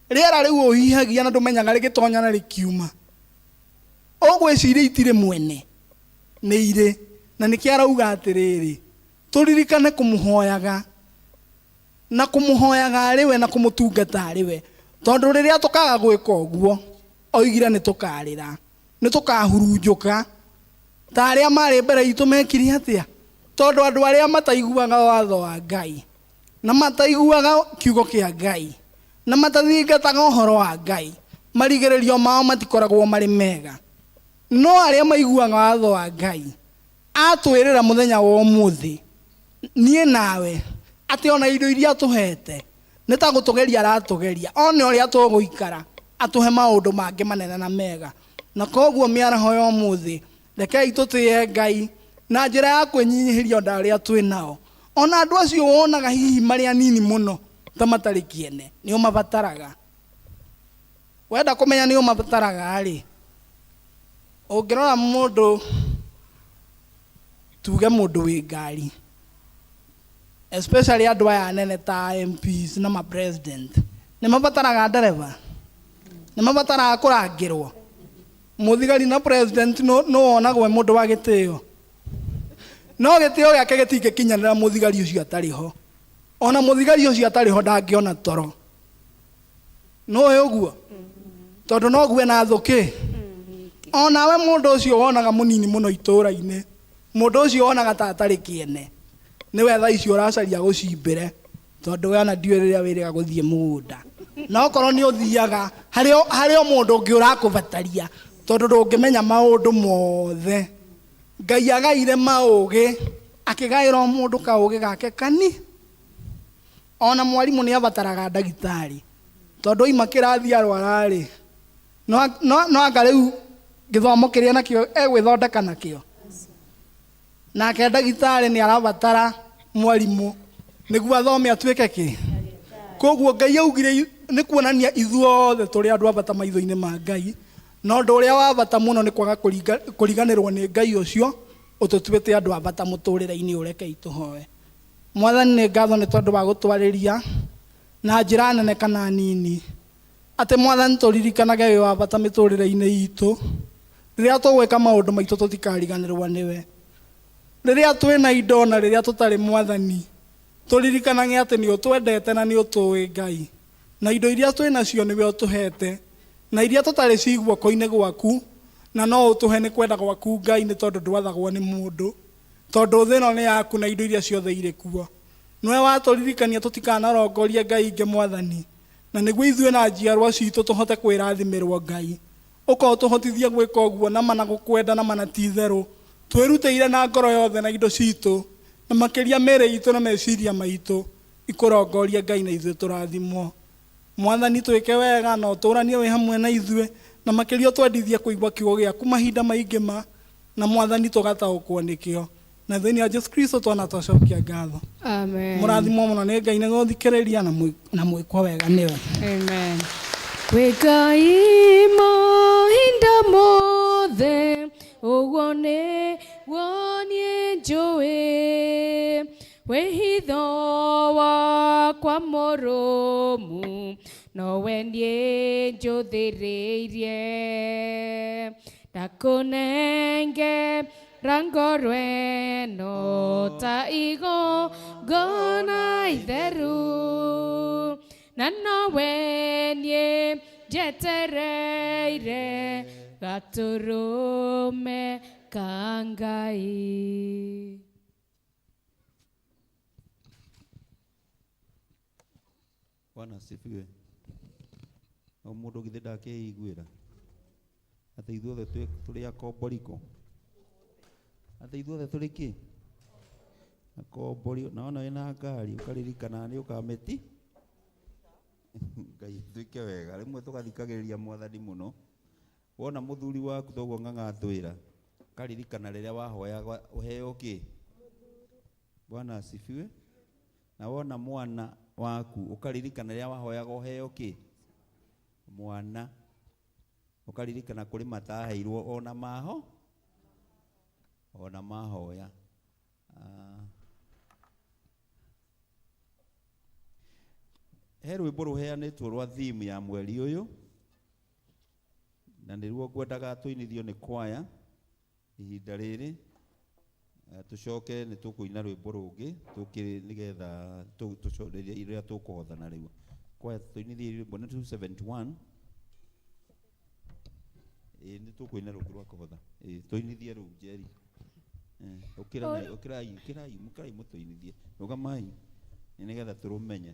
rĩera rĩu ũhihagia na ndũmenyaga rĩgĩtonya na rĩkiuma ũgwĩciria itirĩ mwene nĩ irĩ na nĩkĩo arauga atĩrĩrĩ tũririkane kũmũhoyaga na kũmũhoyaga arĩ we na kũmũtungata arĩ we tondũ rĩrĩa tũkaga gwĩka ũguo oigire nĩ tũkarĩra nĩ tũkahurunjũka ta arĩa marĩ mbere itũ mekire atĩa tondũ andũ arĩa mataiguaga watho wa Ngai na mataiguaga kiugo kĩa Ngai na matathingataga ũhoro wa Ngai marigĩrĩrio mao matikoragwo marĩ mega no arĩa maiguaga watho wa Ngai atwĩrĩra mũthenya wa ũmũthĩ niĩ nawe atĩ ona indo iria tũhete nĩ ta gũtũgeria aratũgeria one ũrĩa tũgũikara atũhe maũndũ mangĩ manene na mega na koguo mĩaraho ya ũmũthĩ rekei tũtĩe Ngai na njĩra ya kwĩnyihĩria ũndũ arĩa twĩ nao ona andũ acio wonaga hihi marĩ anini mũno ta matarĩ kĩene nĩ ũmabataraga wenda kũmenya nĩ ũmabataraga rĩ ũngĩrora mũndũ tuge mũndũ wĩ ngari especially andũ aya anene ta MPs na ma president nĩ mabataraga ndereba nĩ mabataraga kũrangĩrwo mũthigari na president no wonagwo mũndũ wa gĩtĩo no gĩtĩo gĩake gĩtingĩkinyanĩra mũthigari ũcio atarĩ ho ona mũthigari ũcio atarĩ ho ndangĩona toro no ũguo tondũ no guo na thũkĩ ona we mũndũ ũcio wonaga mũnini mũno itũũra-inĩ mũndũ ũcio wonaga ta atarĩ kĩene nĩ wetha icio ũracaria gũcimbĩre tondũ we ona ndiũĩ rĩrĩa wĩrĩga gũthiĩ mũgũnda no korwo nĩ ũthiaga harĩ mũndũ ũngĩ ũrakũbataria tondũ ndũngĩmenya maũndũ mothe Ngai agaire maũgĩ akĩgaĩra mũndũ kaũgĩ gake kani ona mwarimũ nĩ abataraga ndagĩtarĩ tondu ima kirathi arwara ri no anga riu githomo kiria nakio egwithondeka nakio nake ndagitari ni arabatara mwarimu niguo athome atuike ki koguo Ngai augire ni kuonania ithuothe turi andu abata maitho-ini ma Ngai no ndu uria wa bata muno ni kwaga kuriganirwo ni Ngai ucio ututuite andu abata muturire-ini urekei tuhoe. Mwathani ni ngatho ni tondu wa gutwariria na njira nene kana nini ati Mwathani turirikanage wi wa bata miturire-ini itu riria tugwika maundu maitu tutikariganirwo niwe riria twina indo na riria tutari Mwathani turirikanage ati ni utwendete na ni utuwi Ngai na indo iria twinacio niwe utuhete na iria tutari ci guoko-ini gwaku na no utuhe ni kwenda gwaku Ngai ni tondu ndwathagwo ni mundu tondu thino ni yaku na indo iria ciothe iri kuo niwe waturirikania tutikanarongorie Ngai ingi Mwathani na niguo ithue na njiarwa citu tuhote kwirathimirwo Ngai uko tuhotithia gwika uguo na mana gukwenda na mana titheru twiruteire na ngoro yothe na indo citu na makiria mere itu na meciria maitu ikurongoria Ngai na ithue turathimwo. Mwathani twike wega no turanie wi hamwe na ithue na makiria twendithia kuigwa kiugo giaku mahinda maingi ma na Mwathani tugataukwo nikio na thini ya Jesu Kristo twana twacokia ngatho. Amen. Murathimwo muno ni Ngai na guthikiriria na mwikwa wega niwe. Amen. We Ngai mahinda mothe uguo ni wonie njui wihitho wakwa murumu nowe nie njuthiriirie ndakunenge rangorwe no ta igongona itheru na nowe nie njetereire gaturume ka Ngai. Bwana asifiwe. O mundu githe ndakeiguira ati ithuothe turi akomboriko ati ithuothe turi ki akombori naona wina ngari ukaririkana ni ukameti Ngai twike wega rimwe tugathikagiriria Mwathani muno wona muthuri waku toguo ng'ang'atwira ukaririkana riria wahoya uheo ki. Bwana asifiwe. Na wona mwana waku ukaririkana riria wahoyaga uheo ki mwana ukaririkana kuri mataheirwo ona mahoya. He rwimbo ruheanitwo rwa theme ya mweri uyu na niruo ngwendaga tuinithio ni kwaya ihinda riri tucoke ni tukuina rwimbo rungi tukiri nigetha tucoreria iria tukuhothana riu kwaya tuinithie rwimbo ni 271 ni tukuina rungi rwa kuhotha tuinithie ru Njeri ukirai mutuinithie rugamai nigetha turumenye.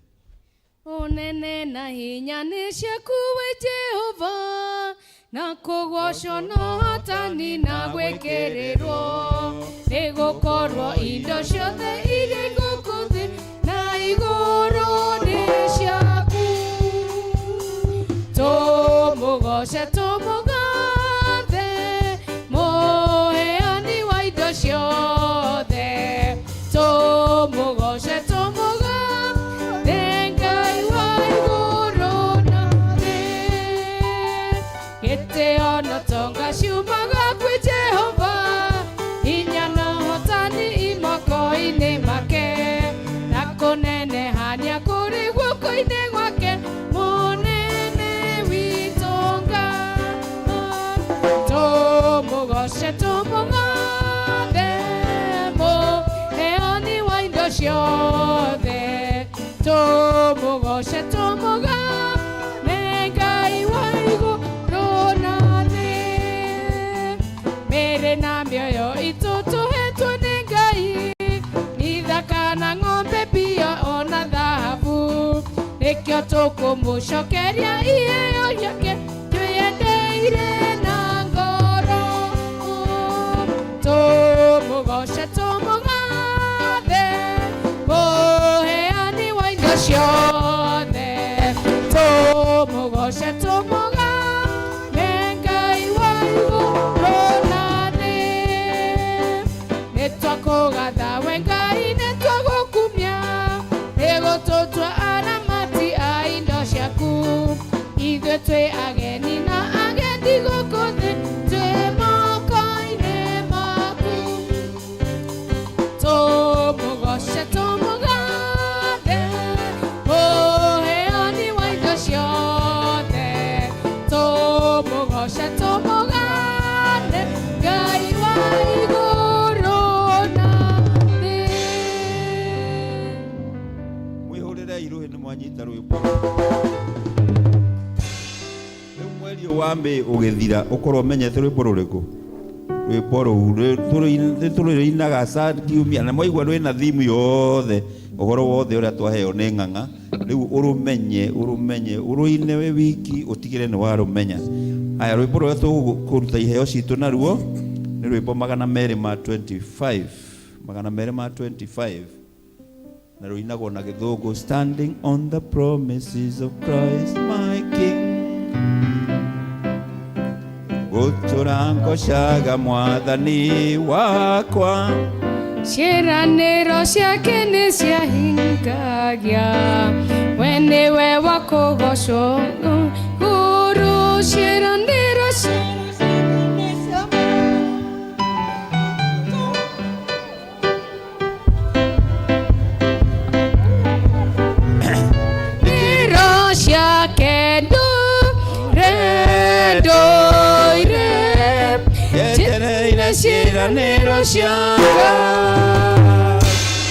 Unene na hinya ni ciaku we Jehova na kugocwo no hatani na gwekererwo ni gukorwo indo ciothe iri guku thi na iguru ni ciaku tumugoce tumugathe muheani wa indo ciothe tumugoce ciumaga kwĩ Jehova hinya na hotani imoko-inĩ make na kũnenehania kũrĩ guoko-inĩ gwake mũnene witũ Ngai tũmũgoce tũmũgathe mũheani wa indo ciothe tũmũgoce tũmũgathe Ngai wa igũrũ na mioyo itu tuhetwo nĩ Ngai ithaka na ng'ombe mbia ona thahabu nĩkĩo tũkũmũcokeria iheo ciake twĩyendeire na ngoro tũmũgoce tũmũgathe mũheani wa indo ciothe goca tũmũgane Ngai wa igũrũ na thĩ. Mwihũrĩre iruhĩ nĩ mwanyita rwĩmbo. Rĩu mweri wa Mĩĩ ũgĩthira ũkorwo ũmenyete rwĩmbo rũrĩkũ? Rwĩmbo rũu tũrũinaga kiumia na mwaigua rwĩna thimu yothe ũhoro wothe ũrĩa twaheo nĩ ng'ang'a. Rĩu ũrũmenye ũrũine we wiki ũtigĩre nĩ warũmenya. Haya, rwĩmbo rũrĩa tũkũruta iheo citũ naruo nĩ rwĩmbo 225 na rũinagwo na Gĩthũngũ. Standing on the promises of Christ my King, gũtũra ngocaga Mwathani wakwa, ciĩranĩro ciake nĩ ciahingagia, we nĩwe wa kũgocwo igũrũ. Ciĩranĩro ciake nĩ ciake ndũire ciĩranĩro ciake,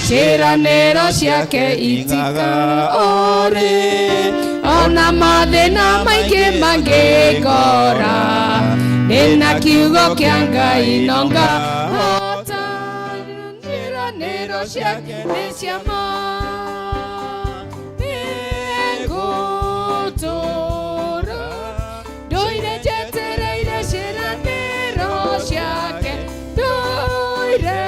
ciĩranĩro ciake itikaore, ona mathĩna maingĩ mangĩngora, ndĩna kiugo kĩa Ngai no ngahota. Ciĩranĩro ciake nĩ cia ma, nĩngũtũũra ndũire njetereire ciĩranĩro ciake, ndũire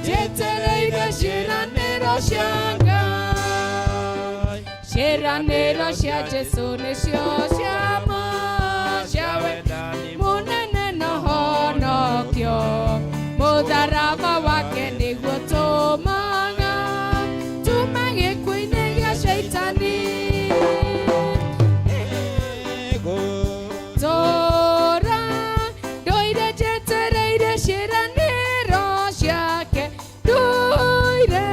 njetereire ciĩranĩro cia Ngai. Ciĩranĩro cia Jesũ nĩcio cia ma, cia wendani mũnene na ũhonokio, mũtharaba wake nĩguo tũmaga tuma gĩkuũ-inĩ gĩa Shaitani. Tũũra ndũire njetereire ciĩranĩro ciake, ndũire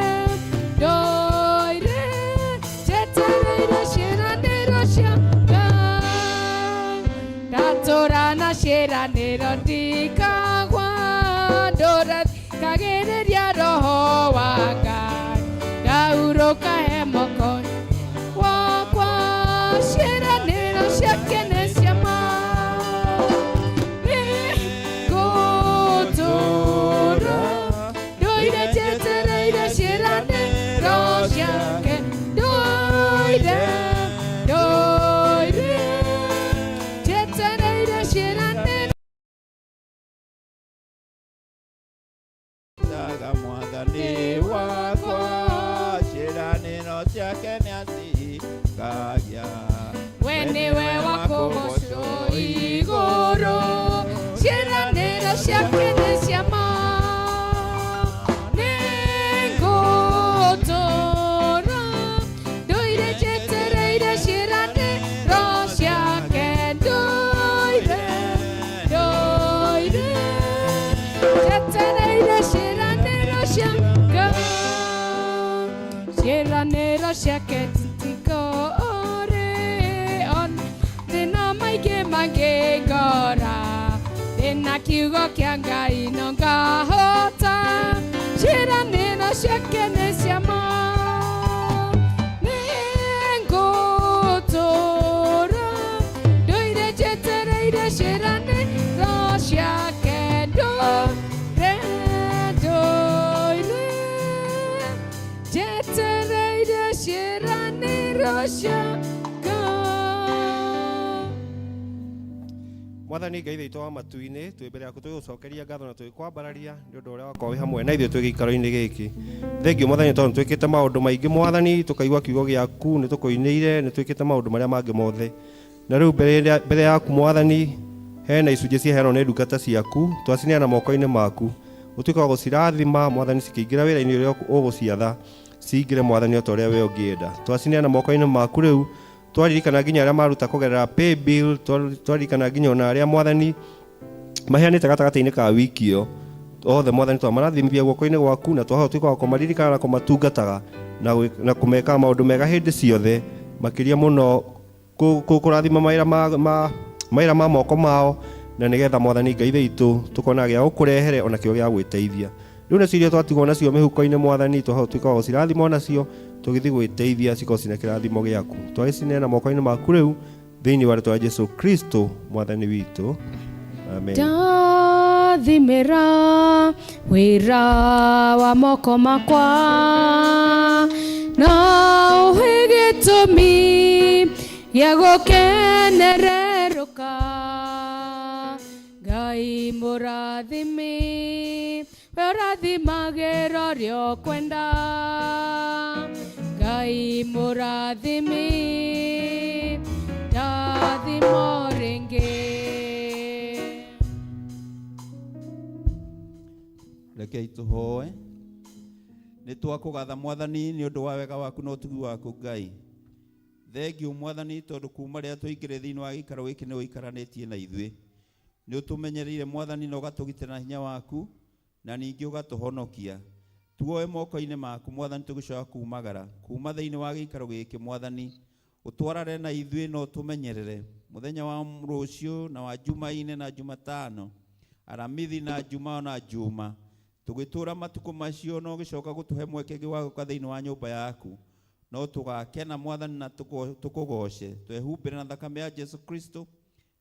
njetereire ciĩranĩro cia Ngai. Ndatũũra na ciĩranĩro ndikagwa, ndũthikagĩrĩria Roho wa Ngai, ngaurũka he moko wakwa. Ciĩranĩro ciake nĩ cia ma, nĩngũtũũra ndũire njetereire ciĩranĩro ciake, ndũire njetereire ciĩranĩro Mwathani wakwa, ciĩranĩro ciake nĩacihingagia, we nĩwe wa kũgocwo igũrũ. Ciĩranĩro ciake nĩ cia ma, nĩngũtũũra ndũire njetereire ciĩranĩro ciake, ndũire njetereire ciĩranĩro cia Ngai. Ciĩranĩro ciake titikaore, ona thĩna maingĩ mangĩngora, ndĩna kiugo kĩa Ngai no ngahota. Ciĩranĩro ciake nĩ cia ma, nĩngũtũũra ndũire njetereire ciĩranĩro ciake, ndũire njetereire ciĩranĩro cia Ngai. Mwathani Ngai thĩitũ wa matu-inĩ, twĩ mbere yaku tũgũcokeria ngatho na tũgĩkwambararia nĩ ũndũ ũrĩa wakorwo wĩ hamwe na ithuĩ twĩ gĩikaro-inĩ gĩkĩ. Thengiũ Mwathani tondũ nĩtwĩkĩte maũndũ maingĩ Mwathani, tũkaigua kiugo gĩaku, nĩ tũkũinĩire, nĩ twĩkĩte maũndũ marĩa mangĩ mothe. Na rĩu mbere yaku Mwathani, hena icunjĩ ciaheanwo nĩ ndungata ciaku, twacineana moko-inĩ maku, ũtuĩke wa gũcirathima Mwathani, cikĩingĩra wĩra-inĩ ũrĩa ũgũciatha, cingĩre Mwathani o ta ũrĩa we ũngĩenda. Twacineana moko-inĩ maku rĩu, twaririkana nginya arĩa maruta kũgerera pay bill, twaririkana nginya ona arĩa Mwathani maheanĩte gatagatĩ-inĩ ka wiki ĩyo, othe Mwathani twamarathimithia guoko-inĩ gwaku, na twahota tuĩka wa kũmaririkana na kũmatungataga na kũmeka maũndũ mega hĩndĩ ciothe, makĩria mũno kurathima maira ma moko mao na nigetha Mwathani Ngai witũ tukona gĩa gũkũrehere ona kĩo gĩa gwĩteithia. Rĩu nĩ ciria twatigwo nacio mĩhuko-inĩ Mwathani twatuĩka o cirathimo nacio tũgĩthiĩ gwĩteithia cikorwo cina kĩrathimo gĩaku. Twagĩcinena moko-inĩ maku rĩu thĩinĩ wa rĩĩtwa rĩa Jesũ Kristo Mwathani witũ. Amen. Ndathimĩra wĩra wa moko makwa na ũhe gĩtũmi gĩa gũkenererũka. Ngai mũrathimi we ũrathimagĩra ũrĩa ũkwenda. Ngai mũrathimi ndathimo rĩngĩ. Rekei tũhoe. Nĩ twakũgatha Mwathani nĩ ũndũ wa wega waku na ũtugi waku Ngai. Thengiũ Mwathani tondũ kuma rĩrĩa tũingĩrire thĩinĩ wa gĩikaro gĩkĩ nĩ ũikaranĩtie na ithuĩ. Nĩ ũtũmenyereire Mwathani na ũgatũgitĩra na hinya waku na ningĩ ũgatũhonokia. Tuoe moko-inĩ maku Mwathani tũgĩcoka kumagara kuma thĩinĩ wa gĩikaro gĩkĩ Mwathani. Ũtwarane na ithuĩ na ũtũmenyerere mũthenya wa rũciũ na wa Jumaine na Jumatano, Aramithi na Juma na Juma. Tũgĩtũra matukũ macio no gĩcoka gũtũhe mweke wa gũka thĩinĩ wa nyũmba yaku. No tũgakena Mwathani na tũkũgoce twehumbĩre na thakame ya Jesũ Kristo.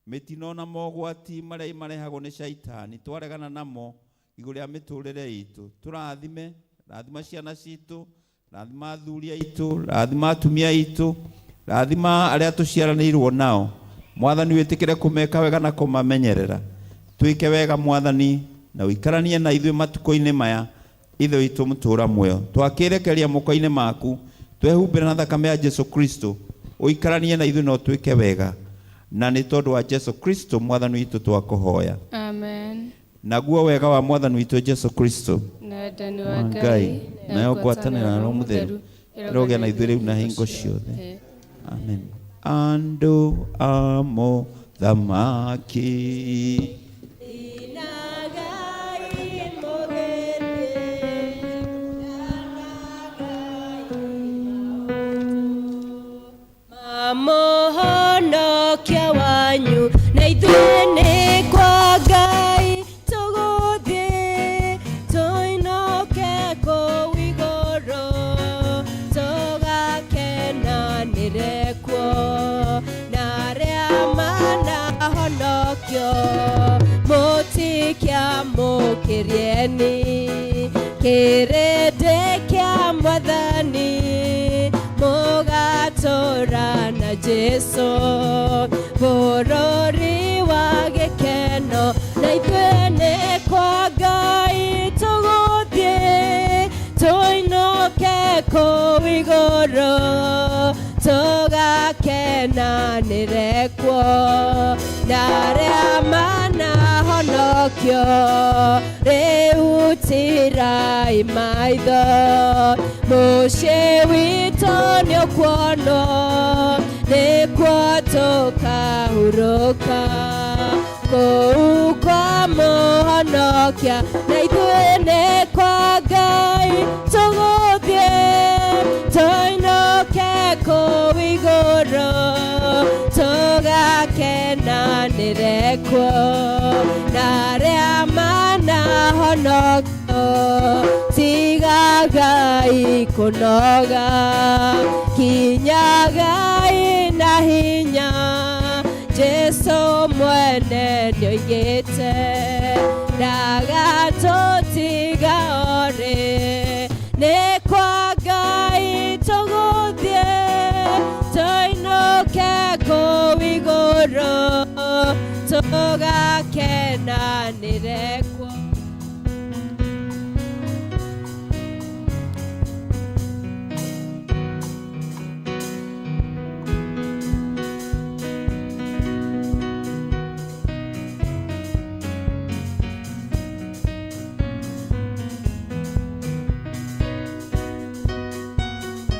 Mĩtino na mogwati marĩa marehagwo nĩ Shaitani twaregana namo igũrũ rĩa mĩtũrĩre itũ. Tũrathime, rathima ciana citũ, rathima athuri aitũ, rathima atumia aitũ, rathima arĩa tũciaranĩirwo nao. Mwathani wĩtĩkĩre kũmeka wega na kũmamenyerera. Twĩke wega Mwathani na ũikaranie na ithuĩ matukũ-inĩ maya ithuĩ witũ mũtũũra muoyo. Twakĩrekeria moko-inĩ maku twehumbĩre na thakame ya Jesũ Kristo. Ũikaranie na ithuĩ na ũtwĩke wega. Na nĩ tondũ wa Jesũ Kristo Mwathani witũ twakũhoya. Amen. Naguo wega wa Mwathani witũ Jesũ Kristo na thani wa Ngai nayo ngwatanĩra na Roho Mũtheru ĩrogĩa na ithuĩ rĩu na hingo ciothe. Amen. Andũ a mũthamaki Mohonokia wanyu na ithuĩ nĩ kwa Ngai tũgũthiĩ tũinũke kũu igũrũ tũgakenanĩre kuo na arĩa manahonokio mũtikĩamũkĩrieni kĩrĩndĩ kĩa Mwathani mũgatũra na Jesũ bũrũri wa gĩkeno na ithuĩ nĩ kwa Ngai tũgũthiĩ tũinũke kũu igũrũ tũgakenanĩre kuo na arĩa manahonokio rĩu tirai maitho mũciĩ witũ nĩ ũkuonwo nĩkuo tũkahurũka kũu kwa mũhonokia na ithuĩ nĩ kwa Ngai tũgũthiĩ tũinũke kũu igũrũ tũgakenanĩre kuo na arĩa manahonokio tigagai kũnoga kinyagai na hinya Jesũ mwene nĩoigĩte ndagatũtiga orĩ nĩ kwa Ngai tũgũthiĩ tũinũke kũu igũrũ tũgakenanĩre